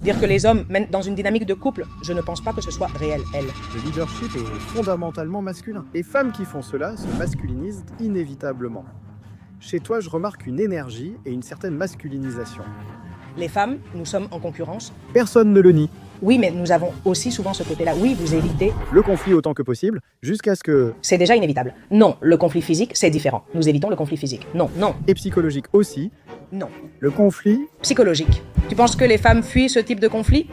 Dire que les hommes mènent dans une dynamique de couple, je ne pense pas que ce soit réel, elle. Le leadership est fondamentalement masculin. Les femmes qui font cela se masculinisent inévitablement. Chez toi, je remarque une énergie et une certaine masculinisation. Les femmes, nous sommes en concurrence. Personne ne le nie. Oui, mais nous avons aussi souvent ce côté-là. Oui, vous évitez. Le conflit autant que possible, jusqu'à ce que... C'est déjà inévitable. Non, le conflit physique, c'est différent. Nous évitons le conflit physique. Non, non, Et psychologique aussi. non. Le conflit... Psychologique. Tu penses que les femmes fuient ce type de conflit?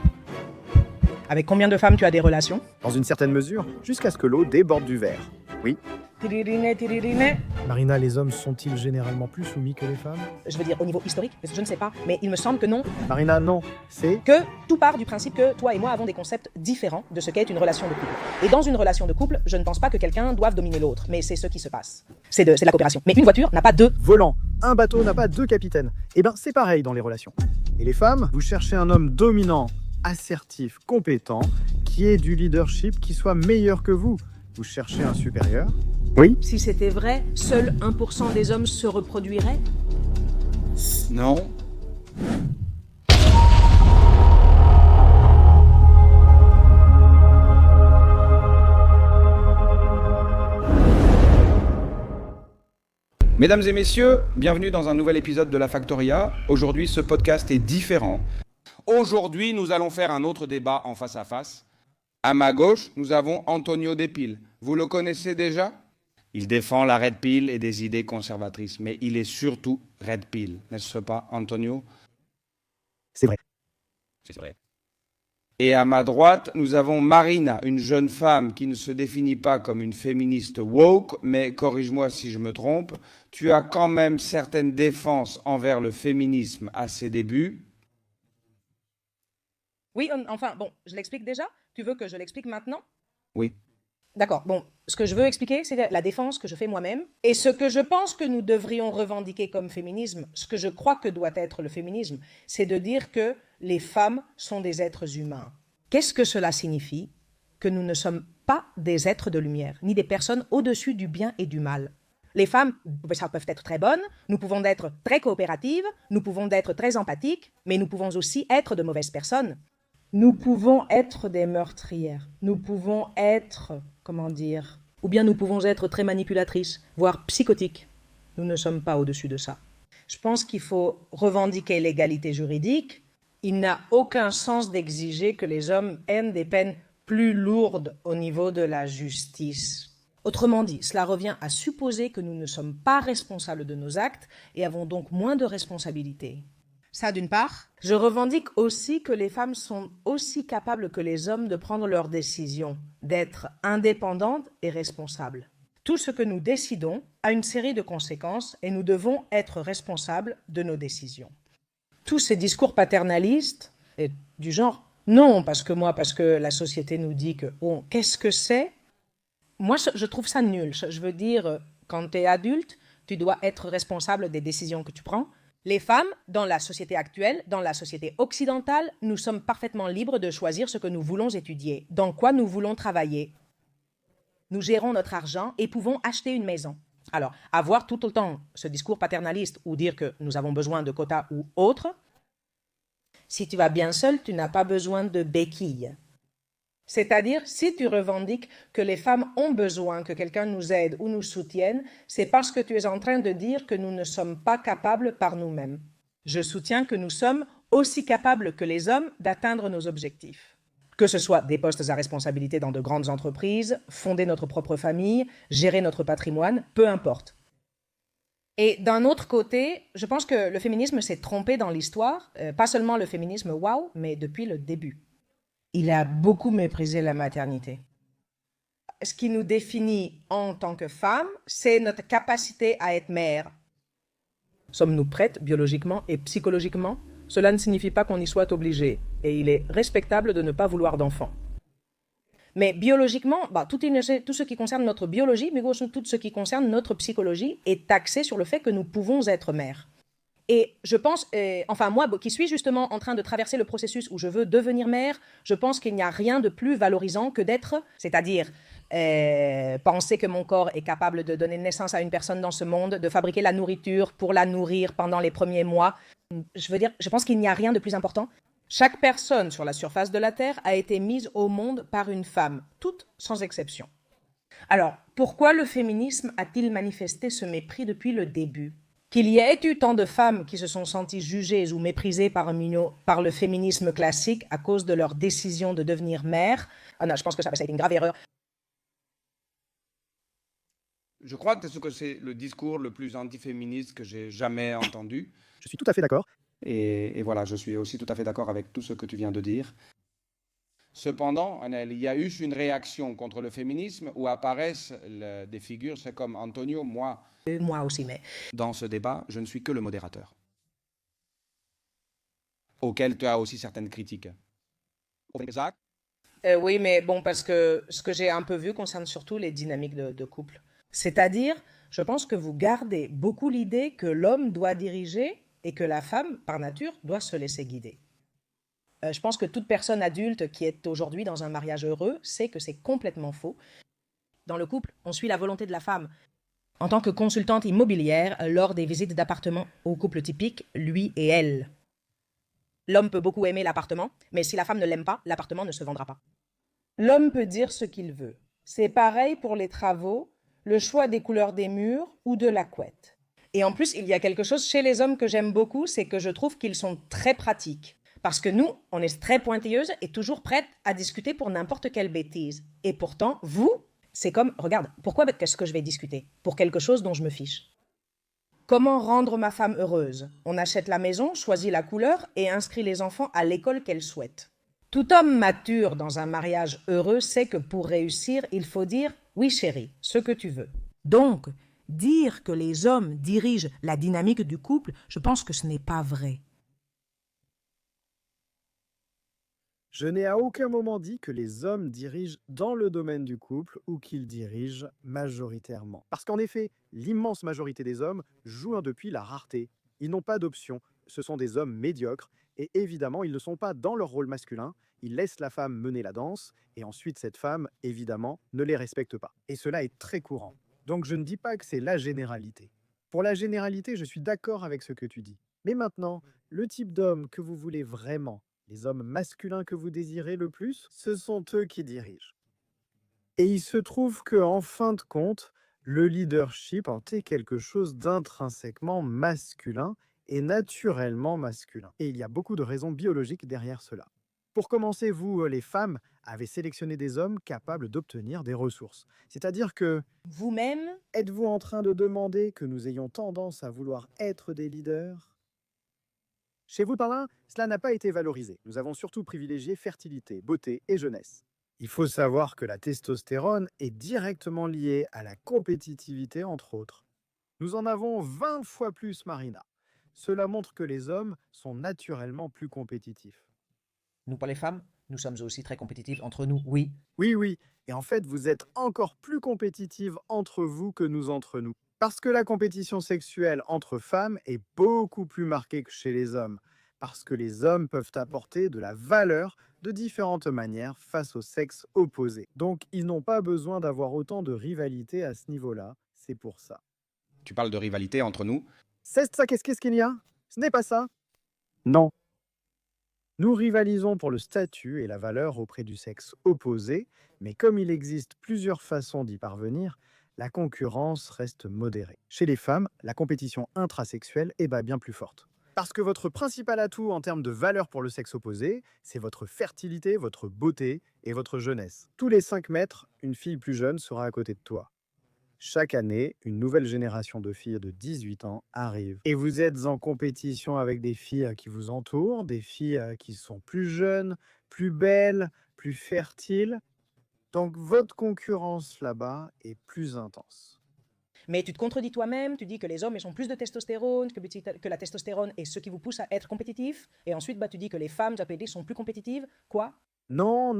Avec combien de femmes tu as des relations? dans une certaine mesure, jusqu'à ce que l'eau déborde du verre. Oui. Tiririne. Marina, les hommes sont-ils généralement plus soumis que les femmes? Je veux dire, au niveau historique, je ne sais pas, mais il me semble que non. Marina, non. C'est... Que tout part du principe que toi et moi avons des concepts différents de ce qu'est une relation de couple. Et dans une relation de couple, je ne pense pas que quelqu'un doive dominer l'autre, mais c'est ce qui se passe. C'est de la coopération. Mais une voiture n'a pas deux. volant. Un bateau n'a pas deux capitaines. Eh ben, c'est pareil dans les relations. Et les femmes, vous cherchez un homme dominant, assertif, compétent, qui ait du leadership, qui soit meilleur que vous. Vous cherchez un supérieur? Oui. Si c'était vrai, seul 1% des hommes se reproduiraient? Non. Mesdames et messieurs, bienvenue dans un nouvel épisode de La Factoria. Aujourd'hui, ce podcast est différent. Aujourd'hui, nous allons faire un autre débat en face à face. À ma gauche, nous avons Antonio Despils. Vous le connaissez déjà? Il défend la Red Pill et des idées conservatrices, mais il est surtout Red Pill, n'est-ce pas, Antonio? C'est vrai. C'est vrai. Et à ma droite, nous avons Marina, une jeune femme qui ne se définit pas comme une féministe woke, mais corrige-moi si je me trompe, tu as quand même certaines défenses envers le féminisme à ses débuts. Oui, enfin, bon, je l'explique déjà. Tu veux que je l'explique maintenant? Oui. D'accord, bon, ce que je veux expliquer, c'est la défense que je fais moi-même et ce que je pense que nous devrions revendiquer comme féminisme, ce que je crois que doit être le féminisme, c'est de dire que les femmes sont des êtres humains. Qu'est-ce que cela signifie? Que nous ne sommes pas des êtres de lumière, ni des personnes au-dessus du bien et du mal. Les femmes, ça peuvent être très bonnes, nous pouvons être très coopératives, nous pouvons être très empathiques, mais nous pouvons aussi être de mauvaises personnes. Nous pouvons être des meurtrières, nous pouvons être, comment dire, ou bien nous pouvons être très manipulatrices, voire psychotiques. Nous ne sommes pas au-dessus de ça. Je pense qu'il faut revendiquer l'égalité juridique. Il n'a aucun sens d'exiger que les hommes aient des peines plus lourdes au niveau de la justice. Autrement dit, cela revient à supposer que nous ne sommes pas responsables de nos actes et avons donc moins de responsabilités. Ça d'une part. Je revendique aussi que les femmes sont aussi capables que les hommes de prendre leurs décisions, d'être indépendantes et responsables. Tout ce que nous décidons a une série de conséquences et nous devons être responsables de nos décisions. Tous ces discours paternalistes, et du genre « non, parce que la société nous dit que bon, qu'est-ce que c'est ?» Moi, je trouve ça nul. Je veux dire, quand tu es adulte, tu dois être responsable des décisions que tu prends. Les femmes, dans la société actuelle, dans la société occidentale, nous sommes parfaitement libres de choisir ce que nous voulons étudier, dans quoi nous voulons travailler. Nous gérons notre argent et pouvons acheter une maison. Alors, avoir tout le temps ce discours paternaliste ou dire que nous avons besoin de quotas ou autre, si tu vas bien seul, tu n'as pas besoin de béquilles. C'est-à-dire, si tu revendiques que les femmes ont besoin que quelqu'un nous aide ou nous soutienne, c'est parce que tu es en train de dire que nous ne sommes pas capables par nous-mêmes. Je soutiens que nous sommes aussi capables que les hommes d'atteindre nos objectifs. Que ce soit des postes à responsabilité dans de grandes entreprises, fonder notre propre famille, gérer notre patrimoine, peu importe. Et d'un autre côté, je pense que le féminisme s'est trompé dans l'histoire, pas seulement le féminisme wow, mais depuis le début. Il a beaucoup méprisé la maternité. Ce qui nous définit en tant que femmes, c'est notre capacité à être mère. Sommes-nous prêtes biologiquement et psychologiquement? Cela ne signifie pas qu'on y soit obligé, et il est respectable de ne pas vouloir d'enfants. Mais biologiquement, tout ce qui concerne notre biologie, mais aussi tout ce qui concerne notre psychologie est axé sur le fait que nous pouvons être mères. Et je pense, moi qui suis justement en train de traverser le processus où je veux devenir mère, je pense qu'il n'y a rien de plus valorisant que d'être, c'est-à-dire penser que mon corps est capable de donner naissance à une personne dans ce monde, de fabriquer la nourriture pour la nourrir pendant les premiers mois. Je veux dire, je pense qu'il n'y a rien de plus important. Chaque personne sur la surface de la Terre a été mise au monde par une femme, toutes sans exception. Alors, pourquoi le féminisme a-t-il manifesté ce mépris depuis le début? Qu'il y ait eu tant de femmes qui se sont senties jugées ou méprisées par le féminisme classique à cause de leur décision de devenir mère, ah non, je pense que ça a été une grave erreur. Je crois que c'est le discours le plus antiféministe que j'ai jamais entendu. Je suis tout à fait d'accord. Et voilà, je suis aussi tout à fait d'accord avec tout ce que tu viens de dire. Cependant, Annelle, il y a eu une réaction contre le féminisme où apparaissent des figures, c'est comme Antonio, moi aussi, mais dans ce débat, je ne suis que le modérateur, auquel tu as aussi certaines critiques. Exact. Oui, mais bon, parce que ce que j'ai un peu vu concerne surtout les dynamiques de couple. C'est-à-dire, je pense que vous gardez beaucoup l'idée que l'homme doit diriger et que la femme, par nature, doit se laisser guider. Je pense que toute personne adulte qui est aujourd'hui dans un mariage heureux sait que c'est complètement faux. Dans le couple, on suit la volonté de la femme. En tant que consultante immobilière, lors des visites d'appartements au couple typique, lui et elle. L'homme peut beaucoup aimer l'appartement, mais si la femme ne l'aime pas, l'appartement ne se vendra pas. L'homme peut dire ce qu'il veut. C'est pareil pour les travaux, le choix des couleurs des murs ou de la couette. Et en plus, il y a quelque chose chez les hommes que j'aime beaucoup, c'est que je trouve qu'ils sont très pratiques. Parce que nous, on est très pointilleuse et toujours prête à discuter pour n'importe quelle bêtise. Et pourtant, vous, c'est comme, regarde, pourquoi qu'est-ce que je vais discuter? Pour quelque chose dont je me fiche. Comment rendre ma femme heureuse? On achète la maison, choisit la couleur et inscrit les enfants à l'école qu'elle souhaite. Tout homme mature dans un mariage heureux sait que pour réussir, il faut dire « oui chérie, ce que tu veux ». Donc, dire que les hommes dirigent la dynamique du couple, je pense que ce n'est pas vrai. Je n'ai à aucun moment dit que les hommes dirigent dans le domaine du couple ou qu'ils dirigent majoritairement. Parce qu'en effet, l'immense majorité des hommes jouent depuis la rareté. Ils n'ont pas d'option. Ce sont des hommes médiocres et évidemment, ils ne sont pas dans leur rôle masculin. Ils laissent la femme mener la danse et ensuite cette femme, évidemment, ne les respecte pas. Et cela est très courant. Donc je ne dis pas que c'est la généralité. Pour la généralité, je suis d'accord avec ce que tu dis. Mais maintenant, le type d'homme que vous voulez vraiment, les hommes masculins que vous désirez le plus, ce sont eux qui dirigent. Et il se trouve qu'en fin de compte, le leadership est quelque chose d'intrinsèquement masculin et naturellement masculin. Et il y a beaucoup de raisons biologiques derrière cela. Pour commencer, vous, les femmes, avez sélectionné des hommes capables d'obtenir des ressources. C'est-à-dire que Vous-même, êtes-vous en train de demander que nous ayons tendance à vouloir être des leaders ? Chez vous, par là, cela n'a pas été valorisé. Nous avons surtout privilégié fertilité, beauté et jeunesse. Il faut savoir que la testostérone est directement liée à la compétitivité, entre autres. Nous en avons 20 fois plus, Marina. Cela montre que les hommes sont naturellement plus compétitifs. Nous, pour les femmes, nous sommes aussi très compétitifs entre nous, oui. Oui. Et en fait, vous êtes encore plus compétitives entre vous que nous entre nous. Parce que la compétition sexuelle entre femmes est beaucoup plus marquée que chez les hommes. Parce que les hommes peuvent apporter de la valeur de différentes manières face au sexe opposé. Donc, ils n'ont pas besoin d'avoir autant de rivalité à ce niveau-là. C'est pour ça. Tu parles de rivalité entre nous. C'est ça, qu'est-ce qu'il y a? Ce n'est pas ça. Non. Nous rivalisons pour le statut et la valeur auprès du sexe opposé, mais comme il existe plusieurs façons d'y parvenir, la concurrence reste modérée. Chez les femmes, la compétition intrasexuelle est bien plus forte. Parce que votre principal atout en termes de valeur pour le sexe opposé, c'est votre fertilité, votre beauté et votre jeunesse. Tous les 5 mètres, une fille plus jeune sera à côté de toi. Chaque année, une nouvelle génération de filles de 18 ans arrive. Et vous êtes en compétition avec des filles qui vous entourent, des filles qui sont plus jeunes, plus belles, plus fertiles. Donc votre concurrence là-bas est plus intense. mais tu te contredis toi-même, tu dis que les hommes ils ont plus de testostérone, que la testostérone est ce qui vous pousse à être compétitif, et ensuite tu dis que les femmes APD sont plus compétitives. Quoi? Non,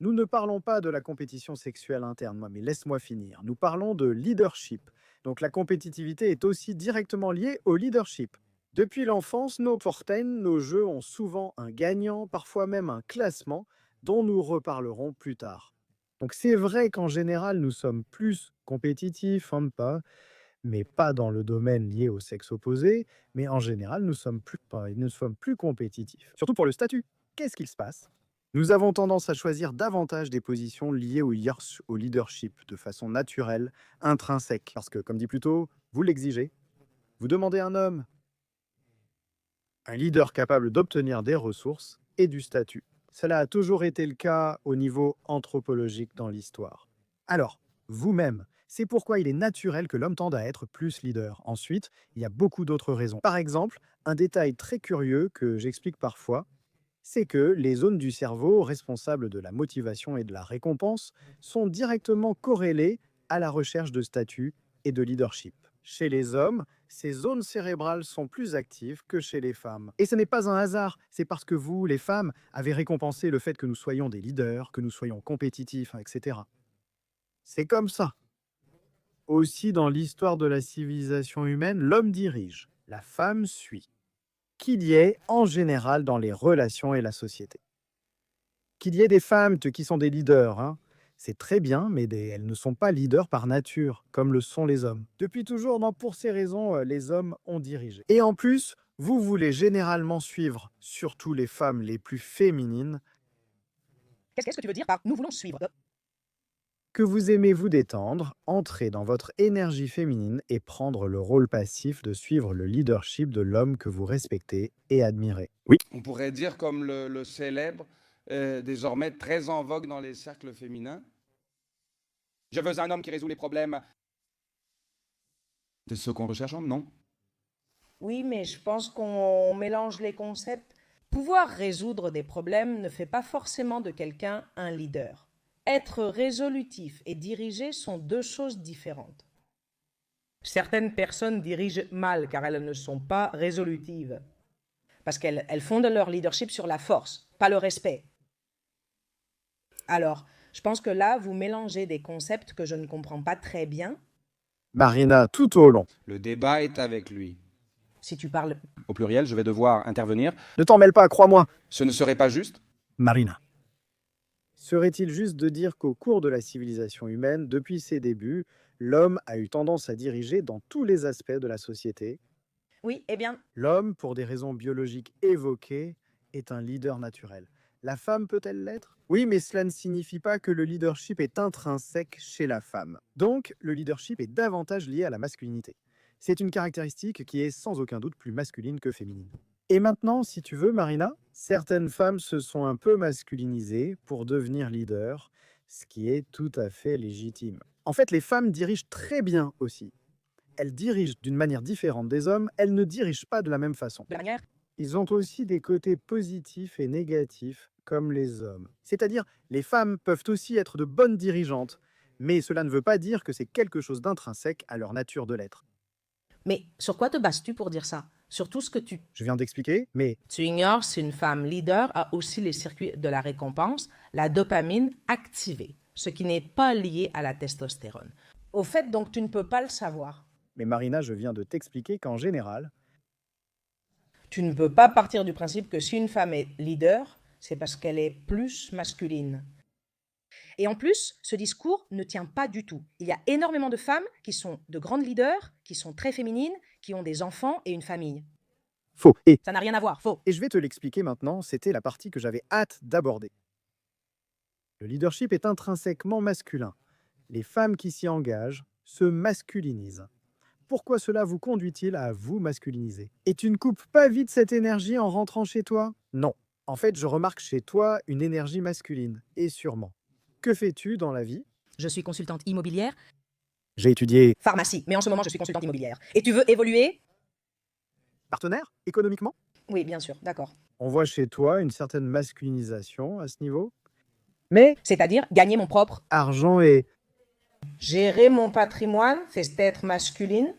nous ne parlons pas de la compétition sexuelle interne, mais laisse-moi finir. Nous parlons de leadership. Donc la compétitivité est aussi directement liée au leadership. Depuis l'enfance, nos portaines, nos jeux ont souvent un gagnant, parfois même un classement, dont nous reparlerons plus tard. Donc c'est vrai qu'en général, nous sommes plus compétitifs, mais pas dans le domaine lié au sexe opposé, mais en général, nous sommes plus compétitifs, surtout pour le statut. qu'est-ce qu'il se passe? Nous avons tendance à choisir davantage des positions liées au leadership de façon naturelle, intrinsèque. Parce que, comme dit plus tôt, vous l'exigez. Vous demandez un homme, un leader capable d'obtenir des ressources et du statut. Cela a toujours été le cas au niveau anthropologique dans l'histoire. Alors, vous-même, c'est pourquoi il est naturel que l'homme tende à être plus leader. Ensuite, il y a beaucoup d'autres raisons. Par exemple, un détail très curieux que j'explique parfois, c'est que les zones du cerveau responsables de la motivation et de la récompense sont directement corrélées à la recherche de statut et de leadership. Chez les hommes, ces zones cérébrales sont plus actives que chez les femmes. Et ce n'est pas un hasard, c'est parce que vous, les femmes, avez récompensé le fait que nous soyons des leaders, que nous soyons compétitifs, etc. C'est comme ça. Aussi, dans l'histoire de la civilisation humaine, l'homme dirige, la femme suit. Qu'il y ait, en général, dans les relations et la société. Qu'il y ait des femmes qui sont des leaders, hein, c'est très bien, mais elles ne sont pas leaders par nature, comme le sont les hommes. Depuis toujours, non, pour ces raisons, les hommes ont dirigé. Et en plus, vous voulez généralement suivre, surtout les femmes les plus féminines, Qu'est-ce que tu veux dire par nous voulons suivre? que vous aimez vous détendre, entrer dans votre énergie féminine et prendre le rôle passif de suivre le leadership de l'homme que vous respectez et admirez. Oui. On pourrait dire comme le célèbre, désormais très en vogue dans les cercles féminins. Je veux un homme qui résout les problèmes. C'est ce qu'on recherche, non? Oui, mais je pense qu'on mélange les concepts. Pouvoir résoudre des problèmes ne fait pas forcément de quelqu'un un leader. Être résolutif et diriger sont deux choses différentes. Certaines personnes dirigent mal car elles ne sont pas résolutives. Parce qu'elles fondent leur leadership sur la force, pas le respect. Alors, je pense que là, vous mélangez des concepts que je ne comprends pas très bien. Marina, tout au long. Le débat est avec lui. Si tu parles... Au pluriel, je vais devoir intervenir. Ne t'en mêle pas, crois-moi. Ce ne serait pas juste? Marina. Serait-il juste de dire qu'au cours de la civilisation humaine, depuis ses débuts, l'homme a eu tendance à diriger dans tous les aspects de la société? Oui, eh bien, L'homme, pour des raisons biologiques évoquées, est un leader naturel. La femme peut-elle l'être? Oui, mais cela ne signifie pas que le leadership est intrinsèque chez la femme. Donc, le leadership est davantage lié à la masculinité. C'est une caractéristique qui est sans aucun doute plus masculine que féminine. Et maintenant, si tu veux, Marina, certaines femmes se sont un peu masculinisées pour devenir leaders, ce qui est tout à fait légitime. En fait, les femmes dirigent très bien aussi. Elles dirigent d'une manière différente des hommes, elles ne dirigent pas de la même façon. de la manière... Ils ont aussi des côtés positifs et négatifs, comme les hommes. C'est-à-dire, les femmes peuvent aussi être de bonnes dirigeantes, mais cela ne veut pas dire que c'est quelque chose d'intrinsèque à leur nature de l'être. Mais sur quoi te bases-tu pour dire ça? Sur tout ce que Je viens d'expliquer, mais tu ignores si une femme leader a aussi les circuits de la récompense, la dopamine activée, ce qui n'est pas lié à la testostérone. Au fait, donc, tu ne peux pas le savoir. Marina, je viens de t'expliquer qu'en général, Tu ne peux pas partir du principe que si une femme est leader, c'est parce qu'elle est plus masculine. Et en plus, ce discours ne tient pas du tout. Il y a énormément de femmes qui sont de grandes leaders, qui sont très féminines, qui ont des enfants et une famille. faux. Ça n'a rien à voir, faux. Et je vais te l'expliquer maintenant, c'était la partie que j'avais hâte d'aborder. Le leadership est intrinsèquement masculin. Les femmes qui s'y engagent se masculinisent. Pourquoi cela vous conduit-il à vous masculiniser? Et tu ne coupes pas vite cette énergie en rentrant chez toi? Non. En fait, je remarque chez toi une énergie masculine, et sûrement. Que fais-tu dans la vie? Je suis consultante immobilière. J'ai étudié Pharmacie, mais en ce moment, je suis consultante immobilière. Et tu veux évoluer? partenaire, économiquement? Oui, bien sûr, d'accord. On voit chez toi une certaine masculinisation à ce niveau. Mais C'est-à-dire gagner mon propre. argent et Gérer mon patrimoine, c'est être masculine.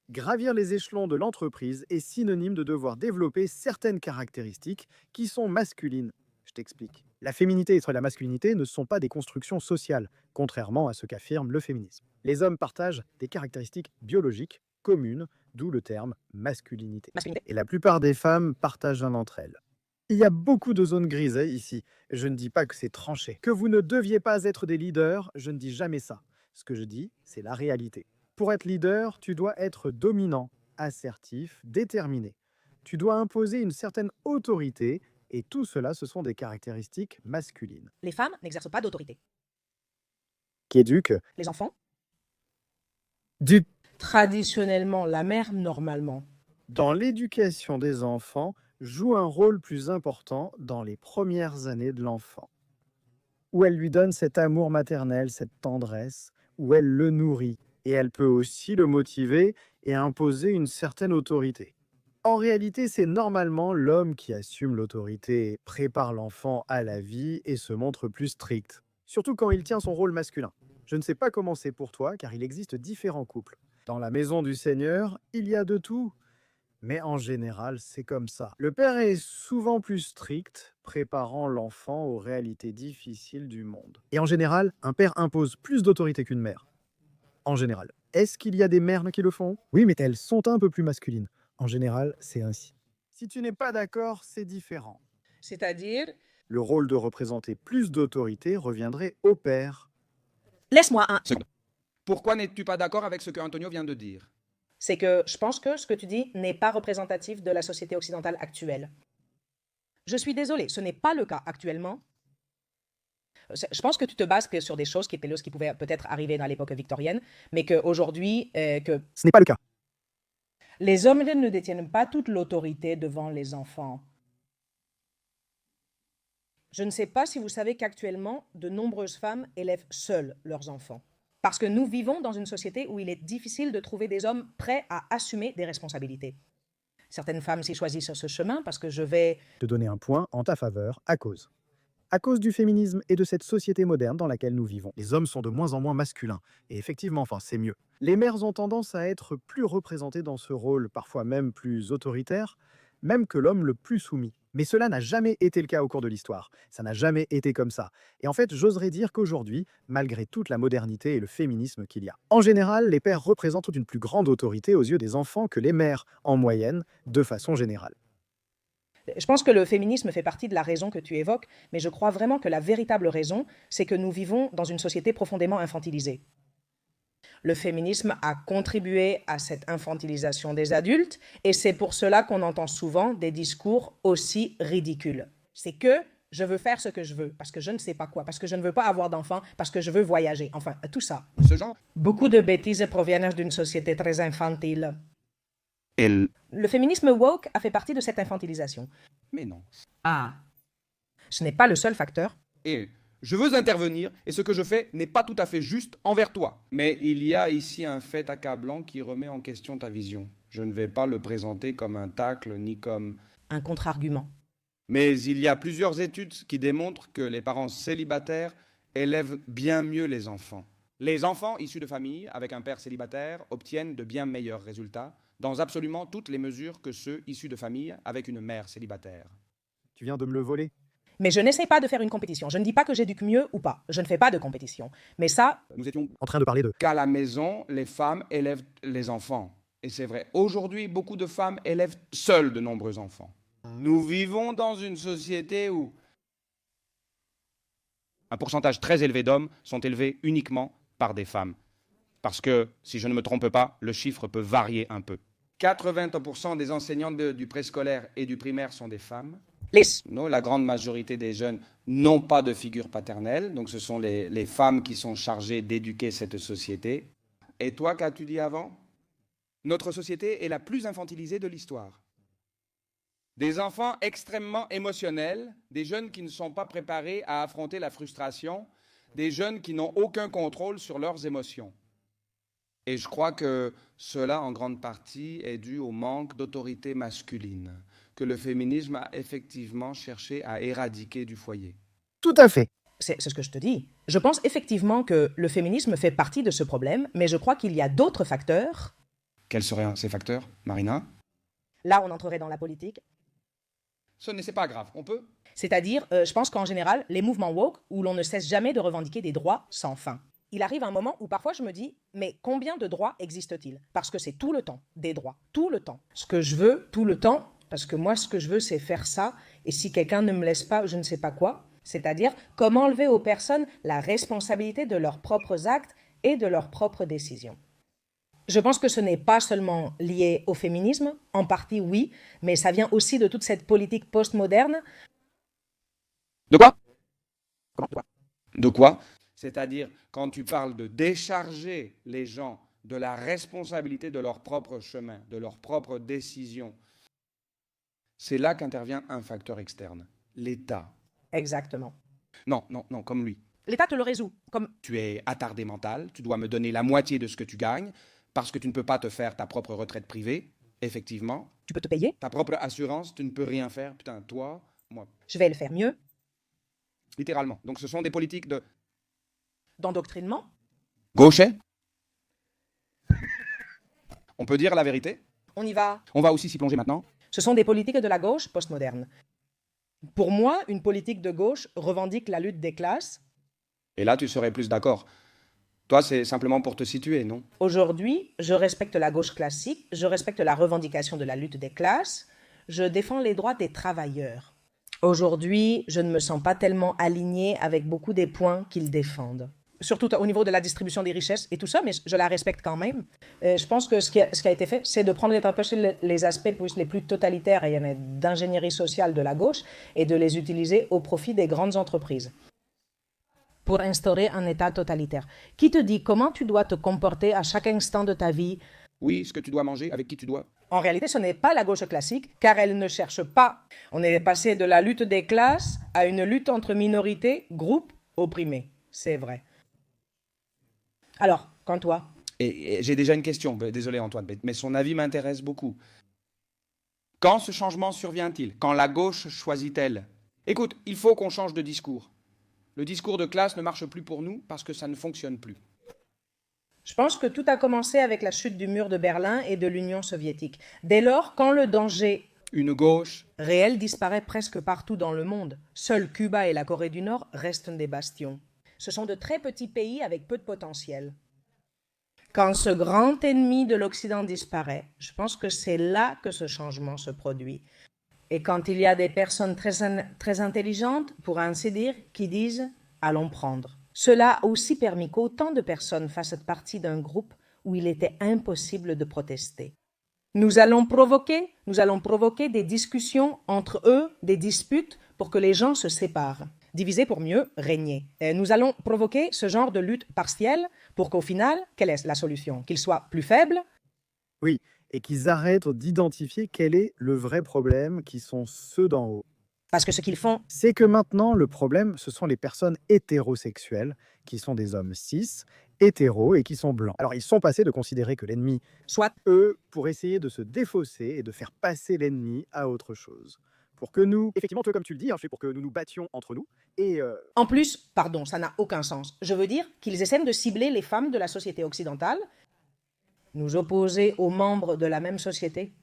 gravir les échelons de l'entreprise est synonyme de devoir développer certaines caractéristiques qui sont masculines. Je t'explique. La féminité et la masculinité ne sont pas des constructions sociales, contrairement à ce qu'affirme le féminisme. Les hommes partagent des caractéristiques biologiques communes, d'où le terme masculinité. Masculinité. Et la plupart des femmes partagent l'un d'entre elles. Il y a beaucoup de zones grises ici. Je ne dis pas que c'est tranché. Que vous ne deviez pas être des leaders, je ne dis jamais ça. Ce que je dis, c'est la réalité. Pour être leader, tu dois être dominant, assertif, déterminé. Tu dois imposer une certaine autorité Et tout cela, ce sont des caractéristiques masculines, Les femmes n'exercent pas d'autorité. qui éduquent Les enfants, du... traditionnellement, la mère, normalement. Dans l'éducation des enfants, joue un rôle plus important dans les premières années de l'enfant, où elle lui donne cet amour maternel, cette tendresse, où elle le nourrit. Et elle peut aussi le motiver et imposer une certaine autorité. En réalité, c'est normalement l'homme qui assume l'autorité, prépare l'enfant à la vie et se montre plus strict, surtout quand il tient son rôle masculin. Je ne sais pas comment c'est pour toi, car il existe différents couples. Dans la maison du Seigneur, il y a de tout. Mais en général, c'est comme ça. Le père est souvent plus strict, préparant l'enfant aux réalités difficiles du monde. Et en général, un père impose plus d'autorité qu'une mère. En général. Est-ce qu'il y a des mères qui le font? Oui, mais elles sont un peu plus masculines. En général, c'est ainsi. Si tu n'es pas d'accord, c'est différent. C'est-à-dire, Le rôle de représenter plus d'autorité reviendrait au père. laisse-moi un. Pourquoi n'es-tu pas d'accord avec ce que Antonio vient de dire? C'est que je pense que ce que tu dis n'est pas représentatif de la société occidentale actuelle. Je suis désolée, ce n'est pas le cas actuellement. Je pense que tu te bases que sur des choses qui étaient ce qui pouvaient peut-être arriver dans l'époque victorienne, mais qu'aujourd'hui, que Ce n'est pas le cas. les hommes ne détiennent pas toute l'autorité devant les enfants. Je ne sais pas si vous savez qu'actuellement, de nombreuses femmes élèvent seules leurs enfants. Parce que nous vivons dans une société où il est difficile de trouver des hommes prêts à assumer des responsabilités. Certaines femmes s'y choisissent ce chemin parce que je vais... De donner un point en ta faveur à cause. À cause du féminisme et de cette société moderne dans laquelle nous vivons. Les hommes sont de moins en moins masculins. Et effectivement, c'est mieux. Les mères ont tendance à être plus représentées dans ce rôle, parfois même plus autoritaire, même que l'homme le plus soumis. Mais cela n'a jamais été le cas au cours de l'histoire. Ça n'a jamais été comme ça. Et en fait, j'oserais dire qu'aujourd'hui, malgré toute la modernité et le féminisme qu'il y a, en général, les pères représentent une plus grande autorité aux yeux des enfants que les mères, en moyenne, de façon générale. Je pense que le féminisme fait partie de la raison que tu évoques, mais je crois vraiment que la véritable raison, c'est que nous vivons dans une société profondément infantilisée. Le féminisme a contribué à cette infantilisation des adultes, et c'est pour cela qu'on entend souvent des discours aussi ridicules. C'est que je veux faire ce que je veux, parce que je ne sais pas quoi, parce que je ne veux pas avoir d'enfants, parce que je veux voyager, enfin, tout ça. Ce genre? Beaucoup de bêtises proviennent d'une société très infantile. Elle... Le féminisme woke a fait partie de cette infantilisation. Mais non. Ah. Ce n'est pas le seul facteur. Et je veux intervenir, et ce que je fais n'est pas tout à fait juste envers toi. Mais il y a ici un fait accablant qui remet en question ta vision. Je ne vais pas le présenter comme un tacle, ni comme... Un contre-argument. Mais il y a plusieurs études qui démontrent que les parents célibataires élèvent bien mieux les enfants. Les enfants issus de familles avec un père célibataire obtiennent de bien meilleurs résultats dans absolument toutes les mesures que ceux issus de familles avec une mère célibataire. Tu viens de me le voler. Mais je n'essaie pas de faire une compétition. Je ne dis pas que j'éduque mieux ou pas. Je ne fais pas de compétition. Mais ça, Nous étions En train de parler de... qu'à la maison, les femmes élèvent les enfants. Et c'est vrai, aujourd'hui, beaucoup de femmes élèvent seules de nombreux enfants. Nous vivons dans une société où un pourcentage très élevé d'hommes sont élevés uniquement par des femmes. Parce que, si je ne me trompe pas, le chiffre peut varier un peu. 80% des enseignantes du préscolaire et du primaire sont des femmes. La grande majorité des jeunes n'ont pas de figure paternelle, donc ce sont les femmes qui sont chargées d'éduquer cette société. Et toi, qu'as-tu dit avant? Notre société est la plus infantilisée de l'histoire. Des enfants extrêmement émotionnels, des jeunes qui ne sont pas préparés à affronter la frustration, des jeunes qui n'ont aucun contrôle sur leurs émotions. Et je crois que cela, en grande partie, est dû au manque d'autorité masculine que le féminisme a effectivement cherché à éradiquer du foyer. Tout à fait. c'est ce que je te dis. Je pense effectivement que le féminisme fait partie de ce problème, mais je crois qu'il y a d'autres facteurs. Quels seraient ces facteurs, Marina? Là, on entrerait dans la politique. Ce n'est pas grave, on peut? C'est-à-dire, je pense qu'en général, les mouvements woke, où l'on ne cesse jamais de revendiquer des droits sans fin. Il arrive un moment où parfois je me dis, mais combien de droits existent-ils? Parce que c'est tout le temps, des droits, tout le temps. Ce que je veux, tout le temps, parce que moi, ce que je veux, c'est faire ça, et si quelqu'un ne me laisse pas, je ne sais pas quoi. C'est-à-dire, comment enlever aux personnes la responsabilité de leurs propres actes et de leurs propres décisions. Je pense que ce n'est pas seulement lié au féminisme, en partie oui, mais ça vient aussi de toute cette politique postmoderne De quoi? Comment? De quoi? De quoi? C'est-à-dire, quand tu parles de décharger les gens de la responsabilité de leur propre chemin, de leurs propres décisions, c'est là qu'intervient un facteur externe, l'État. Exactement. Non, non, non, comme lui. L'État te le résout. Comme Tu es attardé mental, tu dois me donner la moitié de ce que tu gagnes, parce que tu ne peux pas te faire ta propre retraite privée, effectivement. tu peux te payer, Ta propre assurance, tu ne peux rien faire. Putain, toi, moi, je vais le faire mieux. littéralement. Donc ce sont des politiques de D'endoctrinement, gaucher. On peut dire la vérité. on y va. On va aussi s'y plonger maintenant. Ce sont des politiques de la gauche postmoderne. Pour moi, une politique de gauche revendique la lutte des classes. Et là, tu serais plus d'accord. Toi, c'est simplement pour te situer, non? Aujourd'hui, je respecte la gauche classique, je respecte la revendication de la lutte des classes, je défends les droits des travailleurs. Aujourd'hui, je ne me sens pas tellement alignée avec beaucoup des points qu'ils défendent. Surtout au niveau de la distribution des richesses et tout ça, mais je la respecte quand même. Je pense que ce qui a été fait, c'est de prendre les aspects les plus totalitaires et d'ingénierie sociale de la gauche et de les utiliser au profit des grandes entreprises pour instaurer un État totalitaire. Qui te dit comment tu dois te comporter à chaque instant de ta vie? Oui, ce que tu dois manger, avec qui tu dois. En réalité, ce n'est pas la gauche classique, car elle ne cherche pas. On est passé de la lutte des classes à une lutte entre minorités, groupes opprimés. C'est vrai. Alors, quand toi? Et j'ai déjà une question. Désolé, Antoine, mais son avis m'intéresse beaucoup. Quand ce changement survient-il? Quand la gauche choisit-elle? Écoute, il faut qu'on change de discours. Le discours de classe ne marche plus pour nous parce que ça ne fonctionne plus. Je pense que tout a commencé avec la chute du mur de Berlin et de l'Union soviétique. Dès lors, quand le danger Une gauche réel disparaît presque partout dans le monde, seuls Cuba et la Corée du Nord restent des bastions. Ce sont de très petits pays avec peu de potentiel. Quand ce grand ennemi de l'Occident disparaît, je pense que c'est là que ce changement se produit. Et quand il y a des personnes très intelligentes, pour ainsi dire, qui disent « allons prendre ». Cela a aussi permis qu'autant de personnes fassent partie d'un groupe où il était impossible de protester. Nous allons provoquer des discussions entre eux, des disputes pour que les gens se séparent. Diviser pour mieux régner. Et nous allons provoquer ce genre de lutte partielle pour qu'au final, quelle est la solution? Qu'ils soient plus faibles? Oui, et qu'ils arrêtent d'identifier quel est le vrai problème, qui sont ceux d'en haut. Parce que ce qu'ils font, C'est que maintenant, le problème, ce sont les personnes hétérosexuelles, qui sont des hommes cis, hétéros et qui sont blancs. Alors, ils sont passés de considérer que l'ennemi, soit eux, pour essayer de se défausser et de faire passer l'ennemi à autre chose. Pour que nous, effectivement, toi, comme tu le dis, c'est pour que nous nous battions entre nous. Et en plus, pardon, ça n'a aucun sens. Je veux dire qu'ils essaient de cibler les femmes de la société occidentale, nous opposer aux membres de la même société.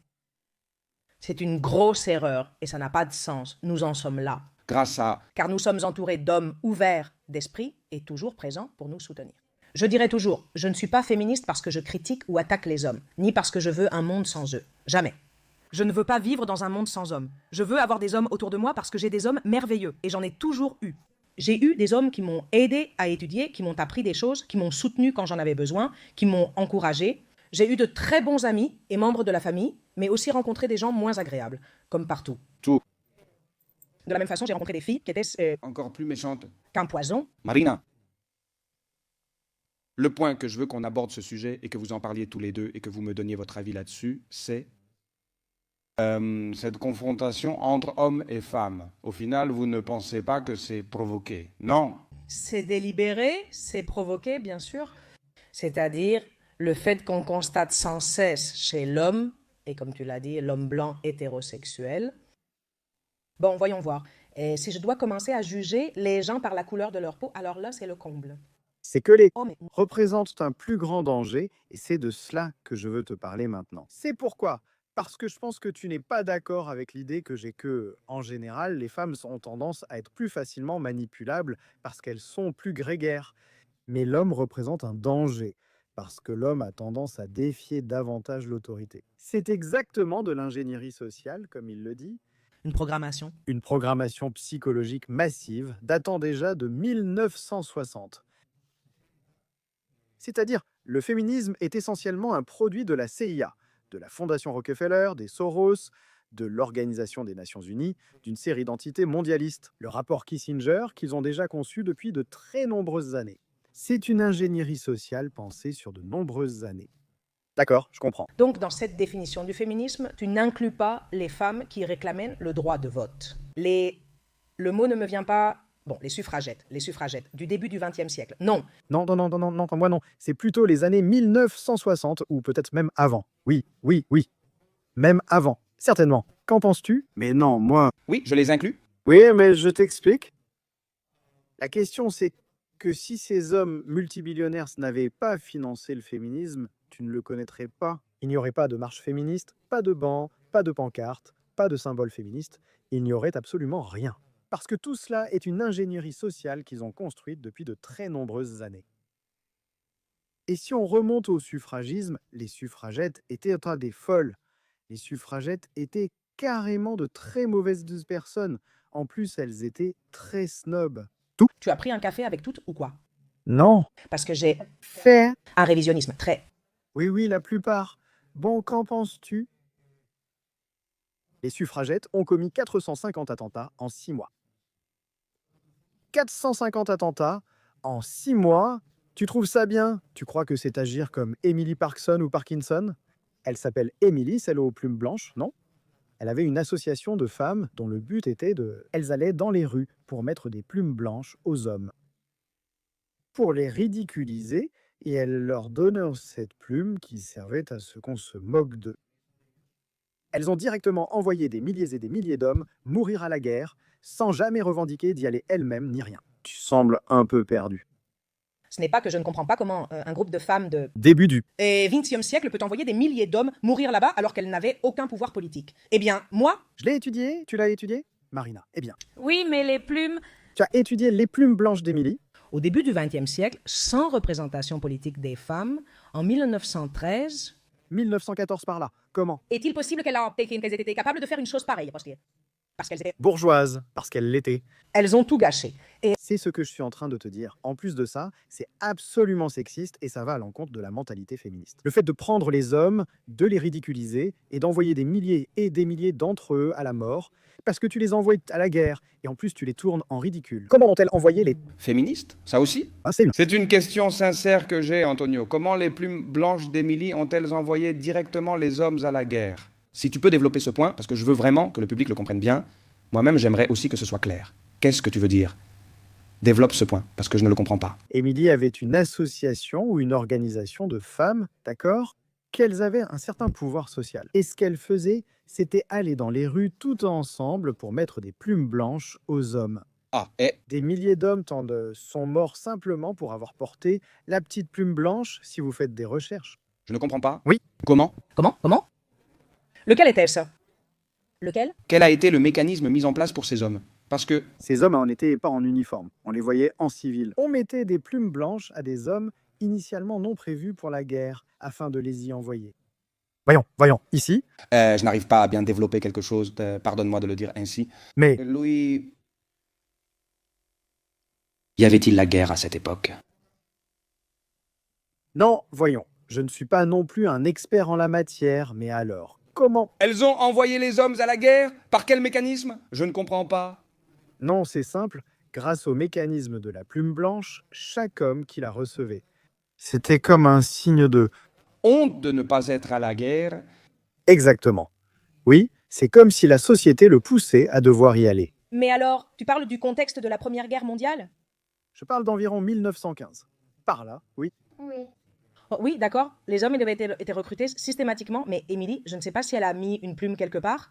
C'est une grosse erreur et ça n'a pas de sens. Nous en sommes là. grâce à... Car nous sommes entourés d'hommes ouverts d'esprit et toujours présents pour nous soutenir. Je dirais toujours, je ne suis pas féministe parce que je critique ou attaque les hommes, ni parce que je veux un monde sans eux. Jamais. Je ne veux pas vivre dans un monde sans hommes. Je veux avoir des hommes autour de moi parce que j'ai des hommes merveilleux et j'en ai toujours eu. J'ai eu des hommes qui m'ont aidé à étudier, qui m'ont appris des choses, qui m'ont soutenu quand j'en avais besoin, qui m'ont encouragé. J'ai eu de très bons amis et membres de la famille, mais aussi rencontré des gens moins agréables, comme partout. Tout. De la même façon, j'ai rencontré des filles qui étaient Encore plus méchante. qu'un poison. Marina. Le point que je veux qu'on aborde ce sujet et que vous en parliez tous les deux et que vous me donniez votre avis là-dessus, c'est cette confrontation entre hommes et femmes. Au final, vous ne pensez pas que c'est provoqué? Non. C'est délibéré, c'est provoqué, bien sûr. C'est-à-dire le fait qu'on constate sans cesse chez l'homme, et comme tu l'as dit, l'homme blanc hétérosexuel. Bon, voyons voir. Et si je dois commencer à juger les gens par la couleur de leur peau, alors là, c'est le comble. c'est que les Oh, mais représentent un plus grand danger, et c'est de cela que je veux te parler maintenant. C'est pourquoi? Parce que je pense que tu n'es pas d'accord avec l'idée que j'ai que, en général, les femmes ont tendance à être plus facilement manipulables parce qu'elles sont plus grégaires. Mais l'homme représente un danger, parce que l'homme a tendance à défier davantage l'autorité. C'est exactement de l'ingénierie sociale, comme il le dit, une programmation. une programmation psychologique massive datant déjà de 1960. C'est-à-dire, le féminisme est essentiellement un produit de la CIA, de la Fondation Rockefeller, des Soros, de l'Organisation des Nations Unies, d'une série d'entités mondialistes. Le rapport Kissinger qu'ils ont déjà conçu depuis de très nombreuses années. C'est une ingénierie sociale pensée sur de nombreuses années. D'accord, je comprends. Donc, dans cette définition du féminisme, tu n'inclus pas les femmes qui réclamaient le droit de vote. Le mot ne me vient pas... Bon, les suffragettes, du début du XXe siècle. Non. Non, moi non. C'est plutôt les années 1960 ou peut-être même avant. Oui. Même avant, certainement. Qu'en penses-tu? Mais non, moi... Oui, je les inclus. Oui, mais je t'explique. La question, c'est que si ces hommes multimillionnaires n'avaient pas financé le féminisme, tu ne le connaîtrais pas. Il n'y aurait pas de marche féministe, pas de banc, pas de pancarte, pas de symbole féministe. Il n'y aurait absolument rien. Parce que tout cela est une ingénierie sociale qu'ils ont construite depuis de très nombreuses années. Et si on remonte au suffragisme, les suffragettes étaient des folles. Les suffragettes étaient carrément de très mauvaises personnes. En plus, elles étaient très snobs. Tu as pris un café avec toutes ou quoi? Non. Parce que j'ai Fait. un révisionnisme très... Oui, la plupart. Bon, qu'en penses-tu? Les suffragettes ont commis 450 attentats en 6 mois. 450 attentats en 6 mois? Tu trouves ça bien? Tu crois que c'est agir comme Emily Parkinson ou Parkinson? Elle s'appelle Emily, celle aux plumes blanches, non? Elle avait une association de femmes dont le but était de... Elles allaient dans les rues pour mettre des plumes blanches aux hommes. Pour les ridiculiser, et elles leur donnaient cette plume qui servait à ce qu'on se moque d'eux. Elles ont directement envoyé des milliers et des milliers d'hommes mourir à la guerre, sans jamais revendiquer d'y aller elles-mêmes ni rien. Tu sembles un peu perdu. Ce n'est pas que je ne comprends pas comment un groupe de femmes de... Début du... Et 20e siècle peut envoyer des milliers d'hommes mourir là-bas alors qu'elles n'avaient aucun pouvoir politique. Eh bien, moi... Je l'ai étudié? Tu l'as étudié? Marina, eh bien. Oui, mais les plumes... Tu as étudié les plumes blanches d'Émilie? Au début du XXe siècle, sans représentation politique des femmes, en 1913... 1914 par là. Comment? Est-il possible qu'elles étaient capables de faire une chose pareille? Parce qu'elles étaient... Bourgeoise, parce qu'elle l'était. Elles ont tout gâché. Et C'est ce que je suis en train de te dire. En plus de ça, c'est absolument sexiste et ça va à l'encontre de la mentalité féministe. Le fait de prendre les hommes, de les ridiculiser et d'envoyer des milliers et des milliers d'entre eux à la mort parce que tu les envoies à la guerre et en plus tu les tournes en ridicule. Comment ont-elles envoyé les... Féministes, ça aussi? Ah, c'est... C'est une question sincère que j'ai, Antonio. Comment les plumes blanches d'Émilie ont-elles envoyé directement les hommes à la guerre? Si tu peux développer ce point, parce que je veux vraiment que le public le comprenne bien, moi-même j'aimerais aussi que ce soit clair. Qu'est-ce que tu veux dire? Développe ce point, parce que je ne le comprends pas. Émilie avait une association ou une organisation de femmes, d'accord, qu'elles avaient un certain pouvoir social. Et ce qu'elles faisaient, c'était aller dans les rues tout ensemble pour mettre des plumes blanches aux hommes. Ah, et Des milliers d'hommes sont morts simplement pour avoir porté la petite plume blanche si vous faites des recherches. je ne comprends pas. Oui. Comment? Comment? Lequel était-ce? Lequel? Quel a été le mécanisme mis en place pour ces hommes? Parce que Ces hommes n'étaient pas en uniforme, on les voyait en civil. On mettait des plumes blanches à des hommes initialement non prévus pour la guerre, afin de les y envoyer. Voyons, ici. je n'arrive pas à bien développer quelque chose, pardonne-moi de le dire ainsi. Mais Louis, y avait-il la guerre à cette époque? non, voyons, je ne suis pas non plus un expert en la matière, mais alors, comment? Elles ont envoyé les hommes à la guerre? Par quel mécanisme? Je ne comprends pas. Non, c'est simple, grâce au mécanisme de la plume blanche, chaque homme qui la recevait. C'était comme un signe de... Honte de ne pas être à la guerre. Exactement. Oui, c'est comme si la société le poussait à devoir y aller. Mais alors, tu parles du contexte de la Première Guerre mondiale? Je parle d'environ 1915. Par là, oui. Oui. Oh, oui, d'accord. Les hommes avaient été recrutés systématiquement, mais Émilie, je ne sais pas si elle a mis une plume quelque part.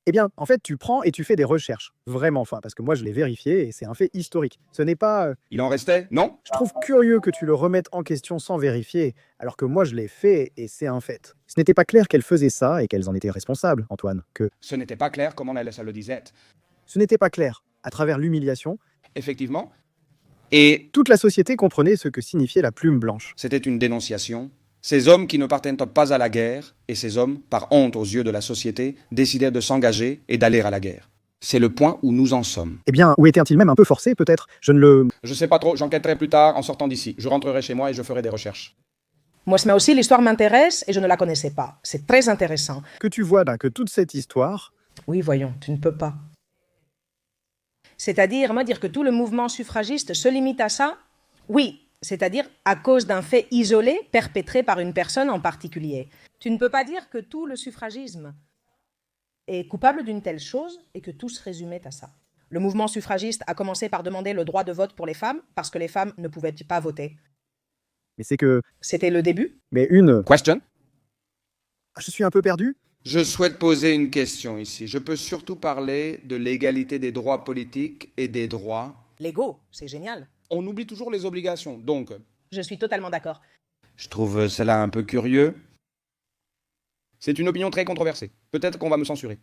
Eh bien, en fait, tu prends et tu fais des recherches. Vraiment, parce que moi, je l'ai vérifié et c'est un fait historique. Ce n'est pas... Il en restait? Non? Je trouve curieux que tu le remettes en question sans vérifier, alors que moi, je l'ai fait et c'est un fait. Ce n'était pas clair qu'elles faisaient ça et qu'elles en étaient responsables, Antoine. Que Ce n'était pas clair comment ça le disait. ce n'était pas clair. À travers l'humiliation, Effectivement. Et toute la société comprenait ce que signifiait la plume blanche. c'était une dénonciation. Ces hommes qui ne partaient pas à la guerre, et ces hommes, par honte aux yeux de la société, décidèrent de s'engager et d'aller à la guerre. C'est le point où nous en sommes. Eh bien, où était-il même un peu forcé, peut-être? Je ne le... Je sais pas trop, j'enquêterai plus tard en sortant d'ici. Je rentrerai chez moi et je ferai des recherches. Moi aussi, l'histoire m'intéresse et je ne la connaissais pas. C'est très intéressant. Que tu vois que toute cette histoire, Oui, voyons, tu ne peux pas. C'est-à-dire, moi, dire que tout le mouvement suffragiste se limite à ça? Oui, c'est-à-dire à cause d'un fait isolé perpétré par une personne en particulier. Tu ne peux pas dire que tout le suffragisme est coupable d'une telle chose et que tout se résumait à ça. Le mouvement suffragiste a commencé par demander le droit de vote pour les femmes parce que les femmes ne pouvaient pas voter. Mais c'est que... C'était le début. Mais une... Question? Je suis un peu perdu. Je souhaite poser une question ici. Je peux surtout parler de l'égalité des droits politiques et des droits. L'ego, c'est génial. On oublie toujours les obligations, donc Je suis totalement d'accord. je trouve cela un peu curieux. C'est une opinion très controversée. Peut-être qu'on va me censurer.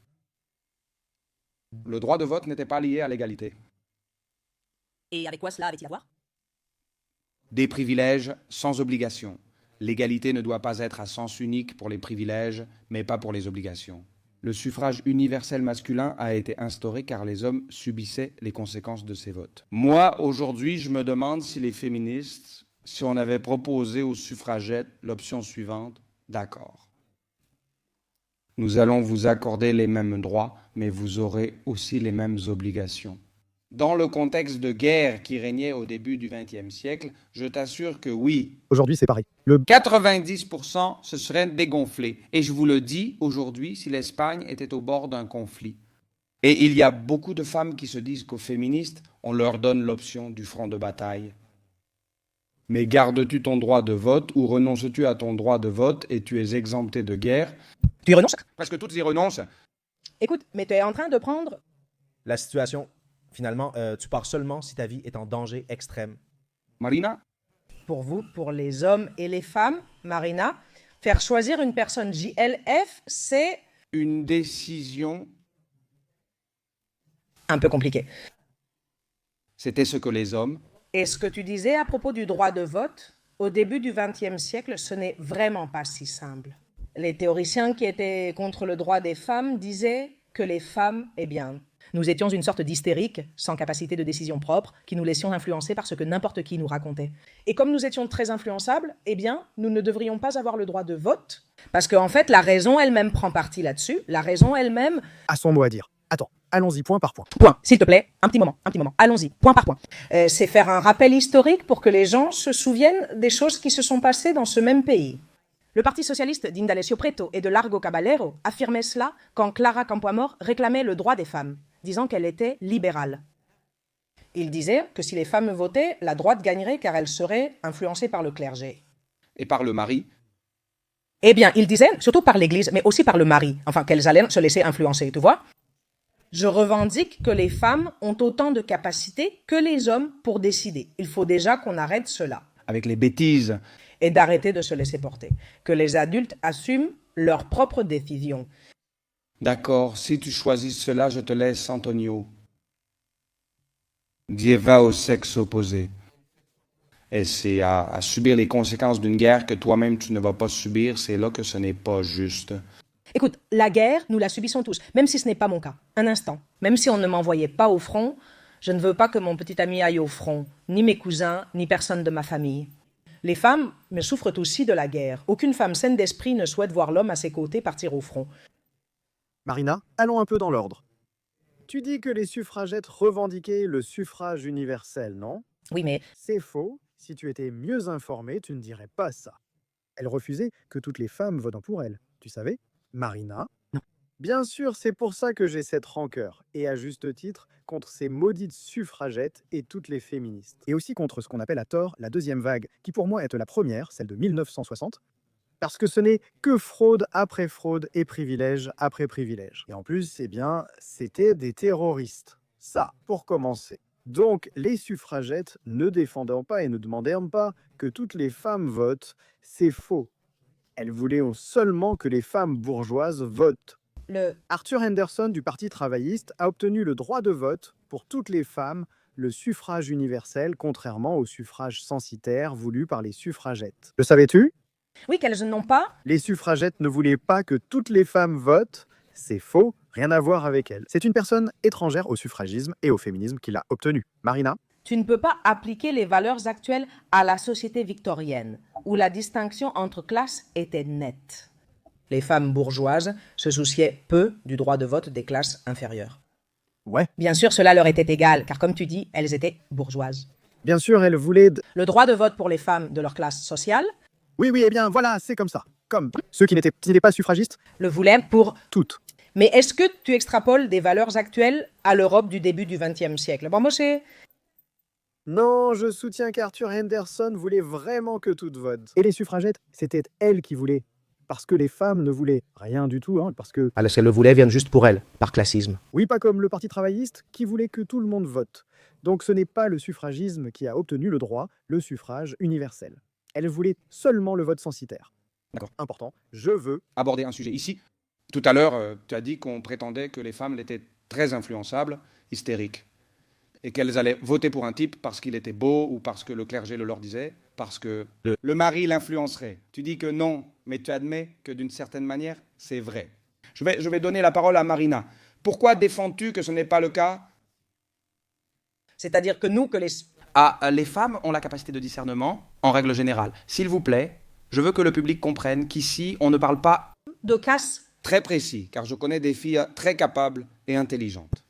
Le droit de vote n'était pas lié à l'égalité. Et avec quoi cela avait-il à voir? Des privilèges sans obligation. L'égalité ne doit pas être à sens unique pour les privilèges, mais pas pour les obligations. Le suffrage universel masculin a été instauré car les hommes subissaient les conséquences de ces votes. Moi, aujourd'hui, je me demande si les féministes, si on avait proposé aux suffragettes l'option suivante, d'accord. Nous allons vous accorder les mêmes droits, mais vous aurez aussi les mêmes obligations. Dans le contexte de guerre qui régnait au début du XXe siècle, je t'assure que oui, Aujourd'hui, c'est pareil. Le 90% se serait dégonflé. Et je vous le dis aujourd'hui, si l'Espagne était au bord d'un conflit. Et il y a beaucoup de femmes qui se disent qu'aux féministes, on leur donne l'option du front de bataille. Mais gardes-tu ton droit de vote ou renonces-tu à ton droit de vote et tu es exempté de guerre? Tu y renonces? Presque toutes y renoncent. Écoute, mais tu es en train de prendre... La situation, finalement, tu pars seulement si ta vie est en danger extrême. Marina? Pour vous, pour les hommes et les femmes, Marina, faire choisir une personne JLF, c'est Une décision, un peu compliqué. c'était ce que les hommes. Et ce que tu disais à propos du droit de vote, au début du XXe siècle, ce n'est vraiment pas si simple. Les théoriciens qui étaient contre le droit des femmes disaient que les femmes, eh bien, nous étions une sorte d'hystériques, sans capacité de décision propre, qui nous laissions influencer par ce que n'importe qui nous racontait. Et comme nous étions très influençables, eh bien, nous ne devrions pas avoir le droit de vote, parce qu'en fait, la raison elle-même prend parti là-dessus. La raison elle-même... a son mot à dire. Attends, allons-y point par point. Point, s'il te plaît, un petit moment, allons-y, point par point. C'est faire un rappel historique pour que les gens se souviennent des choses qui se sont passées dans ce même pays. Le Parti socialiste d'Indalecio Prieto et de Largo Caballero affirmait cela quand Clara Campoamor réclamait le droit des femmes, disant qu'elle était libérale. Il disait que si les femmes votaient, la droite gagnerait car elle serait influencée par le clergé. Et par le mari. Eh bien, il disait, surtout par l'Église, mais aussi par le mari, enfin qu'elles allaient se laisser influencer, tu vois. Je revendique que les femmes ont autant de capacités que les hommes pour décider. Il faut déjà qu'on arrête cela. Avec les bêtises. Et d'arrêter de se laisser porter. Que les adultes assument leurs propres décisions. D'accord, si tu choisis cela, je te laisse, Antonio. Dieu va au sexe opposé. Et c'est à subir les conséquences d'une guerre que toi-même tu ne vas pas subir, c'est là que ce n'est pas juste. Écoute, la guerre, nous la subissons tous, même si ce n'est pas mon cas. Un instant. Même si on ne m'envoyait pas au front, je ne veux pas que mon petit ami aille au front, ni mes cousins, ni personne de ma famille. Les femmes me souffrent aussi de la guerre. Aucune femme saine d'esprit ne souhaite voir l'homme à ses côtés partir au front. Marina, allons un peu dans l'ordre. Tu dis que les suffragettes revendiquaient le suffrage universel, non? Oui, mais C'est faux. Si tu étais mieux informé, tu ne dirais pas ça. Elles refusaient que toutes les femmes votent pour elles. Tu savais? Marina? Non. Bien sûr, c'est pour ça que j'ai cette rancœur, et à juste titre, contre ces maudites suffragettes et toutes les féministes. Et aussi contre ce qu'on appelle à tort la deuxième vague, qui pour moi est la première, celle de 1960, parce que ce n'est que fraude après fraude et privilège après privilège. Et en plus, eh bien, c'était des terroristes. Ça, pour commencer. Donc, les suffragettes ne défendant pas et ne demandant pas que toutes les femmes votent, c'est faux. Elles voulaient seulement que les femmes bourgeoises votent. Arthur Henderson du Parti travailliste a obtenu le droit de vote pour toutes les femmes, le suffrage universel, contrairement au suffrage censitaire voulu par les suffragettes. Le savais-tu? oui, qu'elles n'ont pas. Les suffragettes ne voulaient pas que toutes les femmes votent. C'est faux, rien à voir avec elles. C'est une personne étrangère au suffragisme et au féminisme qui l'a obtenu. Marina? Tu ne peux pas appliquer les valeurs actuelles à la société victorienne, où la distinction entre classes était nette. les femmes bourgeoises se souciaient peu du droit de vote des classes inférieures. Ouais. Bien sûr, cela leur était égal, car comme tu dis, elles étaient bourgeoises. Bien sûr, elle voulait... Le droit de vote pour les femmes de leur classe sociale Oui, eh bien, voilà, c'est comme ça. Comme ceux qui n'étaient pas suffragistes, le voulaient pour... toutes. Mais est-ce que tu extrapoles des valeurs actuelles à l'Europe du début du XXe siècle? Bon, moi, c'est... Non, je soutiens qu'Arthur Henderson voulait vraiment que toutes votent. Et les suffragettes, c'était elles qui voulaient. Parce que les femmes ne voulaient rien du tout, parce que... Alors, ce qu'elles le voulaient viennent juste pour elles, par classisme. Oui, pas comme le Parti travailliste qui voulait que tout le monde vote. Donc ce n'est pas le suffragisme qui a obtenu le droit, le suffrage universel. Elle voulait seulement le vote censitaire. D'accord. Important, je veux... Aborder un sujet ici. Tout à l'heure, tu as dit qu'on prétendait que les femmes étaient très influençables, hystériques, et qu'elles allaient voter pour un type parce qu'il était beau ou parce que le clergé le leur disait, parce que le mari l'influencerait. Tu dis que non, mais tu admets que d'une certaine manière, c'est vrai. Je vais donner la parole à Marina. Pourquoi défends-tu que ce n'est pas le cas? C'est-à-dire que nous, que les... Les femmes ont la capacité de discernement, en règle générale. S'il vous plaît, je veux que le public comprenne qu'ici, on ne parle pas de casse... très précis, car je connais des filles très capables et intelligentes.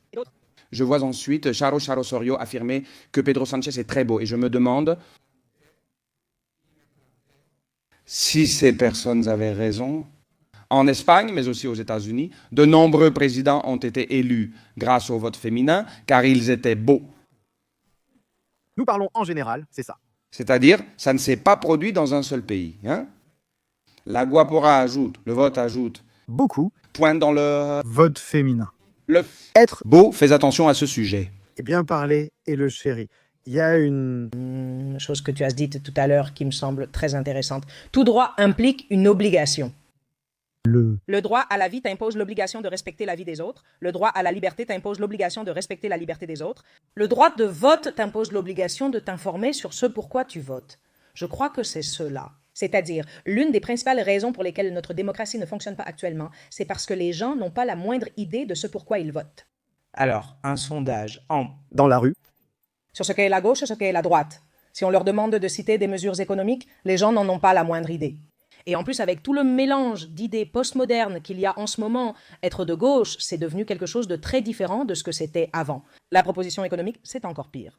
Je vois ensuite Charo Osorio affirmer que Pedro Sanchez est très beau, et je me demande si ces personnes avaient raison. En Espagne, mais aussi aux États-Unis, de nombreux présidents ont été élus grâce au vote féminin, car ils étaient beaux. Nous parlons en général, c'est ça. C'est-à-dire, ça ne s'est pas produit dans un seul pays. La Guapora ajoute, le vote ajoute, Beaucoup pointe dans le... vote féminin. Le Être beau, fais attention à ce sujet. et bien parler et le chéri. Il y a une... chose que tu as dite tout à l'heure qui me semble très intéressante. Tout droit implique une obligation. Le droit à la vie t'impose l'obligation de respecter la vie des autres. Le droit à la liberté t'impose l'obligation de respecter la liberté des autres. Le droit de vote t'impose l'obligation de t'informer sur ce pourquoi tu votes. Je crois que c'est cela. C'est-à-dire, l'une des principales raisons pour lesquelles notre démocratie ne fonctionne pas actuellement, c'est parce que les gens n'ont pas la moindre idée de ce pourquoi ils votent. Alors, un sondage Dans la rue, Sur ce qu'est la gauche et ce qu'est la droite. Si on leur demande de citer des mesures économiques, les gens n'en ont pas la moindre idée. Et en plus, avec tout le mélange d'idées postmodernes qu'il y a en ce moment, être de gauche, c'est devenu quelque chose de très différent de ce que c'était avant. La proposition économique, c'est encore pire.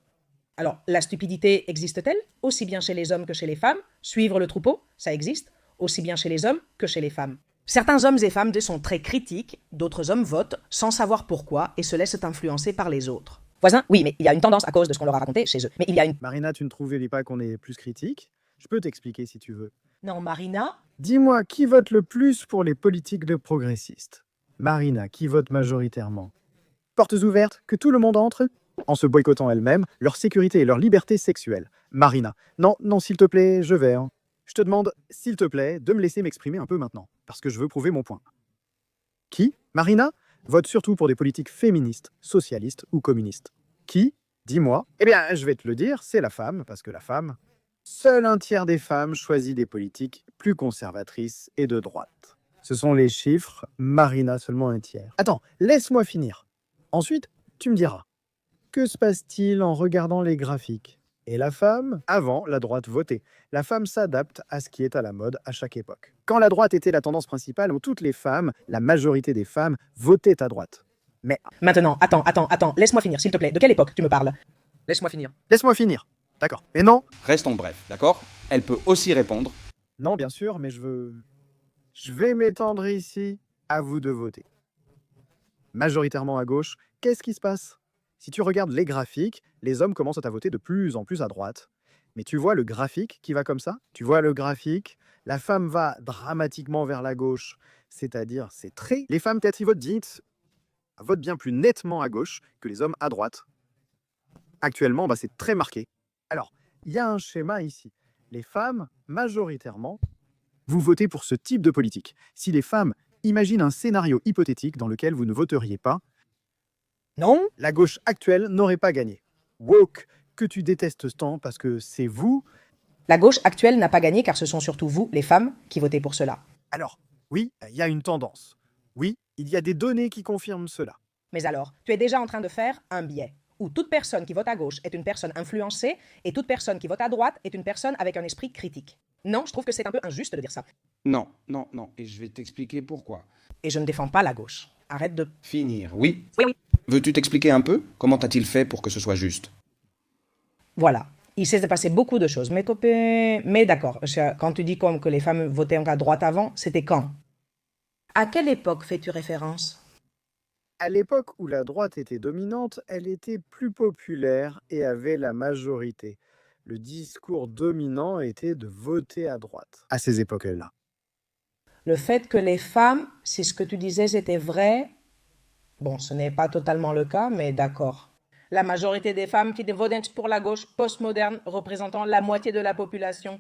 Alors, la stupidité existe-t-elle? Aussi bien chez les hommes que chez les femmes. Suivre le troupeau, ça existe, aussi bien chez les hommes que chez les femmes. Certains hommes et femmes sont très critiques, d'autres hommes votent sans savoir pourquoi et se laissent influencer par les autres. Voisin, oui, mais il y a une tendance à cause de ce qu'on leur a raconté chez eux. Mais il y a une... Marina, tu ne trouvais pas qu'on est plus critique? Je peux t'expliquer si tu veux. Non, Marina? Dis-moi, qui vote le plus pour les politiques de progressistes? Marina, qui vote majoritairement? Portes ouvertes, que tout le monde entre? En se boycottant elle-même, leur sécurité et leur liberté sexuelle. Marina, non, s'il te plaît, je vais. Je te demande, s'il te plaît, de me laisser m'exprimer un peu maintenant, parce que je veux prouver mon point. Qui? Marina? Vote surtout pour des politiques féministes, socialistes ou communistes. Qui? Dis-moi. Eh bien, je vais te le dire, c'est la femme, parce que la femme... Seul un tiers des femmes choisit des politiques plus conservatrices et de droite. Ce sont les chiffres, Marina seulement un tiers. Attends, laisse-moi finir. Ensuite, tu me diras. Que se passe-t-il en regardant les graphiques? Et la femme, avant, la droite votait. La femme s'adapte à ce qui est à la mode à chaque époque. Quand la droite était la tendance principale, toutes les femmes, la majorité des femmes, votaient à droite. Mais Maintenant, attends, laisse-moi finir, s'il te plaît. De quelle époque tu me parles? Laisse-moi finir. laisse-moi finir. D'accord. Mais non. Restons brefs, d'accord? Elle peut aussi répondre. Non, bien sûr, mais je vais m'étendre ici. À vous de voter. Majoritairement à gauche, qu'est-ce qui se passe? Si tu regardes les graphiques, les hommes commencent à voter de plus en plus à droite. Mais tu vois le graphique qui va comme ça? Tu vois le graphique? La femme va dramatiquement vers la gauche. C'est-à-dire, c'est très... Les femmes, peut-être, ils votent bien plus nettement à gauche que les hommes à droite. Actuellement, c'est très marqué. Alors, il y a un schéma ici. Les femmes, majoritairement, vous votez pour ce type de politique. Si les femmes imaginent un scénario hypothétique dans lequel vous ne voteriez pas, Non? la gauche actuelle n'aurait pas gagné. Woke, que tu détestes tant parce que c'est vous. La gauche actuelle n'a pas gagné car ce sont surtout vous, les femmes, qui votez pour cela. Alors, oui, il y a une tendance. Oui, il y a des données qui confirment cela. Mais alors, tu es déjà en train de faire un biais. où toute personne qui vote à gauche est une personne influencée et toute personne qui vote à droite est une personne avec un esprit critique. Non, je trouve que c'est un peu injuste de dire ça. Non, non, non. Et je vais t'expliquer pourquoi. Et je ne défends pas la gauche. Arrête de... Finir, oui. Oui, oui. Veux-tu t'expliquer un peu? Comment a-t-il fait pour que ce soit juste? Voilà. Il s'est passé beaucoup de choses. Mais d'accord, quand tu dis comme que les femmes votaient à droite avant, c'était quand? À quelle époque fais-tu référence? À l'époque où la droite était dominante, elle était plus populaire et avait la majorité. Le discours dominant était de voter à droite, à ces époques-là. Le fait que les femmes, si ce que tu disais c'était vrai, bon, ce n'est pas totalement le cas, mais d'accord. La majorité des femmes qui votent pour la gauche postmoderne, représentant la moitié de la population.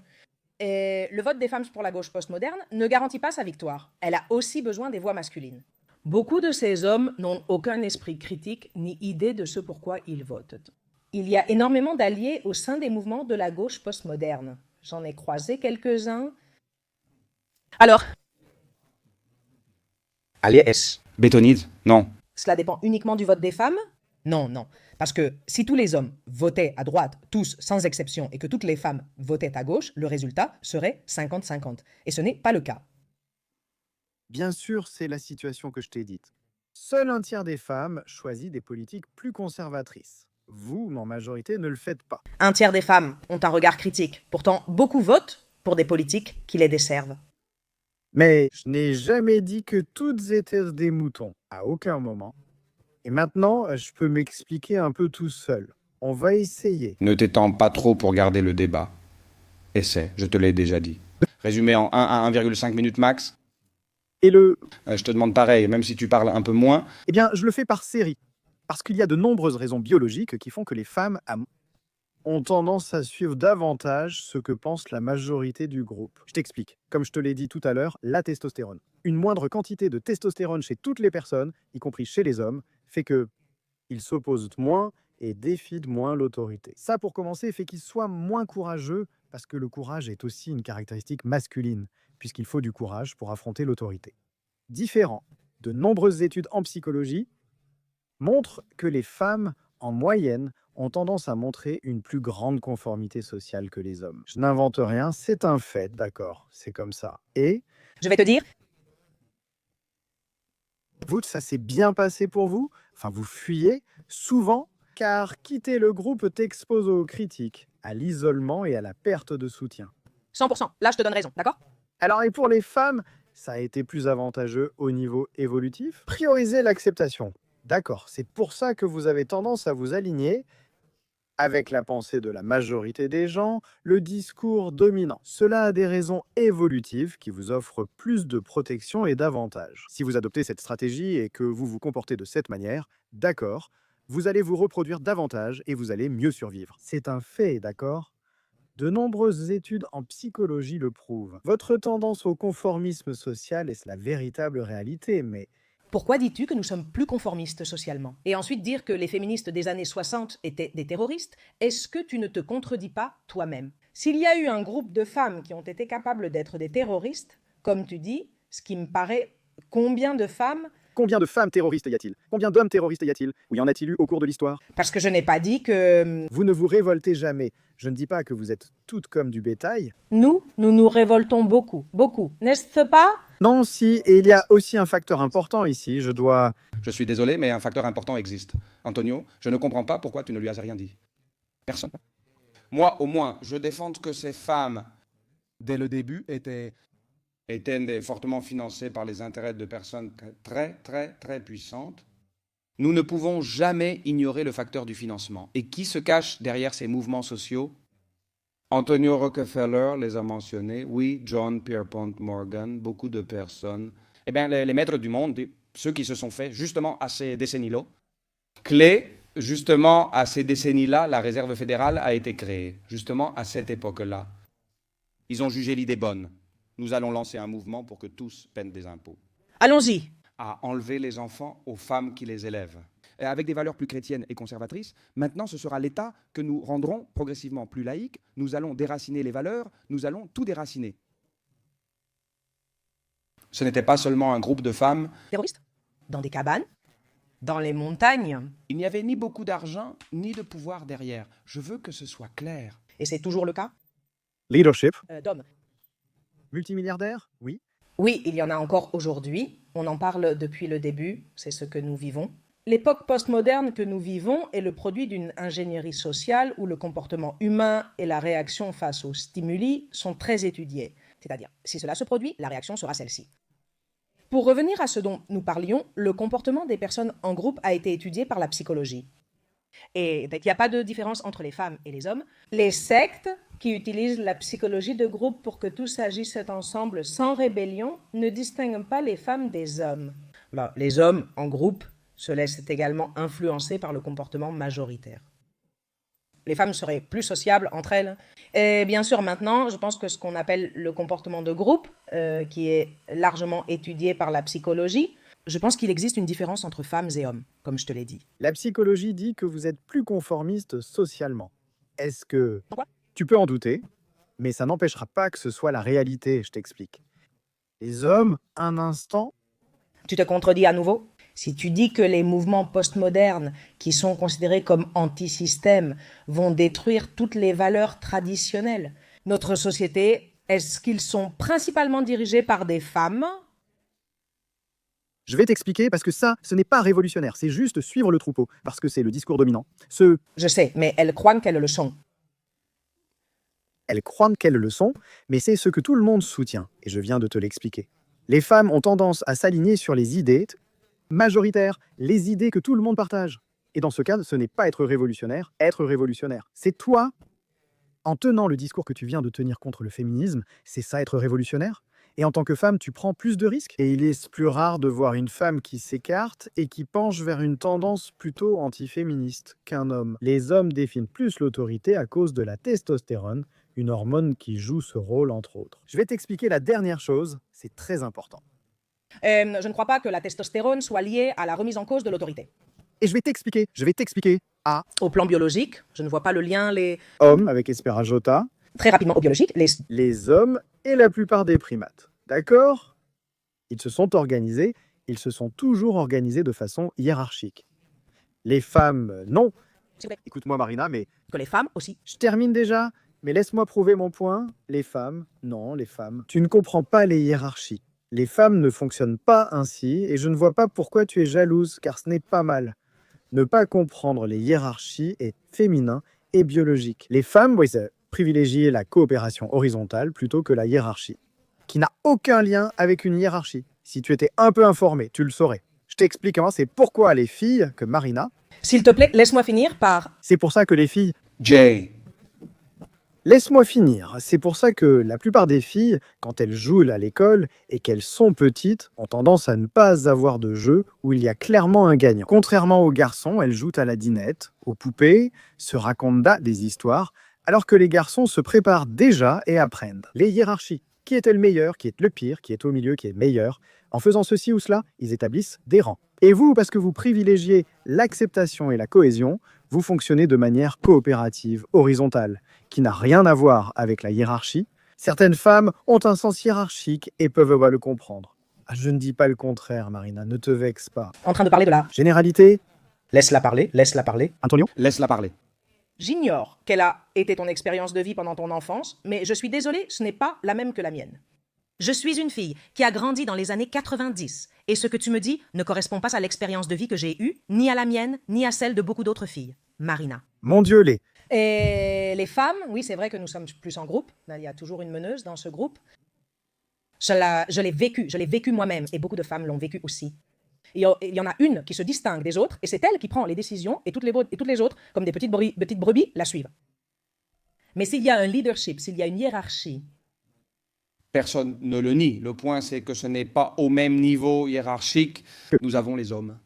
Et le vote des femmes pour la gauche postmoderne ne garantit pas sa victoire. Elle a aussi besoin des voix masculines. Beaucoup de ces hommes n'ont aucun esprit critique ni idée de ce pourquoi ils votent. Il y a énormément d'alliés au sein des mouvements de la gauche postmoderne. J'en ai croisé quelques-uns. Alors, Aliès. Bétonide? Non. cela dépend uniquement du vote des femmes? Non, non. Parce que si tous les hommes votaient à droite, tous sans exception, et que toutes les femmes votaient à gauche, le résultat serait 50-50. Et ce n'est pas le cas. Bien sûr, c'est la situation que je t'ai dite. Seul un tiers des femmes choisit des politiques plus conservatrices. Vous, en majorité, ne le faites pas. Un tiers des femmes ont un regard critique. Pourtant, beaucoup votent pour des politiques qui les desservent. Mais je n'ai jamais dit que toutes étaient des moutons, à aucun moment. Et maintenant, je peux m'expliquer un peu tout seul. On va essayer. Ne t'étends pas trop pour garder le débat. Essaie, je te l'ai déjà dit. Résumé en 1 à 1,5 minutes max. Et Je te demande pareil, même si tu parles un peu moins. Eh bien, je le fais par série. Parce qu'il y a de nombreuses raisons biologiques qui font que les femmes ont tendance à suivre davantage ce que pense la majorité du groupe. Je t'explique. Comme je te l'ai dit tout à l'heure, la testostérone. Une moindre quantité de testostérone chez toutes les personnes, y compris chez les hommes, fait qu'ils s'opposent moins et défient moins l'autorité. Ça, pour commencer, fait qu'ils soient moins courageux, parce que le courage est aussi une caractéristique masculine, puisqu'il faut du courage pour affronter l'autorité. Différent, de nombreuses études en psychologie montrent que les femmes, en moyenne, ont tendance à montrer une plus grande conformité sociale que les hommes. Je n'invente rien, c'est un fait, d'accord, c'est comme ça. Et Je vais te dire, vous, ça s'est bien passé pour vous? Enfin, vous fuyez souvent, car quitter le groupe t'expose aux critiques, à l'isolement et à la perte de soutien. 100%. Là, je te donne raison, d'accord? Alors, et pour les femmes, ça a été plus avantageux au niveau évolutif? Prioriser l'acceptation. D'accord, c'est pour ça que vous avez tendance à vous aligner avec la pensée de la majorité des gens, le discours dominant. Cela a des raisons évolutives qui vous offrent plus de protection et d'avantages. Si vous adoptez cette stratégie et que vous vous comportez de cette manière, d'accord, vous allez vous reproduire davantage et vous allez mieux survivre. C'est un fait, d'accord? De nombreuses études en psychologie le prouvent. Votre tendance au conformisme social est la véritable réalité, mais Pourquoi dis-tu que nous sommes plus conformistes socialement? Et ensuite dire que les féministes des années 60 étaient des terroristes, est-ce que tu ne te contredis pas toi-même? S'il y a eu un groupe de femmes qui ont été capables d'être des terroristes, comme tu dis, ce qui me paraît, combien de femmes? combien de femmes terroristes y a-t-il? Combien d'hommes terroristes y a-t-il? Ou y en a-t-il eu au cours de l'histoire? Parce que je n'ai pas dit que Vous ne vous révoltez jamais. Je ne dis pas que vous êtes toutes comme du bétail. nous nous révoltons beaucoup, beaucoup, n'est-ce pas? Non, si, et il y a aussi un facteur important ici. Je dois... Je suis désolé, mais un facteur important existe. Antonio, je ne comprends pas pourquoi tu ne lui as rien dit. Personne. Moi, au moins, je défends que ces femmes, dès le début, étaient fortement financées par les intérêts de personnes très, très, très puissantes. Nous ne pouvons jamais ignorer le facteur du financement. Et qui se cache derrière ces mouvements sociaux? Antonio Rockefeller les a mentionnés, oui, John Pierpont Morgan, beaucoup de personnes. Eh bien, les maîtres du monde, ceux qui se sont faits justement à ces décennies-là, clé, justement à ces décennies-là, la Réserve fédérale a été créée, justement à cette époque-là. Ils ont jugé l'idée bonne. Nous allons lancer un mouvement pour que tous paient des impôts. Allons-y. À enlever les enfants aux femmes qui les élèvent. Et avec des valeurs plus chrétiennes et conservatrices, maintenant ce sera l'État que nous rendrons progressivement plus laïque. Nous allons déraciner les valeurs, nous allons tout déraciner. Ce n'était pas seulement un groupe de femmes. Terroristes? Dans des cabanes? Dans les montagnes. Il n'y avait ni beaucoup d'argent, ni de pouvoir derrière. Je veux que ce soit clair. Et c'est toujours le cas Leadership. d'hommes. Multimilliardaire? Oui. Oui, il y en a encore aujourd'hui. On en parle depuis le début. C'est ce que nous vivons. L'époque postmoderne que nous vivons est le produit d'une ingénierie sociale où le comportement humain et la réaction face aux stimuli sont très étudiés. C'est-à-dire, si cela se produit, la réaction sera celle-ci. Pour revenir à ce dont nous parlions, le comportement des personnes en groupe a été étudié par la psychologie. Et il n'y a pas de différence entre les femmes et les hommes. Les sectes qui utilisent la psychologie de groupe pour que tous agissent ensemble sans rébellion ne distinguent pas les femmes des hommes. Là, les hommes en groupe se laissent également influencer par le comportement majoritaire. Les femmes seraient plus sociables entre elles. Et bien sûr, maintenant, je pense que ce qu'on appelle le comportement de groupe, qui est largement étudié par la psychologie, je pense qu'il existe une différence entre femmes et hommes, comme je te l'ai dit. La psychologie dit que vous êtes plus conformiste socialement. Est-ce que... Pourquoi ? Tu peux en douter, mais ça n'empêchera pas que ce soit la réalité, je t'explique. Les hommes, un instant... Tu te contredis à nouveau ? Si tu dis que les mouvements postmodernes, qui sont considérés comme anti-système, vont détruire toutes les valeurs traditionnelles, notre société, est-ce qu'ils sont principalement dirigés par des femmes ? Je vais t'expliquer parce que ça, ce n'est pas révolutionnaire, c'est juste suivre le troupeau, parce que c'est le discours dominant. Je sais, mais elles croient qu'elles le sont. Elles croient qu'elles le sont, mais c'est ce que tout le monde soutient, et je viens de te l'expliquer. Les femmes ont tendance à s'aligner sur les idées majoritaires, les idées que tout le monde partage. Et dans ce cas, ce n'est pas être révolutionnaire, c'est toi, en tenant le discours que tu viens de tenir contre le féminisme, c'est ça être révolutionnaire. Et en tant que femme, tu prends plus de risques. Et il est plus rare de voir une femme qui s'écarte et qui penche vers une tendance plutôt antiféministe qu'un homme. Les hommes définissent plus l'autorité à cause de la testostérone, une hormone qui joue ce rôle entre autres. Je vais t'expliquer la dernière chose, c'est très important. Je ne crois pas que la testostérone soit liée à la remise en cause de l'autorité. Et je vais t'expliquer à Au plan biologique, je ne vois pas le lien, hommes avec Esperajota, très rapidement au biologique, les hommes et la plupart des primates. D'accord ? Ils se sont organisés, ils se sont toujours organisés de façon hiérarchique. Les femmes, non. Écoute-moi Marina, mais... que les femmes aussi. Je termine déjà, mais laisse-moi prouver mon point. Les femmes, non, les femmes. Tu ne comprends pas les hiérarchies. Les femmes ne fonctionnent pas ainsi, et je ne vois pas pourquoi tu es jalouse, car ce n'est pas mal. Ne pas comprendre les hiérarchies est féminin et biologique. Les femmes, privilégient la coopération horizontale plutôt que la hiérarchie, qui n'a aucun lien avec une hiérarchie. Si tu étais un peu informé, tu le saurais. Je t'explique, c'est pourquoi les filles, que Marina... S'il te plaît, laisse-moi finir par... C'est pour ça que les filles... Jay. Laisse-moi finir. C'est pour ça que la plupart des filles, quand elles jouent à l'école et qu'elles sont petites, ont tendance à ne pas avoir de jeu où il y a clairement un gagnant. Contrairement aux garçons, elles jouent à la dinette, aux poupées, se racontent des histoires, alors que les garçons se préparent déjà et apprennent. Les hiérarchies. Qui est le meilleur, qui est le pire, qui est au milieu, qui est meilleur. En faisant ceci ou cela, ils établissent des rangs. Et vous, parce que vous privilégiez l'acceptation et la cohésion, vous fonctionnez de manière coopérative, horizontale, qui n'a rien à voir avec la hiérarchie. Certaines femmes ont un sens hiérarchique et peuvent pas le comprendre. Je ne dis pas le contraire, Marina, ne te vexe pas. En train de parler de la... Généralité, Laisse-la parler. Antonio. Laisse-la parler. J'ignore quelle a été ton expérience de vie pendant ton enfance, mais je suis désolée, ce n'est pas la même que la mienne. Je suis une fille qui a grandi dans les années 90, et ce que tu me dis ne correspond pas à l'expérience de vie que j'ai eue, ni à la mienne, ni à celle de beaucoup d'autres filles. Marina. Mon Dieu, les... Et les femmes, oui, c'est vrai que nous sommes plus en groupe. Il y a toujours une meneuse dans ce groupe. Je l'ai vécu moi-même, et beaucoup de femmes l'ont vécu aussi. Il y en a une qui se distingue des autres, et c'est elle qui prend les décisions, et toutes les autres, comme des petites brebis, la suivent. Mais s'il y a un leadership, s'il y a une hiérarchie... Personne ne le nie. Le point, c'est que ce n'est pas au même niveau hiérarchique que nous avons les hommes.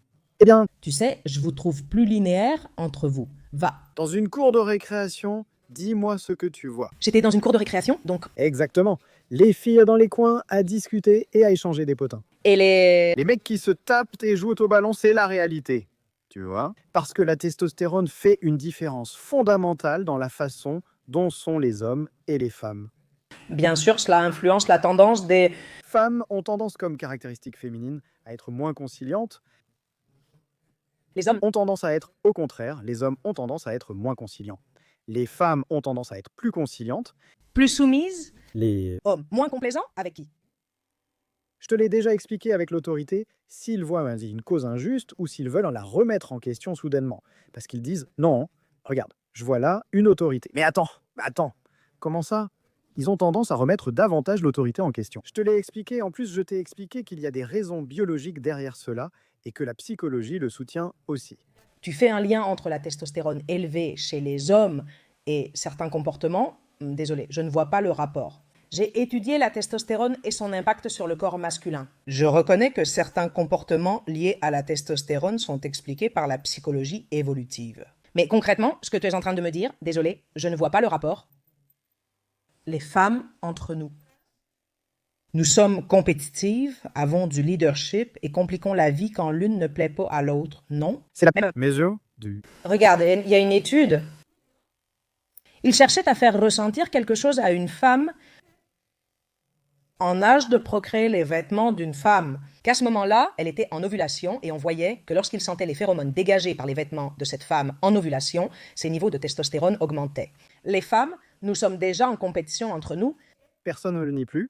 Eh bien, Tu sais, je vous trouve plus linéaire entre vous. Va. dans une cour de récréation, dis-moi ce que tu vois. J'étais dans une cour de récréation, donc... Exactement. Les filles dans les coins à discuter et à échanger des potins. Et Les mecs qui se tapent et jouent au ballon, c'est la réalité. Tu vois ? Parce que la testostérone fait une différence fondamentale dans la façon dont sont les hommes et les femmes. Bien sûr, cela influence la tendance des... Femmes ont tendance comme caractéristique féminine à être moins conciliantes. Les hommes ont tendance à être, au contraire, les hommes ont tendance à être moins conciliants. Les femmes ont tendance à être plus conciliantes. plus soumises, Les hommes moins complaisants, avec qui? Je te l'ai déjà expliqué avec l'autorité, s'ils voient une cause injuste ou s'ils veulent la remettre en question soudainement. Parce qu'ils disent non, regarde, je vois là une autorité. Mais attends, comment ça? Ils ont tendance à remettre davantage l'autorité en question. Je te l'ai expliqué, en plus je t'ai expliqué qu'il y a des raisons biologiques derrière cela et que la psychologie le soutient aussi. Tu fais un lien entre la testostérone élevée chez les hommes et certains comportements. Désolé, je ne vois pas le rapport. J'ai étudié la testostérone et son impact sur le corps masculin. Je reconnais que certains comportements liés à la testostérone sont expliqués par la psychologie évolutive. Mais concrètement, ce que tu es en train de me dire, désolé, je ne vois pas le rapport. Les femmes entre nous. Nous sommes compétitives, avons du leadership et compliquons la vie quand l'une ne plaît pas à l'autre, non? C'est la même mesure du... Regarde, il y a une étude. Il cherchait à faire ressentir quelque chose à une femme en âge de procréer les vêtements d'une femme, qu'à ce moment-là, elle était en ovulation et on voyait que lorsqu'il sentait les phéromones dégagés par les vêtements de cette femme en ovulation, ses niveaux de testostérone augmentaient. Les femmes, nous sommes déjà en compétition entre nous, Personne ne le nie plus.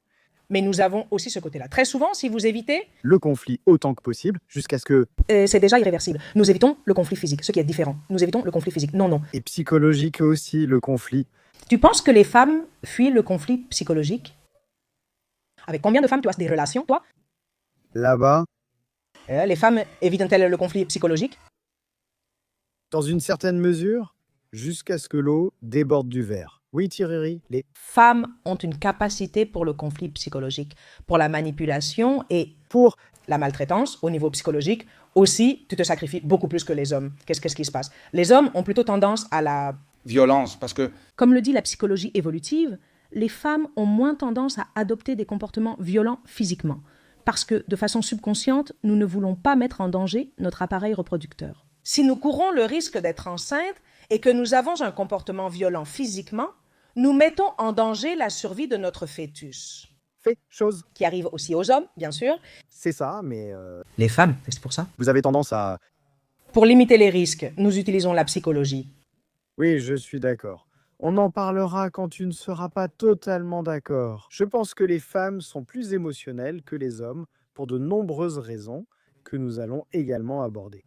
mais nous avons aussi ce côté-là. Très souvent, si vous évitez, Le conflit autant que possible, jusqu'à ce que... c'est déjà irréversible. Nous évitons le conflit physique, ce qui est différent. Nous évitons le conflit physique. Non. Et psychologique aussi, le conflit. Tu penses que les femmes fuient le conflit psychologique? Avec combien de femmes tu as des relations, toi? Là-bas, Les femmes évitent-elles le conflit psychologique? dans une certaine mesure, jusqu'à ce que l'eau déborde du verre. Oui, Thierry, les... Femmes ont une capacité pour le conflit psychologique, pour la manipulation et Pour... la maltraitance au niveau psychologique. Aussi, tu te sacrifies beaucoup plus que les hommes. Qu'est-ce qui se passe? Les hommes ont plutôt tendance à la... Violence, parce que Comme le dit la psychologie évolutive, les femmes ont moins tendance à adopter des comportements violents physiquement, parce que, de façon subconsciente, nous ne voulons pas mettre en danger notre appareil reproducteur. Si nous courons le risque d'être enceintes et que nous avons un comportement violent physiquement, nous mettons en danger la survie de notre fœtus, fait chose. qui arrive aussi aux hommes, bien sûr. C'est ça, mais Les femmes, c'est pour ça. vous avez tendance à... Pour limiter les risques, nous utilisons la psychologie. Oui, je suis d'accord. On en parlera quand tu ne seras pas totalement d'accord. Je pense que les femmes sont plus émotionnelles que les hommes pour de nombreuses raisons que nous allons également aborder.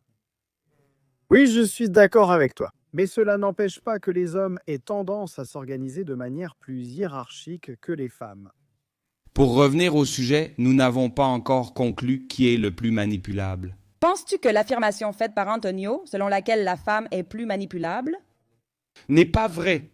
Oui, je suis d'accord avec toi. Mais cela n'empêche pas que les hommes aient tendance à s'organiser de manière plus hiérarchique que les femmes. pour revenir au sujet, nous n'avons pas encore conclu qui est le plus manipulable. Penses-tu que l'affirmation faite par Antonio, selon laquelle la femme est plus manipulable, N'est pas vrai.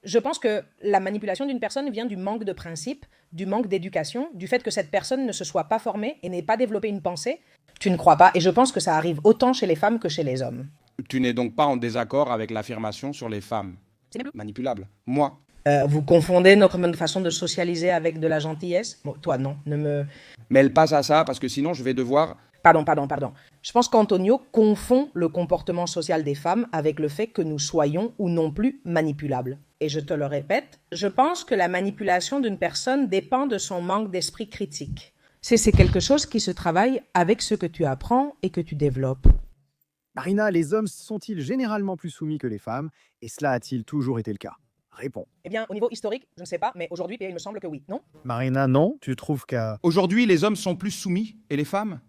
Je pense que la manipulation d'une personne vient du manque de principe, du manque d'éducation, du fait que cette personne ne se soit pas formée et n'ait pas développé une pensée. Tu ne crois pas, et je pense que ça arrive autant chez les femmes que chez les hommes. Tu n'es donc pas en désaccord avec l'affirmation sur les femmes manipulables. Moi, Vous confondez notre façon de socialiser avec de la gentillesse? Bon, toi, non. mais elle passe à ça parce que sinon je vais devoir... Pardon. Je pense qu'Antonio confond le comportement social des femmes avec le fait que nous soyons ou non plus manipulables. Et je te le répète, je pense que la manipulation d'une personne dépend de son manque d'esprit critique. C'est quelque chose qui se travaille avec ce que tu apprends et que tu développes. Marina, les hommes sont-ils généralement plus soumis que les femmes? Et cela a-t-il toujours été le cas? Réponds. Eh bien, au niveau historique, je ne sais pas, mais aujourd'hui, il me semble que oui, non? Marina, non? Tu trouves qu'à... Aujourd'hui, les hommes sont plus soumis et les femmes?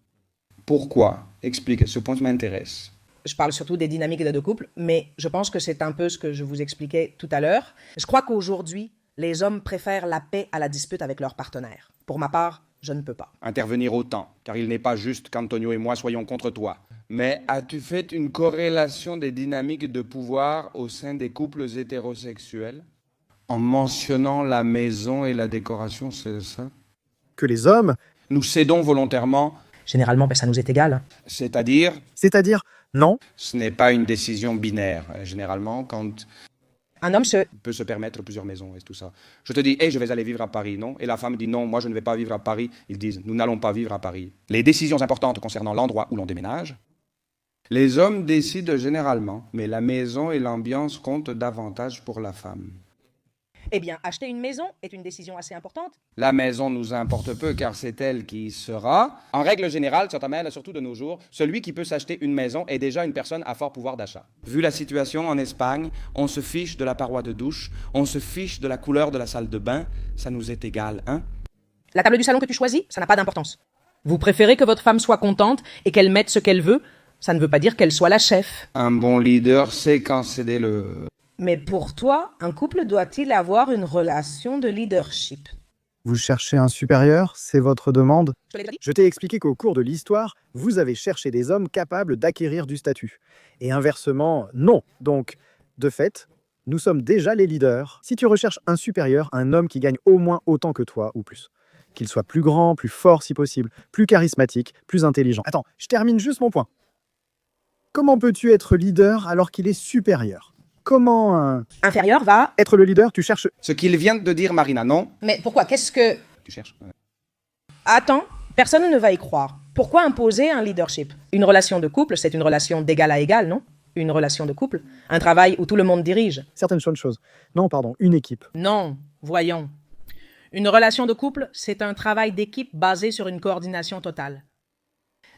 Pourquoi? Explique, ce point m'intéresse. Je parle surtout des dynamiques de couple, mais je pense que c'est un peu ce que je vous expliquais tout à l'heure. Je crois qu'aujourd'hui, les hommes préfèrent la paix à la dispute avec leur partenaire. Pour ma part, je ne peux pas. Intervenir autant, car il n'est pas juste qu'Antonio et moi soyons contre toi. Mais as-tu fait une corrélation des dynamiques de pouvoir au sein des couples hétérosexuels? En mentionnant la maison et la décoration, c'est ça? Que les hommes, Nous cédons volontairement, Généralement, ça nous est égal. c'est-à-dire, c'est-à-dire non, ce n'est pas une décision binaire. Généralement, quand Un homme se... on peut se permettre plusieurs maisons et tout ça. Je te dis, hey, je vais aller vivre à Paris, non? Et la femme dit, non, moi je ne vais pas vivre à Paris. Ils disent, nous n'allons pas vivre à Paris. Les décisions importantes concernant l'endroit où l'on déménage, les hommes décident généralement, mais la maison et l'ambiance comptent davantage pour la femme. Eh bien, acheter une maison est une décision assez importante. La maison nous importe peu car c'est elle qui sera. En règle générale, surtout de nos jours, celui qui peut s'acheter une maison est déjà une personne à fort pouvoir d'achat. Vu la situation en Espagne, on se fiche de la paroi de douche, on se fiche de la couleur de la salle de bain, ça nous est égal, hein? La table du salon que tu choisis, ça n'a pas d'importance. Vous préférez que votre femme soit contente et qu'elle mette ce qu'elle veut, ça ne veut pas dire qu'elle soit la chef. Un bon leader sait quand céder le... Mais pour toi, un couple doit-il avoir une relation de leadership? Vous cherchez un supérieur, c'est votre demande? Je te l'ai déjà dit. Je t'ai expliqué qu'au cours de l'histoire, vous avez cherché des hommes capables d'acquérir du statut. Et inversement, non. Donc, de fait, nous sommes déjà les leaders. Si tu recherches un supérieur, un homme qui gagne au moins autant que toi ou plus. Qu'il soit plus grand, plus fort si possible, plus charismatique, plus intelligent. Attends, je termine juste mon point. Comment peux-tu être leader alors qu'il est supérieur? Comment Inférieur va... être le leader? Tu cherches... Ce qu'il vient de dire Marina, non? Mais pourquoi? Qu'est-ce que... Tu cherches? Attends, personne ne va y croire. Pourquoi imposer un leadership? Une relation de couple, c'est une relation d'égal à égal, non? Une relation de couple. Un travail où tout le monde dirige. certaines choses. Non, pardon, une équipe. Non, voyons. Une relation de couple, c'est un travail d'équipe basé sur une coordination totale.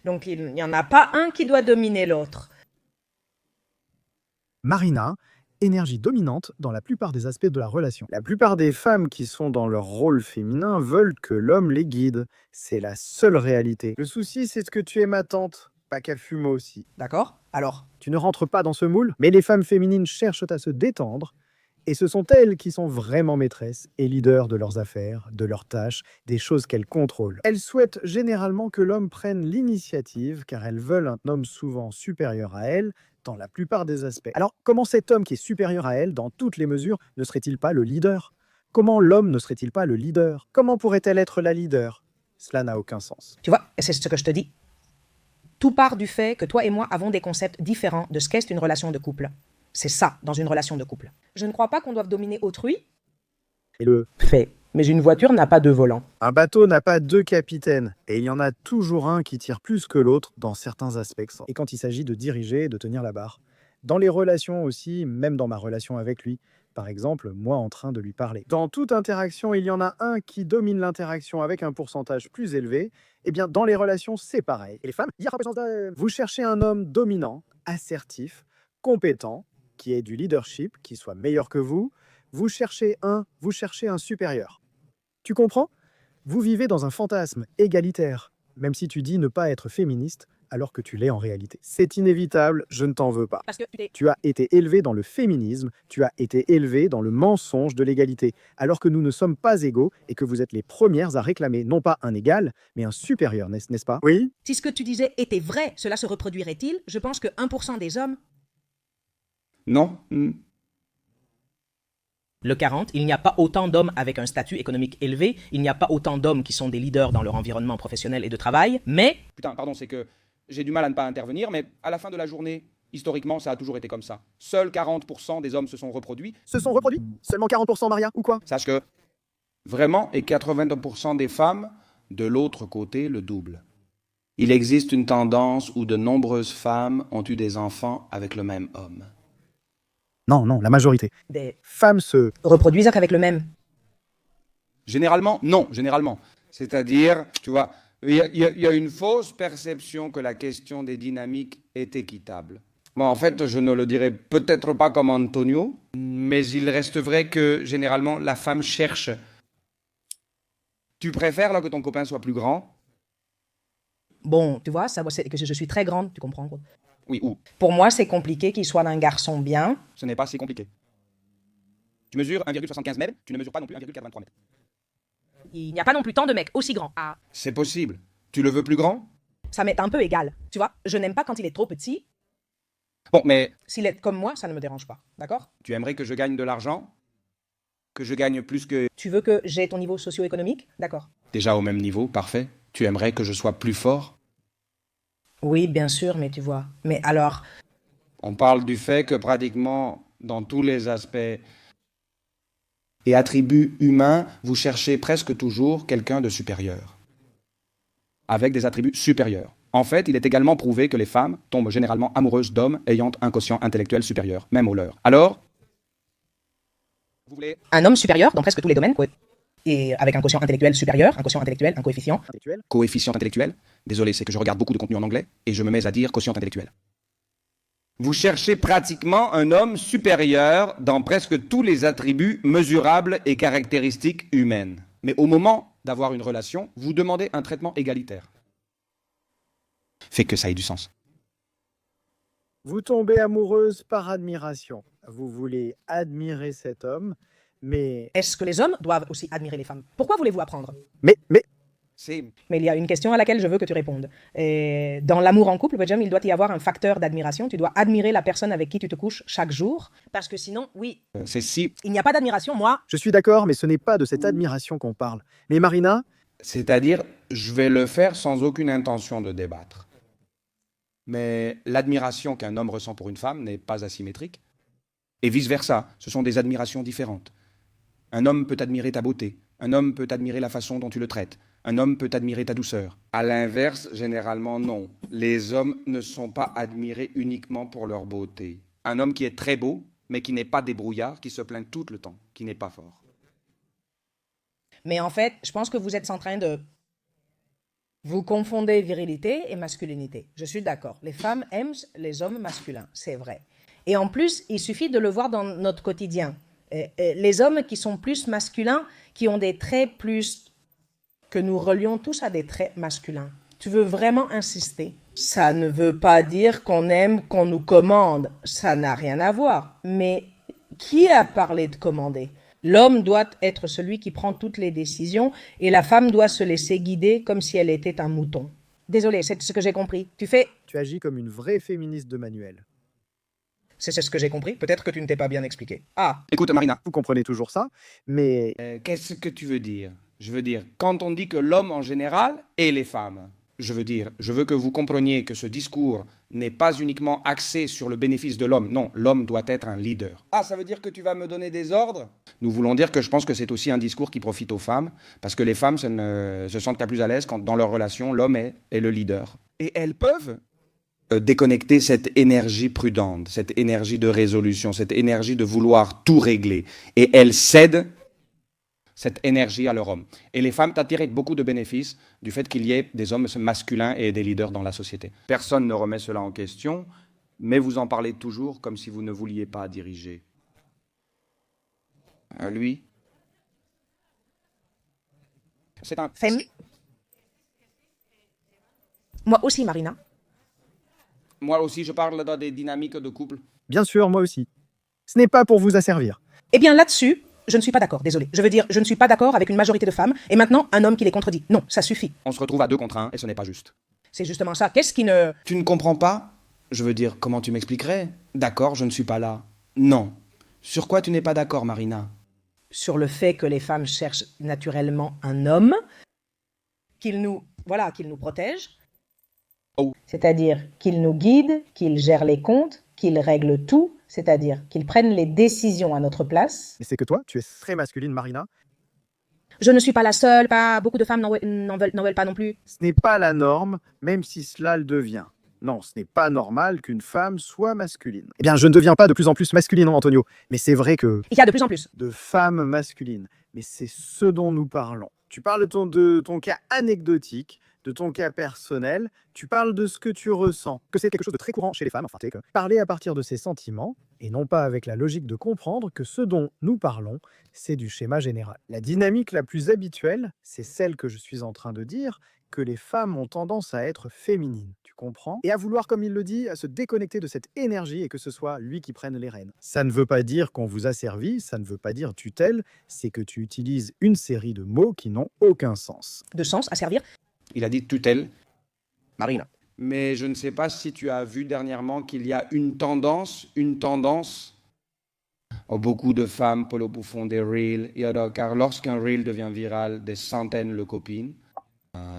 Donc il n'y en a pas un qui doit dominer l'autre. Marina, énergie dominante dans la plupart des aspects de la relation. La plupart des femmes qui sont dans leur rôle féminin veulent que l'homme les guide. C'est la seule réalité. Le souci, c'est que tu es ma tante, pas qu'à fumer aussi. D'accord? Alors, Tu ne rentres pas dans ce moule, mais les femmes féminines cherchent à se détendre, et ce sont elles qui sont vraiment maîtresses et leaders de leurs affaires, de leurs tâches, des choses qu'elles contrôlent. Elles souhaitent généralement que l'homme prenne l'initiative, car elles veulent un homme souvent supérieur à elles, dans la plupart des aspects. Alors, comment cet homme qui est supérieur à elle, dans toutes les mesures, ne serait-il pas le leader? Comment l'homme ne serait-il pas le leader? Comment pourrait-elle être la leader? Cela n'a aucun sens. tu vois, et c'est ce que je te dis. Tout part du fait que toi et moi avons des concepts différents de ce qu'est une relation de couple. C'est ça, dans une relation de couple. Je ne crois pas qu'on doive dominer autrui. Et le Fait. Mais une voiture n'a pas deux volants. Un bateau n'a pas deux capitaines, et il y en a toujours un qui tire plus que l'autre dans certains aspects. Et quand il s'agit de diriger et de tenir la barre. Dans les relations aussi, même dans ma relation avec lui. Par exemple, moi en train de lui parler. Dans toute interaction, il y en a un qui domine l'interaction avec un pourcentage plus élevé. Eh bien, dans les relations, c'est pareil. Et les femmes, vous cherchez un homme dominant, assertif, compétent, qui ait du leadership, qui soit meilleur que vous. Vous cherchez un supérieur. Tu comprends? Vous vivez dans un fantasme égalitaire, même si tu dis ne pas être féministe, alors que tu l'es en réalité. C'est inévitable, je ne t'en veux pas. Parce que Tu as été élevé dans le féminisme, tu as été élevé dans le mensonge de l'égalité, alors que nous ne sommes pas égaux et que vous êtes les premières à réclamer non pas un égal, mais un supérieur, n'est-ce pas? Oui? si ce que tu disais était vrai, cela se reproduirait-il? Je pense que 1% des hommes... Non? Le 40, il n'y a pas autant d'hommes avec un statut économique élevé, il n'y a pas autant d'hommes qui sont des leaders dans leur environnement professionnel et de travail, mais Putain, pardon, c'est que j'ai du mal à ne pas intervenir, mais à la fin de la journée, historiquement, ça a toujours été comme ça. Seuls 40% des hommes se sont reproduits. Se sont reproduits? Seulement 40%, Maria, ou quoi? Sache que, vraiment, et 82% des femmes, de l'autre côté, le double. Il existe une tendance où de nombreuses femmes ont eu des enfants avec le même homme. Non, la majorité. des Femmes se... reproduisent avec le même. Généralement, non, généralement. C'est-à-dire, tu vois, il y a une fausse perception que la question des dynamiques est équitable. Bon, en fait, je ne le dirais peut-être pas comme Antonio, mais il reste vrai que, généralement, la femme cherche. Tu préfères là que ton copain soit plus grand? Bon, tu vois, ça, c'est que je suis très grande, tu comprends quoi? Oui, ou Pour moi, c'est compliqué qu'il soit un garçon bien. ce n'est pas si compliqué. Tu mesures 1,75 mètres, tu ne mesures pas non plus 1,83 mètres. Il n'y a pas non plus tant de mecs aussi grands. Ah, C'est possible. Tu le veux plus grand? ça m'est un peu égal. Tu vois, je n'aime pas quand il est trop petit. Bon, mais S'il est comme moi, ça ne me dérange pas. D'accord? tu aimerais que je gagne de l'argent? Que je gagne plus que... Tu veux que j'ai ton niveau socio-économique? D'accord. Déjà au même niveau, parfait. Tu aimerais que je sois plus fort? Oui, bien sûr, mais tu vois. Mais alors, On parle du fait que pratiquement dans tous les aspects et attributs humains, vous cherchez presque toujours quelqu'un de supérieur. Avec des attributs supérieurs. En fait, il est également prouvé que les femmes tombent généralement amoureuses d'hommes ayant un quotient intellectuel supérieur, même au leur. Alors, Vous voulez Un homme supérieur dans presque tous les domaines, et avec un quotient intellectuel supérieur, un quotient intellectuel, un coefficient. Intellectuel. coefficient intellectuel? Désolé, c'est que je regarde beaucoup de contenu en anglais et je me mets à dire quotient intellectuel. Vous cherchez pratiquement un homme supérieur dans presque tous les attributs mesurables et caractéristiques humaines. Mais au moment d'avoir une relation, vous demandez un traitement égalitaire. Fait que ça ait du sens. Vous tombez amoureuse par admiration. Vous voulez admirer cet homme, mais... Est-ce que les hommes doivent aussi admirer les femmes? Pourquoi voulez-vous apprendre? Mais... C'est Mais il y a une question à laquelle je veux que tu répondes. Et dans l'amour en couple, Benjamin, il doit y avoir un facteur d'admiration. Tu dois admirer la personne avec qui tu te couches chaque jour. Parce que sinon, oui, si. il n'y a pas d'admiration. Moi, Je suis d'accord, mais ce n'est pas de cette admiration qu'on parle. Mais Marina, C'est-à-dire, je vais le faire sans aucune intention de débattre. Mais l'admiration qu'un homme ressent pour une femme n'est pas asymétrique. Et vice-versa, ce sont des admirations différentes. Un homme peut admirer ta beauté. Un homme peut admirer la façon dont tu le traites. Un homme peut admirer ta douceur. À l'inverse, généralement, non. Les hommes ne sont pas admirés uniquement pour leur beauté. Un homme qui est très beau, mais qui n'est pas débrouillard, qui se plaint tout le temps, qui n'est pas fort. Mais en fait, je pense que vous êtes en train de... Vous confondez virilité et masculinité. Je suis d'accord. Les femmes aiment les hommes masculins, c'est vrai. Et en plus, il suffit de le voir dans notre quotidien. Les hommes qui sont plus masculins, qui ont des traits plus... que nous relions tous à des traits masculins. Tu veux vraiment insister? Ça ne veut pas dire qu'on aime qu'on nous commande. Ça n'a rien à voir. Mais qui a parlé de commander? L'homme doit être celui qui prend toutes les décisions et la femme doit se laisser guider comme si elle était un mouton. Désolé, c'est ce que j'ai compris. tu agis comme une vraie féministe de manuel. c'est ce que j'ai compris. Peut-être que tu ne t'es pas bien expliqué. Ah, Écoute, Marina, Vous comprenez toujours ça, mais... qu'est-ce que tu veux dire? Je veux dire, quand on dit que l'homme en général et les femmes, je veux que vous compreniez que ce discours n'est pas uniquement axé sur le bénéfice de l'homme. Non, l'homme doit être un leader. Ah, ça veut dire que tu vas me donner des ordres? Nous voulons dire que je pense que c'est aussi un discours qui profite aux femmes, parce que les femmes se sentent pas plus à l'aise quand, dans leur relation, l'homme est le leader. Et elles peuvent déconnecter cette énergie prudente, cette énergie de résolution, cette énergie de vouloir tout régler. Et elles cèdent cette énergie à leur homme. Et les femmes tirent beaucoup de bénéfices du fait qu'il y ait des hommes masculins et des leaders dans la société. Personne ne remet cela en question, mais vous en parlez toujours comme si vous ne vouliez pas diriger. Lui, c'est un... moi aussi, Marina. Moi aussi, je parle dans des dynamiques de couple. Bien sûr, moi aussi. Ce n'est pas pour vous asservir. Eh bien, là-dessus, je ne suis pas d'accord, désolé. Je veux dire, je ne suis pas d'accord avec une majorité de femmes et maintenant un homme qui les contredit. Non, ça suffit. On se retrouve à 2 contre 1 et ce n'est pas juste. C'est justement ça. Qu'est-ce qui ne... Tu ne comprends pas? Je veux dire, comment tu m'expliquerais? D'accord, je ne suis pas là. Non. Sur quoi tu n'es pas d'accord, Marina? Sur le fait que les femmes cherchent naturellement un homme, qu'il nous protège. Oh. C'est-à-dire qu'il nous guide, qu'il gère les comptes, qu'il règle tout, c'est-à-dire qu'il prenne les décisions à notre place. Mais c'est que toi, tu es très masculine, Marina. Je ne suis pas la seule, pas beaucoup de femmes n'en veulent pas non plus. Ce n'est pas la norme, même si cela le devient. Non, ce n'est pas normal qu'une femme soit masculine. Eh bien, je ne deviens pas de plus en plus masculine, Antonio. Mais c'est vrai que... Il y a de plus en plus. De femmes masculines. Mais c'est ce dont nous parlons. Tu parles de ton cas anecdotique, de ton cas personnel, tu parles de ce que tu ressens, que c'est quelque chose de très courant chez les femmes, enfin, c'est que parler à partir de ses sentiments, et non pas avec la logique de comprendre que ce dont nous parlons, c'est du schéma général. La dynamique la plus habituelle, c'est celle que je suis en train de dire, que les femmes ont tendance à être féminines, tu comprends? Et à vouloir, comme il le dit, à se déconnecter de cette énergie et que ce soit lui qui prenne les rênes. Ça ne veut pas dire qu'on vous a servi, ça ne veut pas dire tutelle, c'est que tu utilises une série de mots qui n'ont aucun sens. De sens à servir. Il a dit tutelle. Marina. Mais je ne sais pas si tu as vu dernièrement qu'il y a une tendance. Oh, beaucoup de femmes font des reels, car lorsqu'un reel devient viral, des centaines le copinent.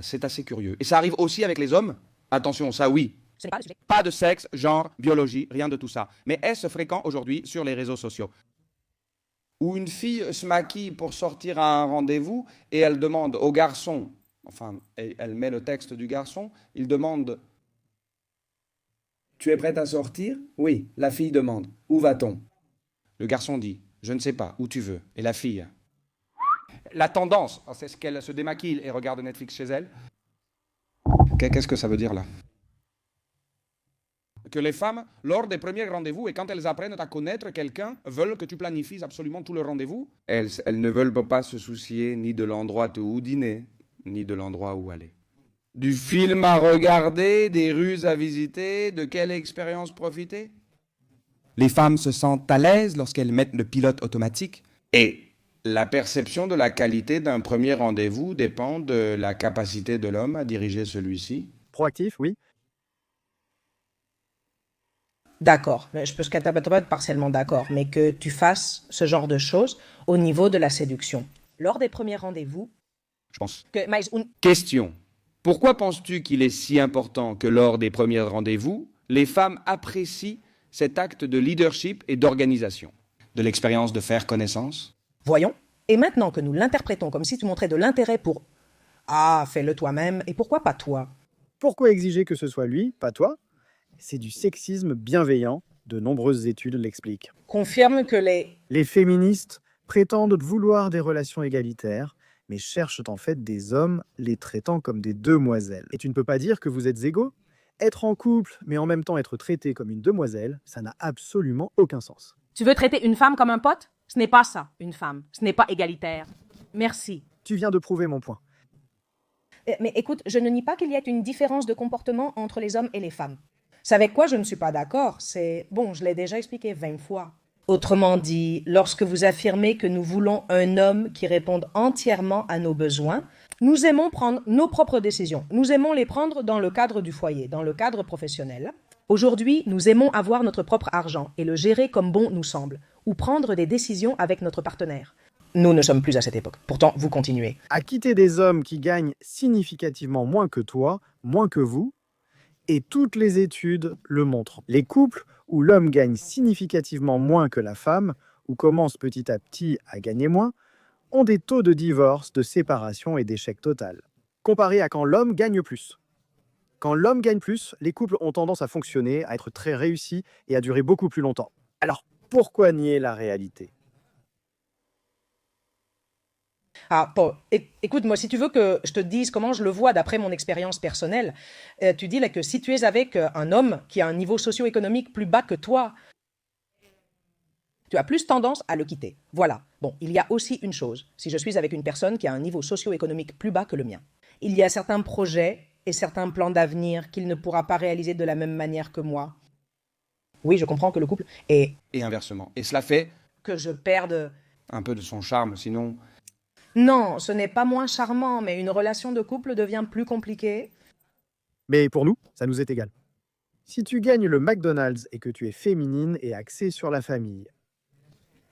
C'est assez curieux. Et ça arrive aussi avec les hommes. Attention, ça oui. Ce n'est pas le sujet. Pas de sexe, genre, biologie, rien de tout ça. Mais est-ce fréquent aujourd'hui sur les réseaux sociaux? Où une fille se maquille pour sortir à un rendez-vous et elle demande au garçon, enfin, elle met le texte du garçon, il demande « Tu es prête à sortir ?» Oui, la fille demande « Où va-t-on » Le garçon dit Je ne sais pas, où tu veux. Et la fille? La tendance, c'est ce qu'elle se démaquille et regarde Netflix chez elle. Qu'est-ce que ça veut dire là? Que les femmes, lors des premiers rendez-vous et quand elles apprennent à connaître quelqu'un, veulent que tu planifies absolument tous les rendez-vous. Elles ne veulent pas se soucier ni de l'endroit où dîner, ni de l'endroit où aller. Du film à regarder, des rues à visiter, de quelle expérience profiter? Les femmes se sentent à l'aise lorsqu'elles mettent le pilote automatique. Et la perception de la qualité d'un premier rendez-vous dépend de la capacité de l'homme à diriger celui-ci. Proactif, oui. D'accord, je peux être partiellement d'accord, mais que tu fasses ce genre de choses au niveau de la séduction. Lors des premiers rendez-vous, Je pense. mais Question. Pourquoi penses-tu qu'il est si important que lors des premiers rendez-vous, les femmes apprécient cet acte de leadership et d'organisation? De l'expérience de faire connaissance? voyons. Et maintenant que nous l'interprétons comme si tu montrais de l'intérêt pour « Ah, fais-le toi-même, et pourquoi pas toi ?» Pourquoi exiger que ce soit lui, pas toi? C'est du sexisme bienveillant, de nombreuses études l'expliquent. confirme que Les féministes prétendent vouloir des relations égalitaires, mais cherchent en fait des hommes les traitant comme des demoiselles. Et tu ne peux pas dire que vous êtes égaux? Être en couple, mais en même temps être traité comme une demoiselle, ça n'a absolument aucun sens. Tu veux traiter une femme comme un pote? Ce n'est pas ça, une femme. Ce n'est pas égalitaire. Merci. Tu viens de prouver mon point. Mais écoute, je ne nie pas qu'il y ait une différence de comportement entre les hommes et les femmes. C'est avec quoi je ne suis pas d'accord, c'est... Bon, je l'ai déjà expliqué 20 fois. Autrement dit, lorsque vous affirmez que nous voulons un homme qui réponde entièrement à nos besoins, nous aimons prendre nos propres décisions. Nous aimons les prendre dans le cadre du foyer, dans le cadre professionnel. Aujourd'hui, nous aimons avoir notre propre argent et le gérer comme bon nous semble, ou prendre des décisions avec notre partenaire. Nous ne sommes plus à cette époque. Pourtant, vous continuez. À quitter des hommes qui gagnent significativement moins que toi, moins que vous, et toutes les études le montrent. Les couples où l'homme gagne significativement moins que la femme, ou commence petit à petit à gagner moins, ont des taux de divorce, de séparation et d'échec total. Comparé à quand l'homme gagne plus. Quand l'homme gagne plus, les couples ont tendance à fonctionner, à être très réussis et à durer beaucoup plus longtemps. Alors, pourquoi nier la réalité? Ah, Paul, écoute, moi, si tu veux que je te dise comment je le vois d'après mon expérience personnelle, tu dis là que si tu es avec un homme qui a un niveau socio-économique plus bas que toi, tu as plus tendance à le quitter. Voilà. Bon, il y a aussi une chose. Si je suis avec une personne qui a un niveau socio-économique plus bas que le mien, il y a certains projets et certains plans d'avenir qu'il ne pourra pas réaliser de la même manière que moi. Oui, je comprends que le couple est... Et inversement. Et cela fait que je perde... un peu de son charme, sinon... Non, ce n'est pas moins charmant, mais une relation de couple devient plus compliquée. Mais pour nous, ça nous est égal. Si tu gagnes le McDonald's et que tu es féminine et axée sur la famille,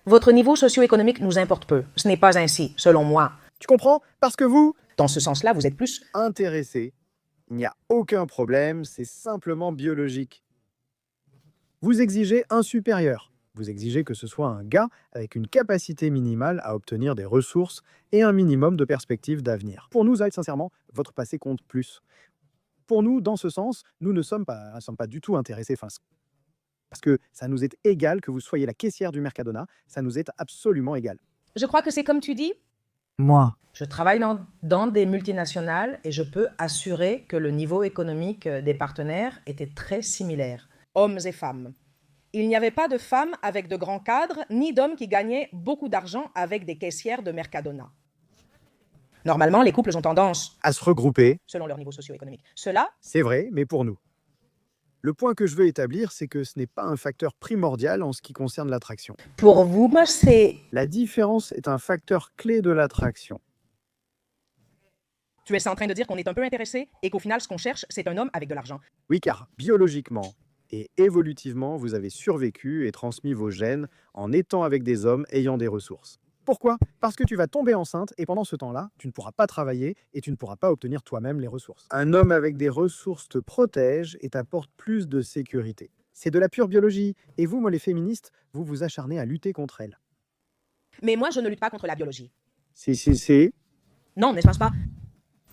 Votre niveau socio-économique nous importe peu. Ce n'est pas ainsi, selon moi. tu comprends? Parce que vous, Dans ce sens-là, vous êtes plus... intéressé, il n'y a aucun problème, c'est simplement biologique. Vous exigez un supérieur. Vous exigez que ce soit un gars avec une capacité minimale à obtenir des ressources et un minimum de perspectives d'avenir. Pour nous, Zayt, sincèrement, votre passé compte plus. Pour nous, dans ce sens, nous ne sommes pas du tout intéressés. Parce que ça nous est égal que vous soyez la caissière du Mercadona, ça nous est absolument égal. Je crois que c'est comme tu dis. Moi. Je travaille dans des multinationales et je peux assurer que le niveau économique des partenaires était très similaire, hommes et femmes. Il n'y avait pas de femmes avec de grands cadres, ni d'hommes qui gagnaient beaucoup d'argent avec des caissières de Mercadona. Normalement, les couples ont tendance, À se regrouper, selon leur niveau socio-économique. Cela, c'est vrai, mais pour nous. Le point que je veux établir, c'est que ce n'est pas un facteur primordial en ce qui concerne l'attraction. pour vous, moi, c'est... La différence est un facteur clé de l'attraction. Tu es en train de dire qu'on est un peu intéressé et qu'au final, ce qu'on cherche, c'est un homme avec de l'argent. Oui, car biologiquement et évolutivement, vous avez survécu et transmis vos gènes en étant avec des hommes ayant des ressources. Pourquoi? Parce que tu vas tomber enceinte et pendant ce temps-là, tu ne pourras pas travailler et tu ne pourras pas obtenir toi-même les ressources. Un homme avec des ressources te protège et t'apporte plus de sécurité. C'est de la pure biologie. Et vous, moi les féministes, vous vous acharnez à lutter contre elle. Mais moi, je ne lutte pas contre la biologie. Si. Non, n'est-ce pas?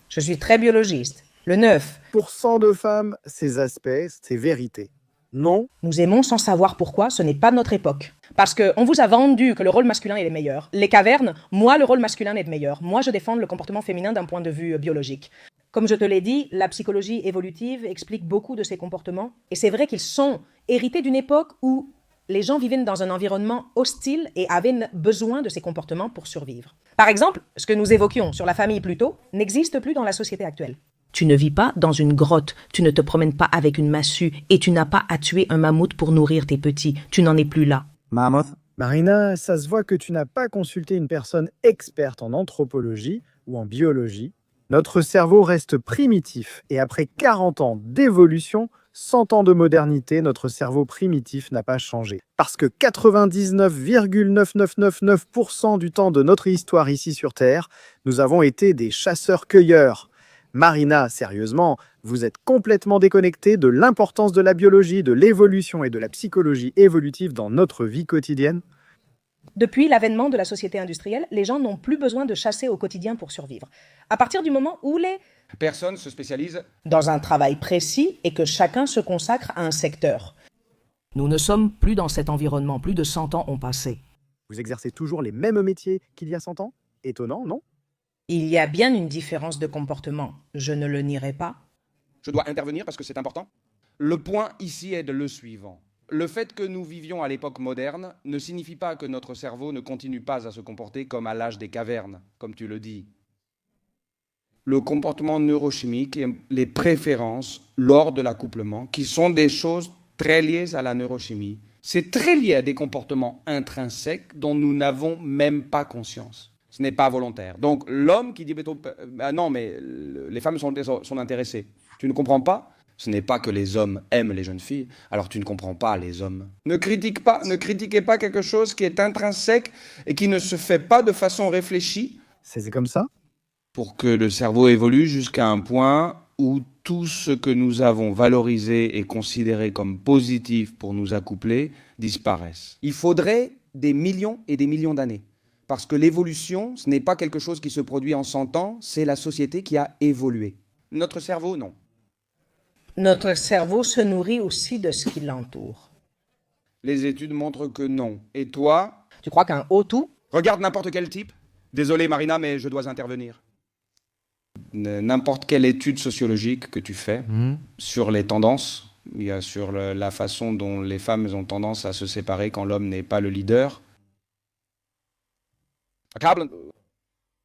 Je suis très biologiste. Le 9. Pour 100 de femmes, ces aspects, ces vérités, Non. Nous aimons sans savoir pourquoi, ce n'est pas notre époque. Parce qu'on vous a vendu que le rôle masculin est le meilleur. Les cavernes, moi, le rôle masculin est le meilleur. Moi, je défends le comportement féminin d'un point de vue biologique. Comme je te l'ai dit, la psychologie évolutive explique beaucoup de ces comportements. Et c'est vrai qu'ils sont hérités d'une époque où les gens vivaient dans un environnement hostile et avaient besoin de ces comportements pour survivre. Par exemple, ce que nous évoquions sur la famille plus tôt n'existe plus dans la société actuelle. Tu ne vis pas dans une grotte, tu ne te promènes pas avec une massue et tu n'as pas à tuer un mammouth pour nourrir tes petits. Tu n'en es plus là. Mammoth. Marina, ça se voit que tu n'as pas consulté une personne experte en anthropologie ou en biologie. Notre cerveau reste primitif et après 40 ans d'évolution, 100 ans de modernité, notre cerveau primitif n'a pas changé. Parce que 99,9999% du temps de notre histoire ici sur Terre, nous avons été des chasseurs-cueilleurs. Marina, sérieusement, vous êtes complètement déconnecté de l'importance de la biologie, de l'évolution et de la psychologie évolutive dans notre vie quotidienne. Depuis l'avènement de la société industrielle, les gens n'ont plus besoin de chasser au quotidien pour survivre. À partir du moment où les Personne se spécialise. dans un travail précis et que chacun se consacre à un secteur. Nous ne sommes plus dans cet environnement, plus de 100 ans ont passé. Vous exercez toujours les mêmes métiers qu'il y a 100 ans? Étonnant, non? Il y a bien une différence de comportement, je ne le nierai pas. Je dois intervenir parce que c'est important. Le point ici est le suivant. Le fait que nous vivions à l'époque moderne ne signifie pas que notre cerveau ne continue pas à se comporter comme à l'âge des cavernes, comme tu le dis. Le comportement neurochimique et les préférences lors de l'accouplement, qui sont des choses très liées à la neurochimie, c'est très lié à des comportements intrinsèques dont nous n'avons même pas conscience. Ce n'est pas volontaire. Donc l'homme qui dit non, mais les femmes sont intéressées. Tu ne comprends pas? Ce n'est pas que les hommes aiment les jeunes filles, alors tu ne comprends pas les hommes. Ne critiquez pas quelque chose qui est intrinsèque et qui ne se fait pas de façon réfléchie. C'est comme ça? Pour que le cerveau évolue jusqu'à un point où tout ce que nous avons valorisé et considéré comme positif pour nous accoupler disparaisse. Il faudrait des millions et des millions d'années. Parce que l'évolution, ce n'est pas quelque chose qui se produit en 100 ans, c'est la société qui a évolué. Notre cerveau, non. Notre cerveau se nourrit aussi de ce qui l'entoure. Les études montrent que non. Et toi? Tu crois qu'un haut tout? Regarde n'importe quel type. Désolé Marina, mais je dois intervenir. N'importe quelle étude sociologique que tu fais sur les tendances, il y a sur la façon dont les femmes ont tendance à se séparer quand l'homme n'est pas le leader.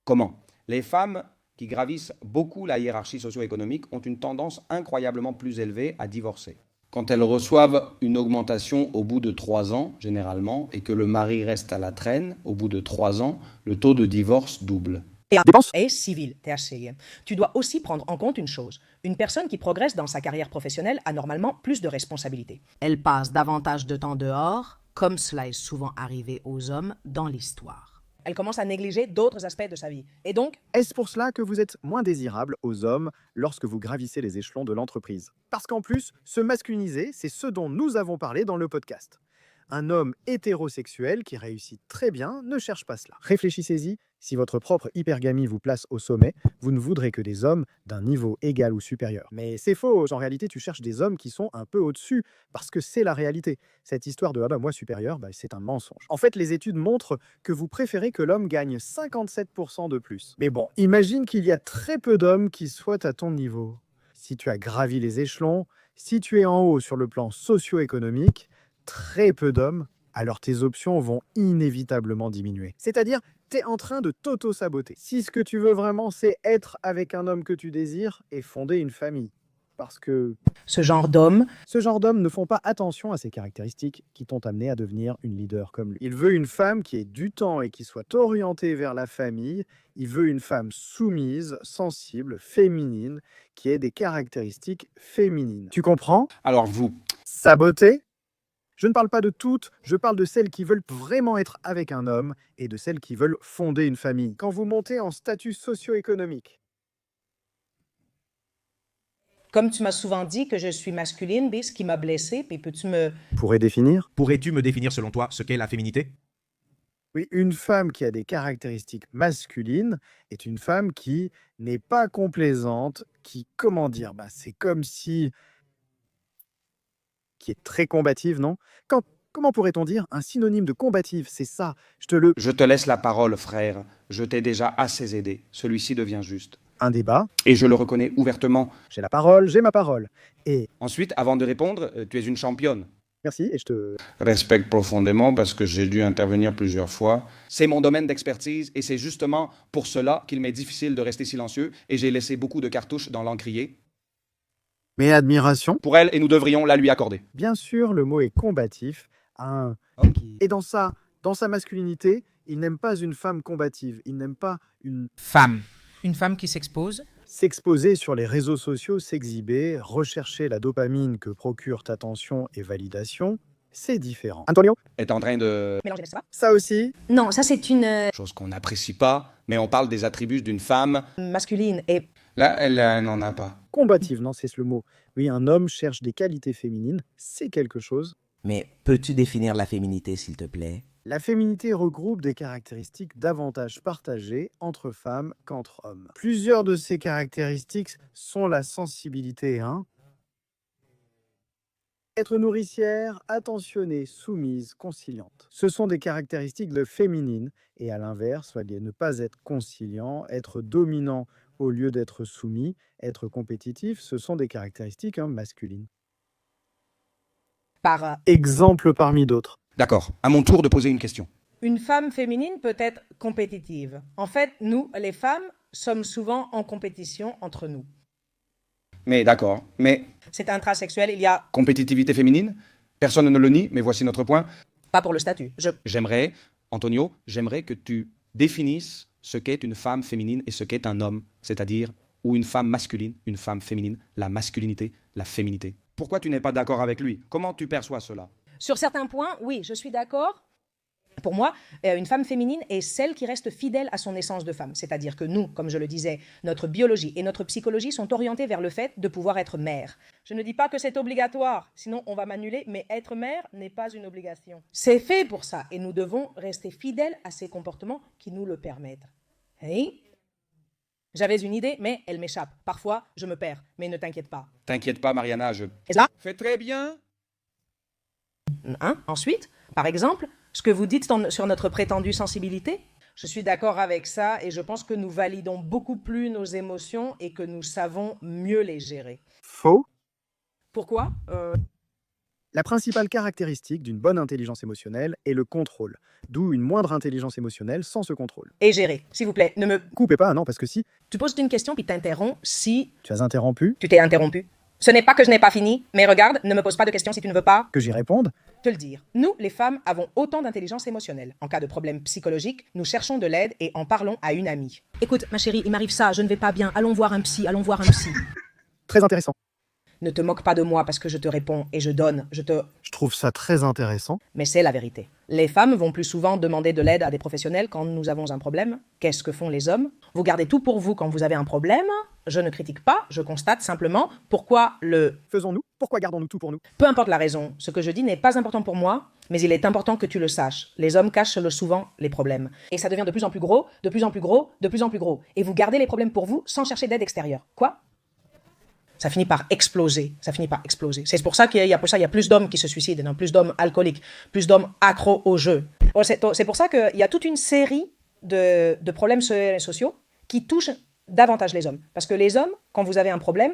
Comment? Les femmes qui gravissent beaucoup la hiérarchie socio-économique ont une tendance incroyablement plus élevée à divorcer. Quand elles reçoivent une augmentation au bout de 3 ans, généralement, et que le mari reste à la traîne, au bout de 3 ans, le taux de divorce double. Et civil, THCI. Tu dois aussi prendre en compte une chose. Une personne qui progresse dans sa carrière professionnelle a normalement plus de responsabilités. Elle passe davantage de temps dehors, comme cela est souvent arrivé aux hommes dans l'histoire. Elle commence à négliger d'autres aspects de sa vie. Et donc, Est-ce pour cela que vous êtes moins désirable aux hommes lorsque vous gravissez les échelons de l'entreprise? Parce qu'en plus, se masculiniser, c'est ce dont nous avons parlé dans le podcast. Un homme hétérosexuel qui réussit très bien ne cherche pas cela. Réfléchissez-y, si votre propre hypergamie vous place au sommet, vous ne voudrez que des hommes d'un niveau égal ou supérieur. Mais c'est faux, en réalité tu cherches des hommes qui sont un peu au-dessus, parce que c'est la réalité. Cette histoire de « ah bah moi supérieur », c'est un mensonge. En fait, les études montrent que vous préférez que l'homme gagne 57% de plus. Mais bon, imagine qu'il y a très peu d'hommes qui soient à ton niveau. Si tu as gravi les échelons, si tu es en haut sur le plan socio-économique, très peu d'hommes, alors tes options vont inévitablement diminuer. C'est-à-dire, t'es en train de t'auto-saboter. Si ce que tu veux vraiment, c'est être avec un homme que tu désires et fonder une famille. Parce que ce genre d'hommes ne font pas attention à ces caractéristiques qui t'ont amené à devenir une leader comme lui. Il veut une femme qui ait du temps et qui soit orientée vers la famille. Il veut une femme soumise, sensible, féminine, qui ait des caractéristiques féminines. Tu comprends? Alors vous, Saboter? Je ne parle pas de toutes, je parle de celles qui veulent vraiment être avec un homme et de celles qui veulent fonder une famille. Quand vous montez en statut socio-économique. Comme tu m'as souvent dit que je suis masculine, ce qui m'a blessée, puis peux-tu me... Pourrais définir? Pourrais-tu me définir selon toi ce qu'est la féminité? Oui, une femme qui a des caractéristiques masculines est une femme qui n'est pas complaisante, qui, comment dire, c'est comme si... qui est très combative, non? Comment pourrait-on dire un synonyme de combative? C'est ça, Je te laisse la parole, frère. Je t'ai déjà assez aidé. Celui-ci devient juste. Un débat, Et je le reconnais ouvertement. j'ai la parole, j'ai ma parole. Et Ensuite, avant de répondre, tu es une championne. merci, et je te... Respecte profondément parce que j'ai dû intervenir plusieurs fois. C'est mon domaine d'expertise et c'est justement pour cela qu'il m'est difficile de rester silencieux et j'ai laissé beaucoup de cartouches dans l'encrier Mais admiration, pour elle et nous devrions la lui accorder. bien sûr, le mot est combatif. Et dans sa masculinité, il n'aime pas une femme combative. Il n'aime pas Femme. Une femme qui s'expose. s'exposer sur les réseaux sociaux, s'exhiber, rechercher la dopamine que procure attention et validation. C'est différent. Antonio, Est en train de... Mélanger, ça va? ça aussi, Non, ça c'est une Chose qu'on n'apprécie pas, mais on parle des attributs d'une femme. masculine et Là, elle n'en a pas. combative, non, c'est le mot. Oui, un homme cherche des qualités féminines, c'est quelque chose. Mais peux-tu définir la féminité, s'il te plaît? La féminité regroupe des caractéristiques davantage partagées entre femmes qu'entre hommes. Plusieurs de ces caractéristiques sont la sensibilité, être nourricière, attentionnée, soumise, conciliante. Ce sont des caractéristiques de féminine, et à l'inverse, ne pas être conciliant, être dominant au lieu d'être soumis, être compétitif, ce sont des caractéristiques masculines. par Exemple parmi d'autres. D'accord, à mon tour de poser une question. une femme féminine peut être compétitive. En fait, nous, les femmes, sommes souvent en compétition entre nous. Mais d'accord, mais C'est intrasexuel, il y a compétitivité féminine, personne ne le nie, mais voici notre point. pas pour le statut. J'aimerais, Antonio, j'aimerais que tu définisses ce qu'est une femme féminine et ce qu'est un homme, c'est-à-dire ou une femme masculine, une femme féminine, la masculinité, la féminité. Pourquoi tu n'es pas d'accord avec lui? Comment tu perçois cela? Sur certains points, oui, je suis d'accord. Pour moi, une femme féminine est celle qui reste fidèle à son essence de femme. C'est-à-dire que nous, comme je le disais, notre biologie et notre psychologie sont orientées vers le fait de pouvoir être mère. Je ne dis pas que c'est obligatoire, sinon on va m'annuler, mais être mère n'est pas une obligation. C'est fait pour ça et nous devons rester fidèles à ces comportements qui nous le permettent. Hey? J'avais une idée, mais elle m'échappe. Parfois, je me perds, mais ne t'inquiète pas. T'inquiète pas, Mariana, je... Et là, Fais très bien. Ensuite, par exemple, ce que vous dites sur notre prétendue sensibilité, je suis d'accord avec ça et je pense que nous validons beaucoup plus nos émotions et que nous savons mieux les gérer. Faux. Pourquoi La principale caractéristique d'une bonne intelligence émotionnelle est le contrôle, d'où une moindre intelligence émotionnelle sans ce contrôle. Et gérer, s'il vous plaît, ne me... Coupez pas, non, parce que si Tu poses une question puis t'interromps si tu as interrompu, tu t'es interrompu. Ce n'est pas que je n'ai pas fini, mais regarde, ne me pose pas de questions si tu ne veux pas que j'y réponde, te le dire. Nous, les femmes, avons autant d'intelligence émotionnelle. En cas de problème psychologique, nous cherchons de l'aide et en parlons à une amie. Écoute, ma chérie, il m'arrive ça, je ne vais pas bien, allons voir un psy, allons voir un psy. très intéressant. Ne te moque pas de moi parce que je te réponds et je donne, Je trouve ça très intéressant. Mais c'est la vérité. Les femmes vont plus souvent demander de l'aide à des professionnels quand nous avons un problème. Qu'est-ce que font les hommes? Vous gardez tout pour vous quand vous avez un problème. Je ne critique pas, je constate simplement pourquoi Faisons-nous? Pourquoi gardons-nous tout pour nous? Peu importe la raison, ce que je dis n'est pas important pour moi, mais il est important que tu le saches. Les hommes cachent souvent les problèmes. Et ça devient de plus en plus gros, de plus en plus gros, de plus en plus gros. Et vous gardez les problèmes pour vous sans chercher d'aide extérieure. Quoi? Ça finit par exploser. C'est pour ça qu'il y a plus d'hommes qui se suicident, non, plus d'hommes alcooliques, plus d'hommes accros au jeu. C'est pour ça qu'il y a toute une série de problèmes sociaux qui touchent davantage les hommes. Parce que les hommes, quand vous avez un problème,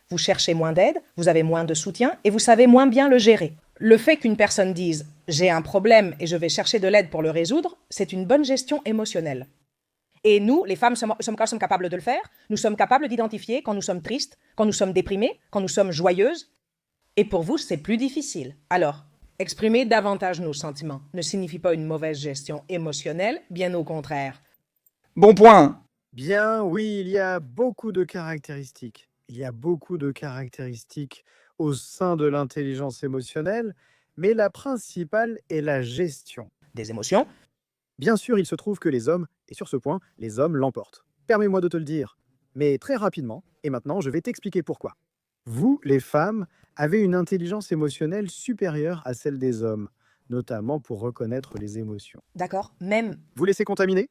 vous cherchez moins d'aide, vous avez moins de soutien et vous savez moins bien le gérer. Le fait qu'une personne dise « j'ai un problème et je vais chercher de l'aide pour le résoudre », c'est une bonne gestion émotionnelle. Et nous, les femmes, sommes capables de le faire. Nous sommes capables d'identifier quand nous sommes tristes, quand nous sommes déprimés, quand nous sommes joyeuses. Et pour vous, c'est plus difficile. Alors, exprimer davantage nos sentiments ne signifie pas une mauvaise gestion émotionnelle, bien au contraire. Bon point. Bien, oui, il y a beaucoup de caractéristiques. Il y a beaucoup de caractéristiques au sein de l'intelligence émotionnelle, mais la principale est la gestion. Des émotions. Bien sûr, il se trouve que les hommes, et sur ce point, les hommes l'emportent. Permets-moi de te le dire, mais très rapidement, et maintenant je vais t'expliquer pourquoi. Vous, les femmes, avez une intelligence émotionnelle supérieure à celle des hommes, notamment pour reconnaître les émotions. D'accord. Même Vous laissez contaminer?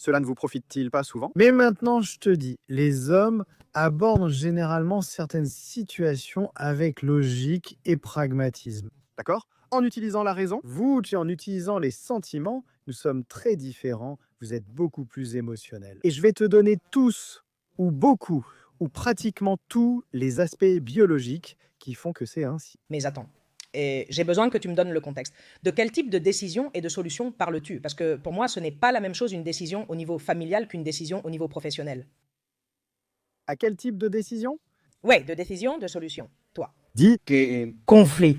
Cela ne vous profite-t-il pas souvent? Mais maintenant, je te dis, les hommes abordent généralement certaines situations avec logique et pragmatisme. D'accord? En utilisant la raison, vous, en utilisant les sentiments, nous sommes très différents. Vous êtes beaucoup plus émotionnels. Et je vais te donner tous, ou beaucoup, ou pratiquement tous les aspects biologiques qui font que c'est ainsi. Mais attends, et j'ai besoin que tu me donnes le contexte. De quel type de décision et de solution parles-tu? Parce que pour moi, ce n'est pas la même chose une décision au niveau familial qu'une décision au niveau professionnel. À quel type de décision? Ouais, de décision, de solution. Toi. Dis, Conflit.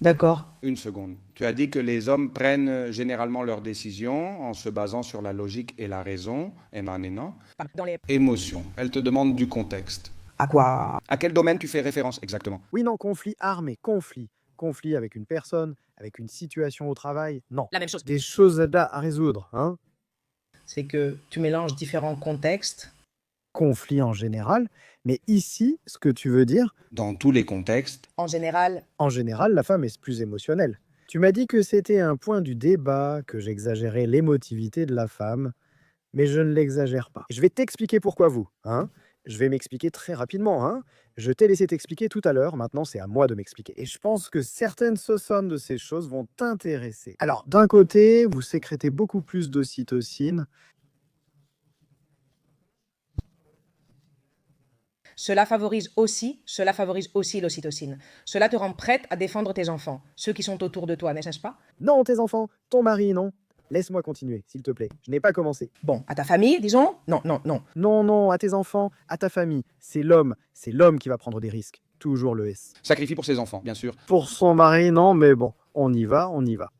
D'accord. Une seconde. Tu as dit que les hommes prennent généralement leurs décisions en se basant sur la logique et la raison, et non. Dans les... Émotion. Elle te demande du contexte. À quoi? À quel domaine tu fais référence exactement? oui, non, conflit armé, conflit. Conflit avec une personne, avec une situation au travail. Non. La même chose. Des choses à résoudre, hein? C'est que tu mélanges différents contextes. Conflit en général. Mais ici, ce que tu veux dire, Dans tous les contextes. En général, en général, la femme est plus émotionnelle. Tu m'as dit que c'était un point du débat, que j'exagérais l'émotivité de la femme, mais je ne l'exagère pas. Je vais t'expliquer pourquoi vous, hein? Je vais m'expliquer très rapidement, hein? Je t'ai laissé t'expliquer tout à l'heure, maintenant c'est à moi de m'expliquer. Et je pense que certaines de ces choses vont t'intéresser. Alors, d'un côté, vous sécrétez beaucoup plus d'ocytocine. cela favorise aussi l'ocytocine. Cela te rend prête à défendre tes enfants, ceux qui sont autour de toi, n'est-ce pas? Non, tes enfants, ton mari, non. Laisse-moi continuer, s'il te plaît. Je n'ai pas commencé. Bon, à ta famille, disons? Non. Non, non, à tes enfants, à ta famille. C'est l'homme qui va prendre des risques. Toujours le S. Sacrifie pour ses enfants, bien sûr. Pour son mari, non, mais bon, on y va.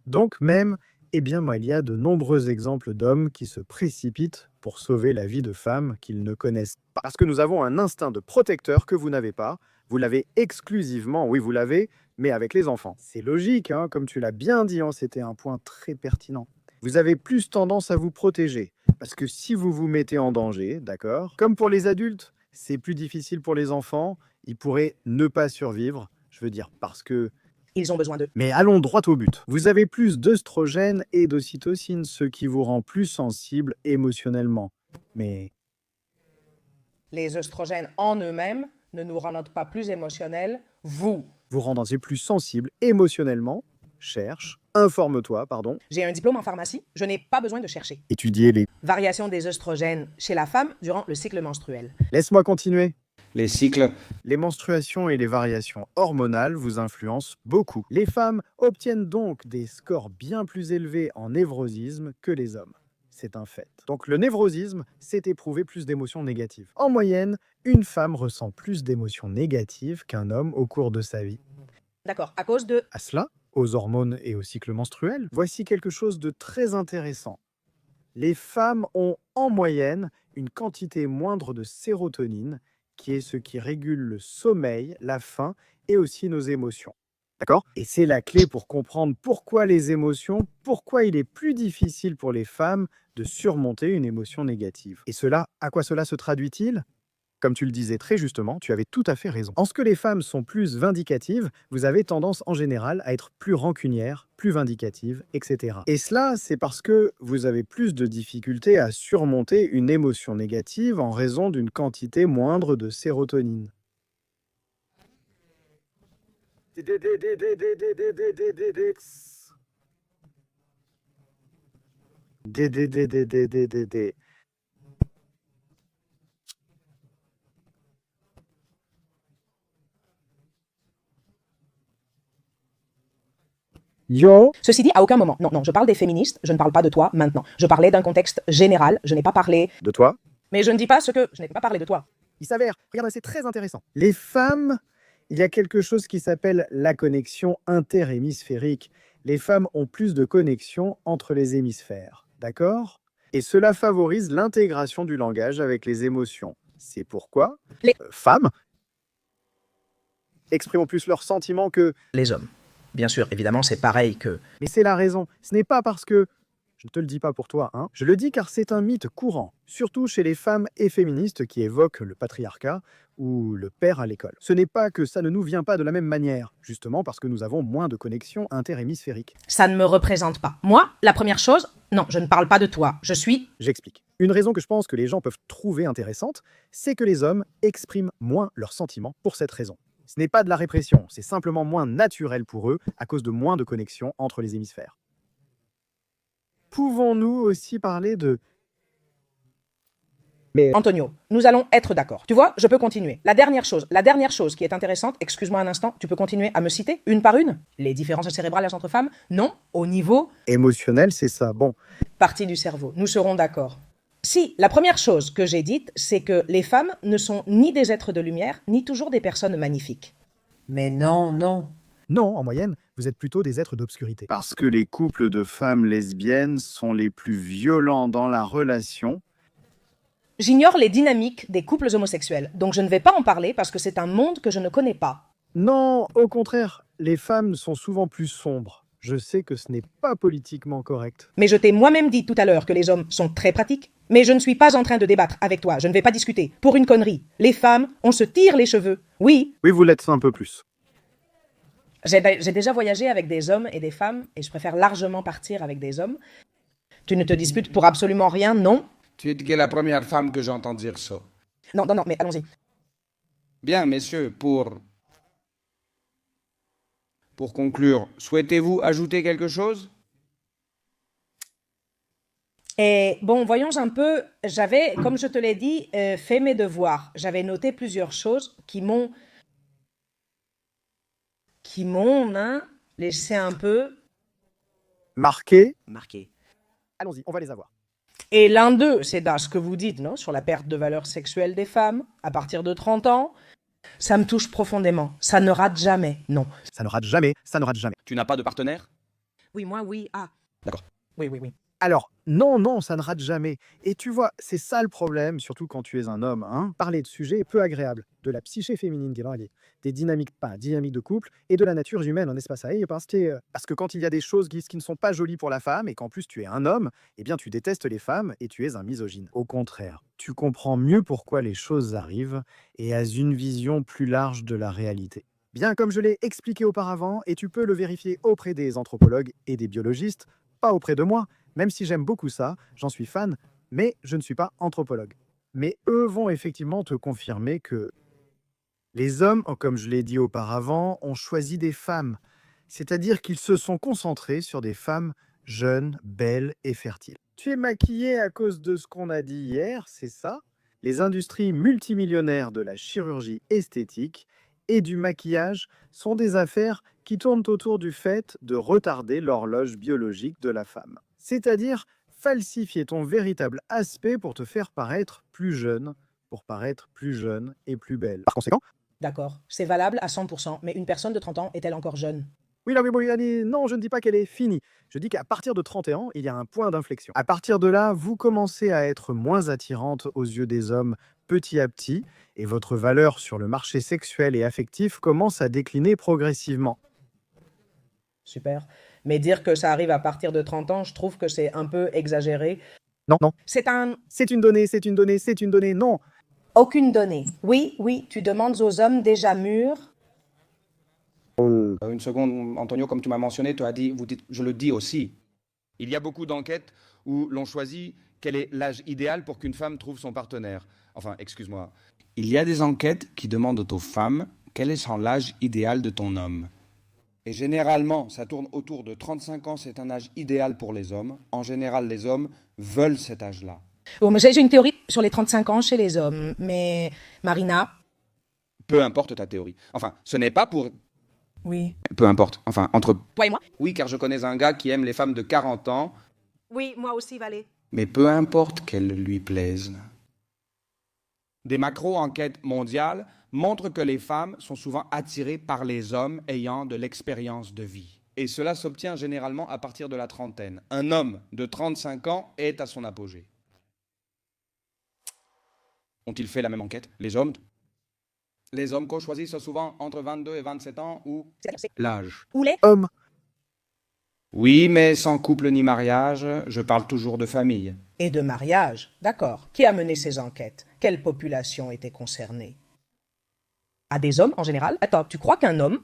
Donc même, eh bien, moi, il y a de nombreux exemples d'hommes qui se précipitent pour sauver la vie de femmes qu'ils ne connaissent pas. Parce que nous avons un instinct de protecteur que vous n'avez pas. Vous l'avez exclusivement, oui, vous l'avez, mais avec les enfants. C'est logique, hein, comme tu l'as bien dit, hein, c'était un point très pertinent. Vous avez plus tendance à vous protéger. Parce que si vous vous mettez en danger, d'accord? Comme pour les adultes, c'est plus difficile pour les enfants. Ils pourraient ne pas survivre. Je veux dire, parce que... Ils ont besoin d'eux. Mais allons droit au but. Vous avez plus d'œstrogène et d'ocytocine, ce qui vous rend plus sensible émotionnellement. Mais Les œstrogènes en eux-mêmes ne nous rendent pas plus émotionnels. Vous. vous rendez plus sensible émotionnellement. Informe-toi, J'ai un diplôme en pharmacie, je n'ai pas besoin de chercher. étudiez les... Variation des œstrogènes chez la femme durant le cycle menstruel. Laisse-moi continuer. Les cycles. Les menstruations et les variations hormonales vous influencent beaucoup. Les femmes obtiennent donc des scores bien plus élevés en névrosisme que les hommes. C'est un fait. Donc le névrosisme, c'est éprouver plus d'émotions négatives. En moyenne, une femme ressent plus d'émotions négatives qu'un homme au cours de sa vie. D'accord, à cause de... À cela, aux hormones et au cycle menstruel, voici quelque chose de très intéressant. Les femmes ont en moyenne une quantité moindre de sérotonine, qui est ce qui régule le sommeil, la faim et aussi nos émotions. D'accord? Et c'est la clé pour comprendre pourquoi les émotions, pourquoi il est plus difficile pour les femmes de surmonter une émotion négative. Et cela, à quoi cela se traduit-il? Comme tu le disais très justement, tu avais tout à fait raison. En ce que les femmes sont plus vindicatives, vous avez tendance en général à être plus rancunières, plus vindicatives, etc. Et cela, c'est parce que vous avez plus de difficultés à surmonter une émotion négative en raison d'une quantité moindre de sérotonine. Yo, Ceci dit, à aucun moment. Non, je parle des féministes, je ne parle pas de toi maintenant. Je parlais d'un contexte général, je n'ai pas parlé... de toi. Mais je ne dis pas ce que... Je n'ai pas parlé de toi. Il s'avère, regarde, c'est très intéressant. Les femmes, il y a quelque chose qui s'appelle la connexion interhémisphérique. Les femmes ont plus de connexion entre les hémisphères, d'accord? Et cela favorise l'intégration du langage avec les émotions. C'est pourquoi Les femmes expriment plus leurs sentiments que... Les hommes. Bien sûr, évidemment, c'est pareil que... Mais c'est la raison. Ce n'est pas parce que Je ne te le dis pas pour toi, hein. Je le dis car c'est un mythe courant, surtout chez les femmes et féministes qui évoquent le patriarcat ou le père à l'école. Ce n'est pas que ça ne nous vient pas de la même manière, justement parce que nous avons moins de connexions interhémisphériques. Ça ne me représente pas. Moi, la première chose, non, je ne parle pas de toi. Je suis... J'explique. Une raison que je pense que les gens peuvent trouver intéressante, c'est que les hommes expriment moins leurs sentiments pour cette raison. Ce n'est pas de la répression, c'est simplement moins naturel pour eux à cause de moins de connexions entre les hémisphères. Pouvons-nous aussi parler de... Antonio, nous allons être d'accord. Tu vois, je peux continuer. La dernière chose qui est intéressante, excuse-moi un instant, tu peux continuer à me citer une par une? Les différences cérébrales entre femmes? Non, au niveau émotionnel, c'est ça. Bon, partie du cerveau. Nous serons d'accord. Si, la première chose que j'ai dite, c'est que les femmes ne sont ni des êtres de lumière, ni toujours des personnes magnifiques. Mais non, non. non, en moyenne, vous êtes plutôt des êtres d'obscurité. Parce que les couples de femmes lesbiennes sont les plus violents dans la relation. J'ignore les dynamiques des couples homosexuels, donc je ne vais pas en parler parce que c'est un monde que je ne connais pas. Non, au contraire, les femmes sont souvent plus sombres. Je sais que ce n'est pas politiquement correct. Mais je t'ai moi-même dit tout à l'heure que les hommes sont très pratiques. Mais je ne suis pas en train de débattre avec toi, je ne vais pas discuter. Pour une connerie, les femmes, on se tire les cheveux. Oui, Oui, vous l'êtes un peu plus. j'ai déjà voyagé avec des hommes et des femmes, et je préfère largement partir avec des hommes. Tu ne te disputes pour absolument rien, non? Tu es la première femme que j'entends dire ça. Non, mais allons-y. Bien, messieurs, pour conclure, souhaitez-vous ajouter quelque chose? Et bon, voyons un peu, j'avais, comme je te l'ai dit, fait mes devoirs. J'avais noté plusieurs choses qui m'ont laissé un peu... Marqué. Marqué. Allons-y, on va les avoir. Et l'un d'eux, c'est dans ce que vous dites, non, sur la perte de valeur sexuelle des femmes à partir de 30 ans. Ça me touche profondément. Ça ne rate jamais, non. Ça ne rate jamais, ça ne rate jamais. Tu n'as pas de partenaire? Oui, moi, oui. Ah. D'accord. Oui. Alors, non, ça ne rate jamais. Et tu vois, c'est ça le problème, surtout quand tu es un homme. Hein. Parler de sujets peu agréables, de la psyché féminine qui est variée, des dynamiques de couple et de la nature humaine en espace aérien. Parce que quand il y a des choses qui ne sont pas jolies pour la femme et qu'en plus tu es un homme, eh bien tu détestes les femmes et tu es un misogyne. Au contraire, tu comprends mieux pourquoi les choses arrivent et as une vision plus large de la réalité. Bien comme je l'ai expliqué auparavant, et tu peux le vérifier auprès des anthropologues et des biologistes, pas auprès de moi, même si j'aime beaucoup ça, j'en suis fan, mais je ne suis pas anthropologue. Mais eux vont effectivement te confirmer que les hommes, comme je l'ai dit auparavant, ont choisi des femmes. C'est-à-dire qu'ils se sont concentrés sur des femmes jeunes, belles et fertiles. Tu es maquillée à cause de ce qu'on a dit hier, c'est ça? Les industries multimillionnaires de la chirurgie esthétique et du maquillage sont des affaires qui tournent autour du fait de retarder l'horloge biologique de la femme. C'est-à-dire falsifier ton véritable aspect pour te faire paraître plus jeune, et plus belle. Par conséquent, D'accord, c'est valable à 100%, mais une personne de 30 ans est-elle encore jeune? non, je ne dis pas qu'elle est finie. Je dis qu'à partir de 31 ans, il y a un point d'inflexion. À partir de là, vous commencez à être moins attirante aux yeux des hommes petit à petit, et votre valeur sur le marché sexuel et affectif commence à décliner progressivement. Super. Mais dire que ça arrive à partir de 30 ans, je trouve que c'est un peu exagéré. Non. C'est C'est une donnée, non. aucune donnée. Oui, tu demandes aux hommes déjà mûrs. Une seconde, Antonio, comme tu m'as mentionné, tu as dit, je le dis aussi. Il y a beaucoup d'enquêtes où l'on choisit quel est l'âge idéal pour qu'une femme trouve son partenaire. Enfin, excuse-moi. Il y a des enquêtes qui demandent aux femmes quel est l'âge idéal de ton homme. Et généralement, ça tourne autour de 35 ans, c'est un âge idéal pour les hommes. En général, les hommes veulent cet âge-là. Bon, mais j'ai une théorie sur les 35 ans chez les hommes, mais Marina... Peu importe ta théorie. Enfin, ce n'est pas pour... Oui. Peu importe. Enfin, entre... Toi et moi? Oui, car je connais un gars qui aime les femmes de 40 ans, Oui, moi aussi, Valé. mais peu importe qu'elles lui plaisent. Des macro-enquêtes mondiales montrent que les femmes sont souvent attirées par les hommes ayant de l'expérience de vie. Et cela s'obtient généralement à partir de la trentaine. Un homme de 35 ans est à son apogée. Ont-ils fait la même enquête, les hommes? Les hommes qu'on choisit sont souvent entre 22 et 27 ans ou l'âge. Ou les... Homme. Oui, mais sans couple ni mariage, je parle toujours de famille. Et de mariage, d'accord. Qui a mené ces enquêtes? Quelle population était concernée? À des hommes en général? Attends, tu crois qu'un homme...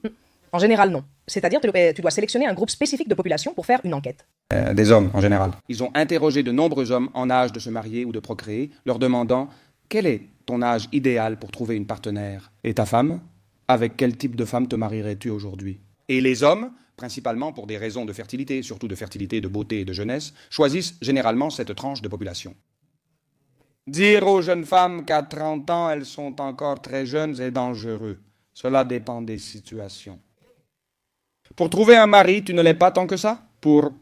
En général, non. C'est-à-dire que tu dois sélectionner un groupe spécifique de population pour faire une enquête. Des hommes, en général. Ils ont interrogé de nombreux hommes en âge de se marier ou de procréer, leur demandant « Quel est ton âge idéal pour trouver une partenaire? Et ta femme? Avec quel type de femme te marierais-tu aujourd'hui ?» Et les hommes, principalement pour des raisons de fertilité, surtout de fertilité, de beauté et de jeunesse, choisissent généralement cette tranche de population. Dire aux jeunes femmes qu'à 30 ans, elles sont encore très jeunes est dangereux. Cela dépend des situations. Pour trouver un mari, tu ne l'es pas tant que ça?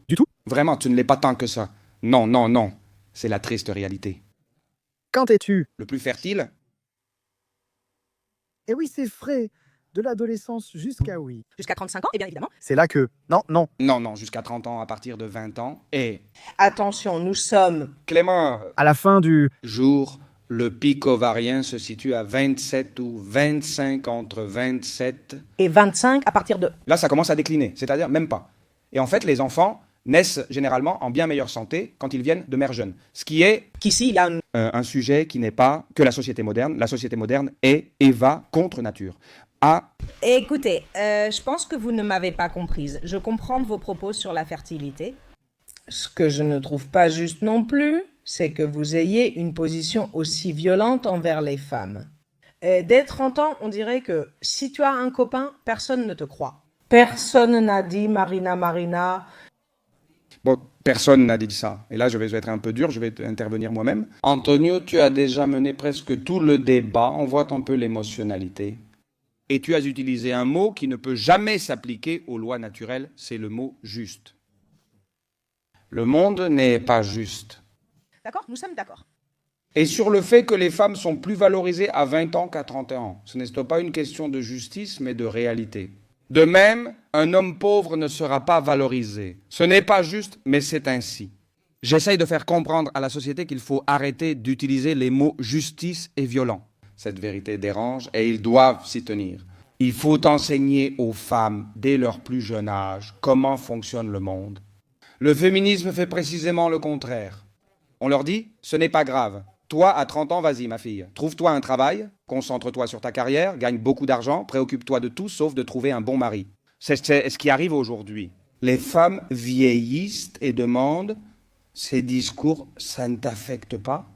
Du tout. Vraiment, tu ne l'es pas tant que ça. Non, non, non. C'est la triste réalité. Quand es-tu? Le plus fertile? Eh oui, c'est vrai. De l'adolescence jusqu'à oui. Jusqu'à 35 ans, et bien évidemment. C'est là que... Non, non. Non, jusqu'à 30 ans, à partir de 20 ans. Et, Attention, nous sommes... Clément, À la fin du... jour, le pic ovarien se situe à 27 ou 25 entre 27. Et 25 à partir de... Là, ça commence à décliner, c'est-à-dire même pas. Et en fait, les enfants naissent généralement en bien meilleure santé quand ils viennent de mères jeunes. Ce qui est Qu'ici, il a un sujet qui n'est pas que la société moderne. La société moderne est et va contre nature. Écoutez, je pense que vous ne m'avez pas comprise. Je comprends vos propos sur la fertilité. Ce que je ne trouve pas juste non plus, c'est que vous ayez une position aussi violente envers les femmes. Dès 30 ans, on dirait que si tu as un copain, personne ne te croit. Personne n'a dit Marina. Bon, personne n'a dit ça. Et là, je vais être un peu dur, je vais intervenir moi-même. Antonio, tu as déjà mené presque tout le débat. On voit un peu l'émotionnalité. Et tu as utilisé un mot qui ne peut jamais s'appliquer aux lois naturelles, c'est le mot juste. Le monde n'est pas juste. D'accord? Nous sommes d'accord. Et sur le fait que les femmes sont plus valorisées à 20 ans qu'à 31 ans. Ce n'est pas une question de justice, mais de réalité. De même, un homme pauvre ne sera pas valorisé. Ce n'est pas juste, mais c'est ainsi. J'essaye de faire comprendre à la société qu'il faut arrêter d'utiliser les mots justice et violent. Cette vérité dérange et ils doivent s'y tenir. Il faut enseigner aux femmes, dès leur plus jeune âge, comment fonctionne le monde. Le féminisme fait précisément le contraire. On leur dit, ce n'est pas grave. Toi, à 30 ans, vas-y, ma fille. Trouve-toi un travail, concentre-toi sur ta carrière, gagne beaucoup d'argent, préoccupe-toi de tout sauf de trouver un bon mari. C'est ce qui arrive aujourd'hui. Les femmes vieillissent et demandent, ces discours, ça ne t'affecte pas?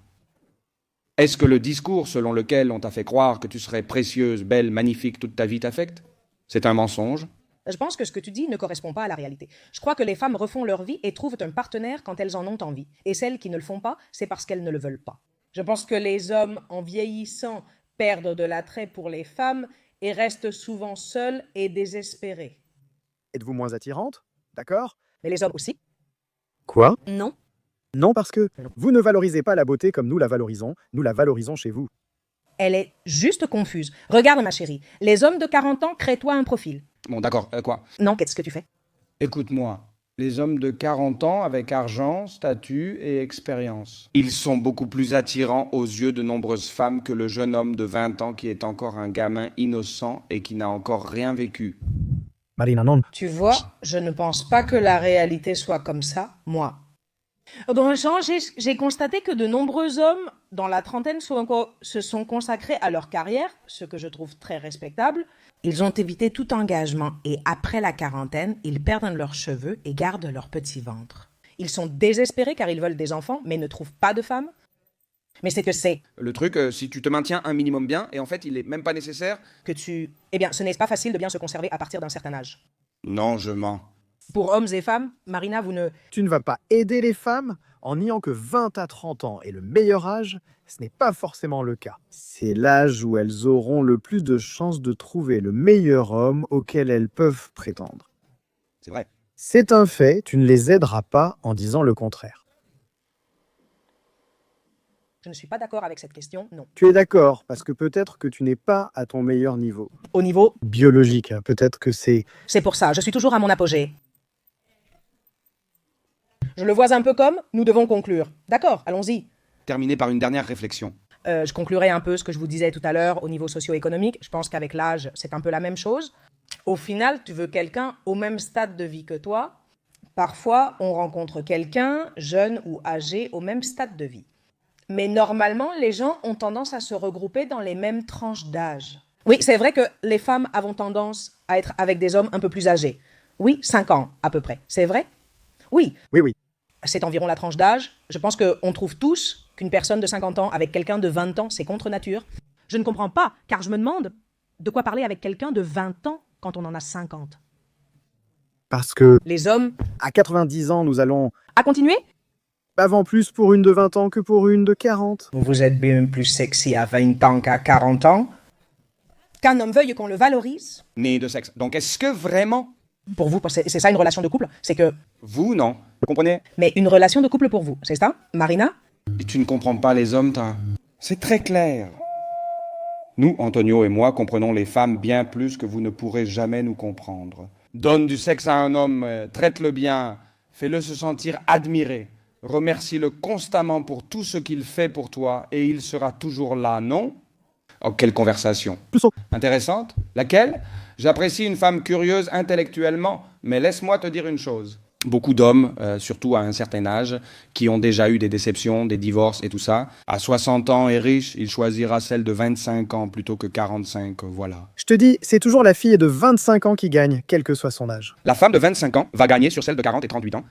Est-ce que le discours selon lequel on t'a fait croire que tu serais précieuse, belle, magnifique toute ta vie t'affecte? C'est un mensonge. Je pense que ce que tu dis ne correspond pas à la réalité. Je crois que les femmes refont leur vie et trouvent un partenaire quand elles en ont envie. Et celles qui ne le font pas, c'est parce qu'elles ne le veulent pas. Je pense que les hommes, en vieillissant, perdent de l'attrait pour les femmes et restent souvent seuls et désespérés. Êtes-vous moins attirante? D'accord? Mais les hommes aussi? Quoi? Non. Non, parce que vous ne valorisez pas la beauté comme nous la valorisons chez vous. Elle est juste confuse. Regarde, ma chérie, les hommes de 40 ans, crée-toi un profil. Bon, d'accord, quoi? Non, qu'est-ce que tu fais? Écoute-moi, les hommes de 40 ans avec argent, statut et expérience. Ils sont beaucoup plus attirants aux yeux de nombreuses femmes que le jeune homme de 20 ans qui est encore un gamin innocent et qui n'a encore rien vécu. Marina, non. Tu vois, je ne pense pas que la réalité soit comme ça, moi. Dans le genre, j'ai constaté que de nombreux hommes dans la trentaine se sont consacrés à leur carrière, ce que je trouve très respectable. Ils ont évité tout engagement et après la quarantaine, ils perdent leurs cheveux et gardent leur petit ventre. Ils sont désespérés car ils veulent des enfants mais ne trouvent pas de femmes. Mais c'est que c'est... Le truc, si tu te maintiens un minimum bien, et en fait, il n'est même pas nécessaire... Eh bien, ce n'est pas facile de bien se conserver à partir d'un certain âge. Non, je mens. Pour hommes et femmes, Marina, vous ne... Tu ne vas pas aider les femmes en niant que 20 à 30 ans est le meilleur âge. Ce n'est pas forcément le cas. C'est l'âge où elles auront le plus de chances de trouver le meilleur homme auquel elles peuvent prétendre. C'est vrai. C'est un fait, tu ne les aideras pas en disant le contraire. Je ne suis pas d'accord avec cette question, non. Tu es d'accord, parce que peut-être que tu n'es pas à ton meilleur niveau. Au niveau biologique, hein. Peut-être que c'est... C'est pour ça, je suis toujours à mon apogée. Je le vois un peu comme, nous devons conclure. D'accord, allons-y. Terminer par une dernière réflexion. Je conclurai un peu ce que je vous disais tout à l'heure au niveau socio-économique. Je pense qu'avec l'âge, c'est un peu la même chose. Au final, tu veux quelqu'un au même stade de vie que toi, Parfois, on rencontre quelqu'un, jeune ou âgé, au même stade de vie. Mais normalement, les gens ont tendance à se regrouper dans les mêmes tranches d'âge. Oui, c'est vrai que les femmes avons tendance à être avec des hommes un peu plus âgés. Oui, 5 ans à peu près. C'est vrai? Oui. Oui. C'est environ la tranche d'âge. Je pense qu'on trouve tous qu'une personne de 50 ans avec quelqu'un de 20 ans, c'est contre nature. Je ne comprends pas, car je me demande de quoi parler avec quelqu'un de 20 ans quand on en a 50. Parce que, Les hommes, à 90 ans, nous allons à continuer? avant plus pour une de 20 ans que pour une de 40. Vous êtes bien plus sexy à 20 ans qu'à 40 ans. Qu'un homme veuille qu'on le valorise. Ni de sexe. Donc est-ce que vraiment, Pour vous, c'est ça une relation de couple? C'est que... vous, non? Vous comprenez? Mais une relation de couple pour vous, c'est ça? Marina? Et tu ne comprends pas les hommes, t'as... C'est très clair. Nous, Antonio et moi, comprenons les femmes bien plus que vous ne pourrez jamais nous comprendre. Donne du sexe à un homme, traite-le bien, fais-le se sentir admiré. Remercie-le constamment pour tout ce qu'il fait pour toi et il sera toujours là, non? Oh, quelle conversation. Intéressante? Laquelle? J'apprécie une femme curieuse intellectuellement, mais laisse-moi te dire une chose. Beaucoup d'hommes, surtout à un certain âge, qui ont déjà eu des déceptions, des divorces et tout ça, à 60 ans et riche, il choisira celle de 25 ans plutôt que 45, voilà. Je te dis, c'est toujours la fille de 25 ans qui gagne, quel que soit son âge. La femme de 25 ans va gagner sur celle de 40 et 38 ans.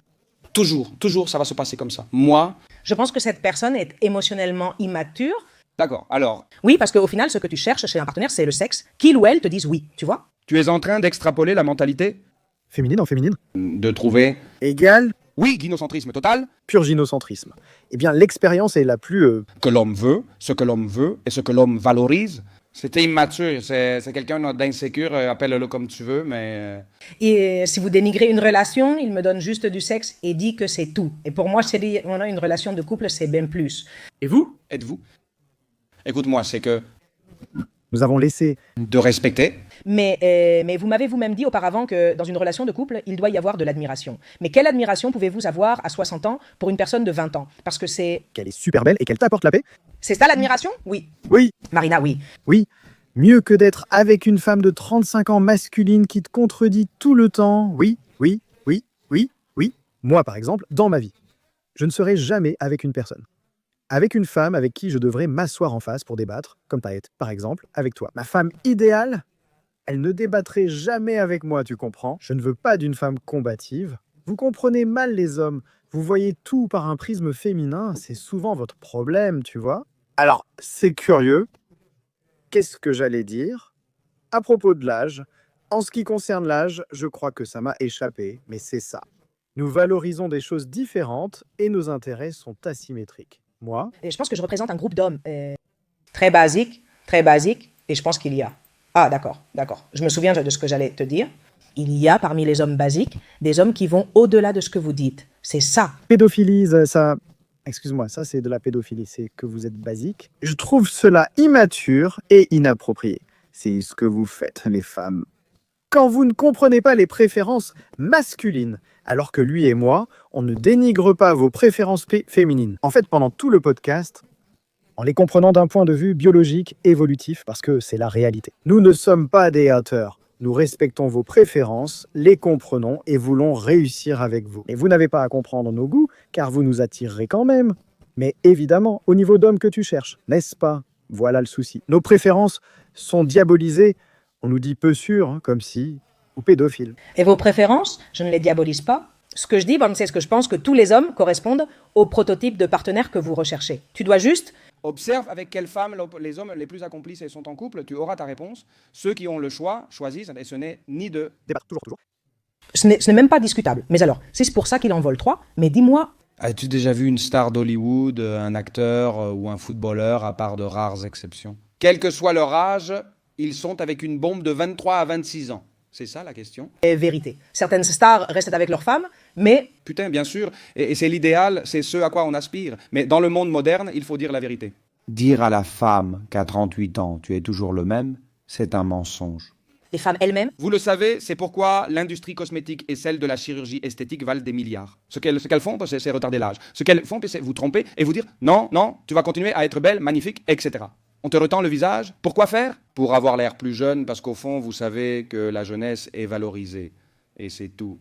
Toujours, ça va se passer comme ça. Moi, Je pense que cette personne est émotionnellement immature. d'accord, alors, Oui, parce qu'au final, ce que tu cherches chez un partenaire, c'est le sexe. Qu'il ou elle te dise oui, tu vois? tu es en train d'extrapoler la mentalité? Féminine en féminine. De trouver... Égale Oui, gynocentrisme total. pur gynocentrisme. Eh bien, l'expérience est la plus... Que l'homme veut, ce que l'homme veut et ce que l'homme valorise. C'était immature, c'est quelqu'un d'insécure, appelle-le comme tu veux, mais... Et si vous dénigrez une relation, il me donne juste du sexe et dit que c'est tout. Et pour moi, on a une relation de couple, c'est bien plus. Et vous? Êtes-vous? Écoute-moi, c'est que Nous avons laissé... de respecter, Mais vous m'avez vous-même dit auparavant que dans une relation de couple, il doit y avoir de l'admiration. Mais quelle admiration pouvez-vous avoir à 60 ans pour une personne de 20 ans? Parce que qu'elle est super belle et qu'elle t'apporte la paix. c'est ça l'admiration? Oui. Oui, Marina, oui. oui. Mieux que d'être avec une femme de 35 ans masculine qui te contredit tout le temps. Oui. Moi, par exemple, dans ma vie, je ne serai jamais avec une personne. Avec une femme avec qui je devrais m'asseoir en face pour débattre, comme Taët, par exemple, avec toi. Ma femme idéale, elle ne débattrait jamais avec moi, tu comprends? Je ne veux pas d'une femme combative. Vous comprenez mal les hommes. Vous voyez tout par un prisme féminin. C'est souvent votre problème, tu vois? Alors, c'est curieux. Qu'est-ce que j'allais dire? À propos de l'âge, en ce qui concerne l'âge, je crois que ça m'a échappé, mais c'est ça. Nous valorisons des choses différentes et nos intérêts sont asymétriques. Moi, Et je pense que je représente un groupe d'hommes très basique, et je pense qu'il y a... Ah, d'accord. Je me souviens de ce que j'allais te dire. Il y a parmi les hommes basiques des hommes qui vont au-delà de ce que vous dites. C'est ça. pédophilie, ça... Excuse-moi, ça c'est de la pédophilie, c'est que vous êtes basique. Je trouve cela immature et inapproprié. C'est ce que vous faites, les femmes. Quand vous ne comprenez pas les préférences masculines, alors que lui et moi, on ne dénigre pas vos préférences féminines. En fait, pendant tout le podcast, en les comprenant d'un point de vue biologique, évolutif, parce que c'est la réalité. Nous ne sommes pas des haters. Nous respectons vos préférences, les comprenons et voulons réussir avec vous. Et vous n'avez pas à comprendre nos goûts, car vous nous attirerez quand même. Mais évidemment, au niveau d'homme que tu cherches, n'est-ce pas? Voilà le souci. Nos préférences sont diabolisées, on nous dit peu sûr, hein, comme si, ou pédophile. Et vos préférences, je ne les diabolise pas. Ce que je dis, c'est ce que je pense que tous les hommes correspondent au prototype de partenaire que vous recherchez. Tu dois juste... observe avec quelles femmes les hommes les plus accomplis sont en couple, tu auras ta réponse. Ceux qui ont le choix choisissent, et ce n'est ni de... Débattre toujours. Ce n'est même pas discutable. Mais alors, c'est pour ça qu'il en vole 3, mais dis-moi... As-tu déjà vu une star d'Hollywood, un acteur ou un footballeur, à part de rares exceptions? Quel que soit leur âge, ils sont avec une bombe de 23 à 26 ans. C'est ça la question? Vérité. Certaines stars restent avec leurs femmes, mais... Putain, bien sûr. Et c'est l'idéal, c'est ce à quoi on aspire. Mais dans le monde moderne, il faut dire la vérité. Dire à la femme qu'à 38 ans, tu es toujours le même, c'est un mensonge. Les femmes elles-mêmes... Vous le savez, c'est pourquoi l'industrie cosmétique et celle de la chirurgie esthétique valent des milliards. Ce qu'elles font, c'est retarder l'âge. Ce qu'elles font, c'est vous tromper et vous dire « Non, tu vas continuer à être belle, magnifique, etc. » On te retend le visage. Pourquoi faire? Pour avoir l'air plus jeune, parce qu'au fond, vous savez que la jeunesse est valorisée. Et c'est tout.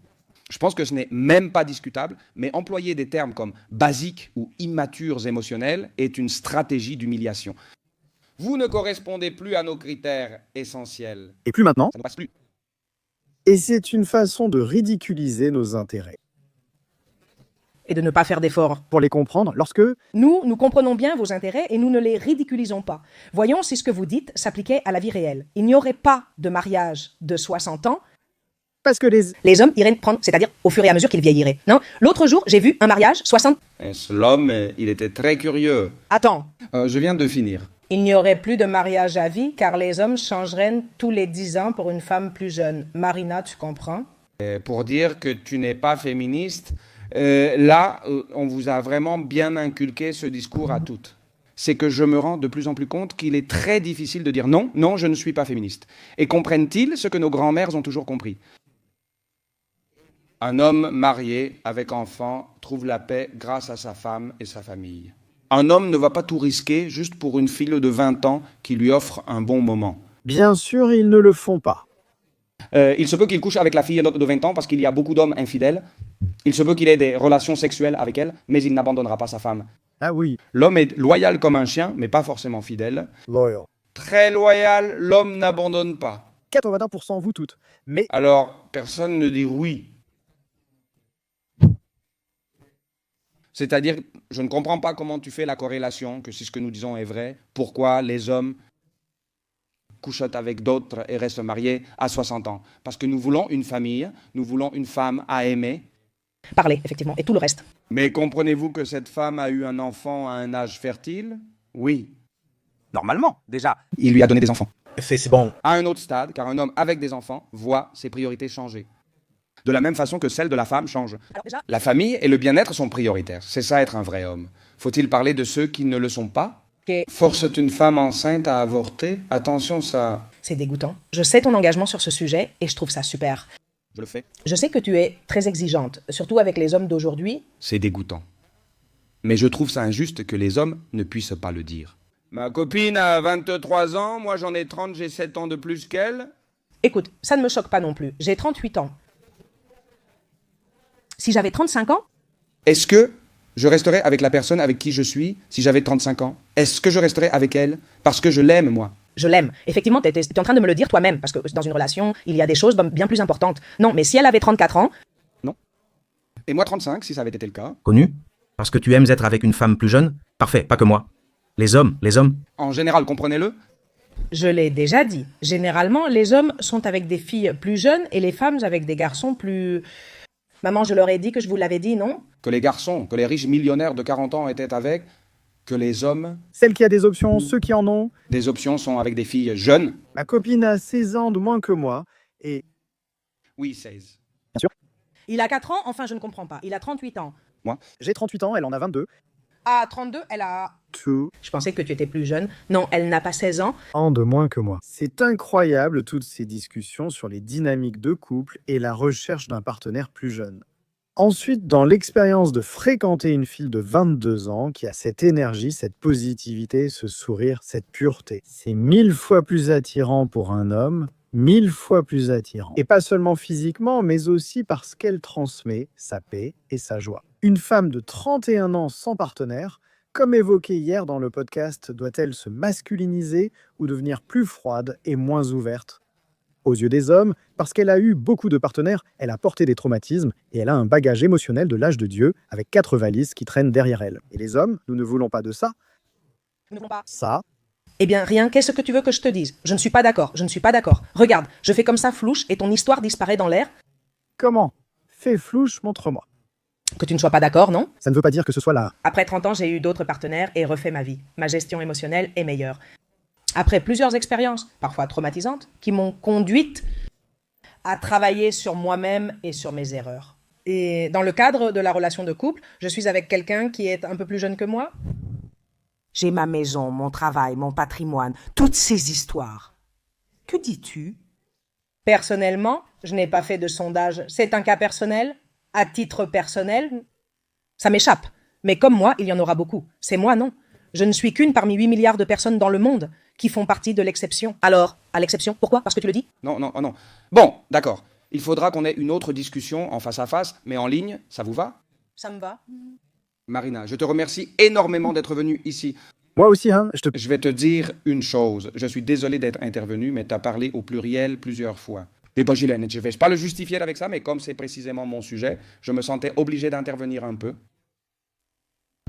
Je pense que ce n'est même pas discutable, mais employer des termes comme basiques ou immatures émotionnels est une stratégie d'humiliation. Vous ne correspondez plus à nos critères essentiels. Et plus maintenant. Ça ne passe plus. Et c'est une façon de ridiculiser nos intérêts. Et de ne pas faire d'efforts. Pour les comprendre, lorsque Nous comprenons bien vos intérêts et nous ne les ridiculisons pas. Voyons si ce que vous dites s'appliquait à la vie réelle. Il n'y aurait pas de mariage de 60 ans. parce que Les hommes iraient prendre, c'est-à-dire au fur et à mesure qu'ils vieilliraient. Non, l'autre jour, j'ai vu un mariage 60... L'homme, il était très curieux. Attends, Je viens de finir. il n'y aurait plus de mariage à vie car les hommes changeraient tous les 10 ans pour une femme plus jeune. Marina, tu comprends? Pour dire que tu n'es pas féministe, là, on vous a vraiment bien inculqué ce discours à toutes. C'est que je me rends de plus en plus compte qu'il est très difficile de dire non, non, je ne suis pas féministe. Et comprennent-ils ce que nos grands-mères ont toujours compris? Un homme marié avec enfant trouve la paix grâce à sa femme et sa famille. Un homme ne va pas tout risquer juste pour une fille de 20 ans qui lui offre un bon moment. bien sûr, ils ne le font pas. Il se peut qu'il couche avec la fille de 20 ans parce qu'il y a beaucoup d'hommes infidèles. Il se peut qu'il ait des relations sexuelles avec elle, mais il n'abandonnera pas sa femme. Ah oui, L'homme est loyal comme un chien, mais pas forcément fidèle. loyal. Très loyal, l'homme n'abandonne pas. 81% vous toutes. Mais Alors, personne ne dit oui. C'est-à-dire, je ne comprends pas comment tu fais la corrélation, que si ce que nous disons est vrai, pourquoi les hommes couchent avec d'autres et restent mariés à 60 ans. Parce que nous voulons une famille, nous voulons une femme à aimer. Parler, effectivement, et tout le reste. Mais comprenez-vous que cette femme a eu un enfant à un âge fertile? Oui. Normalement, déjà. Il lui a donné des enfants. C'est bon. À un autre stade, car un homme avec des enfants voit ses priorités changer. De la même façon que celles de la femme changent. Alors déjà, La famille et le bien-être sont prioritaires. C'est ça être un vrai homme. Faut-il parler de ceux qui ne le sont pas? Ok. Force une femme enceinte à avorter? Attention, ça... c'est dégoûtant. Je sais ton engagement sur ce sujet et je trouve ça super. Je le fais. Je sais que tu es très exigeante, surtout avec les hommes d'aujourd'hui. C'est dégoûtant. Mais je trouve ça injuste que les hommes ne puissent pas le dire. Ma copine a 23 ans, moi j'en ai 30, j'ai 7 ans de plus qu'elle. Écoute, ça ne me choque pas non plus. J'ai 38 ans. Si j'avais 35 ans, Est-ce que je resterais avec la personne avec qui je suis si j'avais 35 ans? Est-ce que je resterais avec elle parce que je l'aime, moi? je l'aime. Effectivement, tu es en train de me le dire toi-même, parce que dans une relation, il y a des choses bien plus importantes. Non, mais si elle avait 34 ans, Et moi 35, si ça avait été le cas. Connu? Parce que tu aimes être avec une femme plus jeune? Parfait, pas que moi. Les hommes. En général, comprenez-le, je l'ai déjà dit. Généralement, les hommes sont avec des filles plus jeunes et les femmes avec des garçons plus... Maman, je leur ai dit que je vous l'avais dit, non? que les garçons, que les riches millionnaires de 40 ans étaient avec, que les hommes, celle qui a des options, ceux qui en ont. des options sont avec des filles jeunes. Ma copine a 16 ans de moins que moi. Et Oui, 16. Il a 4 ans, enfin je ne comprends pas. Il a 38 ans. j'ai 38 ans, elle en a 22. À 32, elle a... Tout Je pensais que tu étais plus jeune. Non, elle n'a pas 16 ans. ans de moins que moi. C'est incroyable toutes ces discussions sur les dynamiques de couple et la recherche d'un partenaire plus jeune. Ensuite, dans l'expérience de fréquenter une fille de 22 ans qui a cette énergie, cette positivité, ce sourire, cette pureté, c'est 1000 fois plus attirant pour un homme, 1000 fois plus attirant. Et pas seulement physiquement, mais aussi parce qu'elle transmet sa paix et sa joie. Une femme de 31 ans sans partenaire, comme évoqué hier dans le podcast, doit-elle se masculiniser ou devenir plus froide et moins ouverte aux yeux des hommes? Parce qu'elle a eu beaucoup de partenaires, elle a porté des traumatismes et elle a un bagage émotionnel de l'âge de Dieu avec 4 valises qui traînent derrière elle. Et les hommes, nous ne voulons pas de ça. Nous ne voulons pas. Ça, Eh bien, rien, qu'est-ce que tu veux que je te dise? Je ne suis pas d'accord, je ne suis pas d'accord. Regarde, je fais comme ça flouche et ton histoire disparaît dans l'air. comment? Fais flouche, montre-moi. Que tu ne sois pas d'accord, non? Ça ne veut pas dire que ce soit là. Après 30 ans, j'ai eu d'autres partenaires et refait ma vie. Ma gestion émotionnelle est meilleure. Après plusieurs expériences, parfois traumatisantes, qui m'ont conduite à travailler sur moi-même et sur mes erreurs. Et dans le cadre de la relation de couple, je suis avec quelqu'un qui est un peu plus jeune que moi. J'ai ma maison, mon travail, mon patrimoine, toutes ces histoires. Que dis-tu? Personnellement, je n'ai pas fait de sondage. C'est un cas personnel. À titre personnel, ça m'échappe. Mais comme moi, il y en aura beaucoup. C'est moi, non. Je ne suis qu'une parmi 8 milliards de personnes dans le monde qui font partie de l'exception. Alors, à l'exception, pourquoi? Parce que tu le dis? Non, non, oh non. Bon, d'accord. Il faudra qu'on ait une autre discussion en face à face, mais en ligne, ça vous va? Ça me va. Marina, je te remercie énormément d'être venue ici. Moi aussi, hein, Je vais te dire une chose. Je suis désolé d'être intervenu, mais tu as parlé au pluriel plusieurs fois. Et bon, Gilène, je ne vais pas le justifier avec ça, mais comme c'est précisément mon sujet, je me sentais obligé d'intervenir un peu.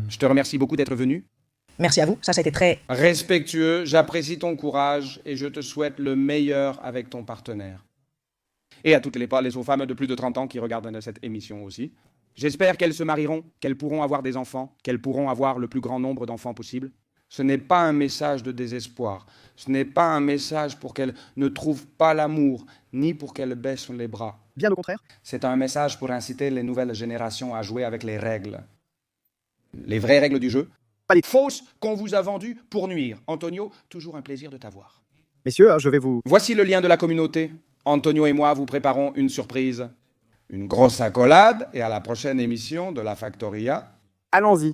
Je te remercie beaucoup d'être venu. Merci à vous. Ça a été très... Respectueux, j'apprécie ton courage et je te souhaite le meilleur avec ton partenaire. Et à toutes les femmes de plus de 30 ans qui regardent cette émission aussi. J'espère qu'elles se marieront, qu'elles pourront avoir des enfants, qu'elles pourront avoir le plus grand nombre d'enfants possible. Ce n'est pas un message de désespoir. Ce n'est pas un message pour qu'elles ne trouvent pas l'amour, ni pour qu'elles baissent les bras. Bien au contraire. C'est un message pour inciter les nouvelles générations à jouer avec les règles. Les vraies règles du jeu. Pas les fausses qu'on vous a vendues pour nuire. Antonio, toujours un plaisir de t'avoir. Messieurs, je vais vous... Voici le lien de la communauté. Antonio et moi vous préparons une surprise. Une grosse accolade et à la prochaine émission de La Factoria. Allons-y.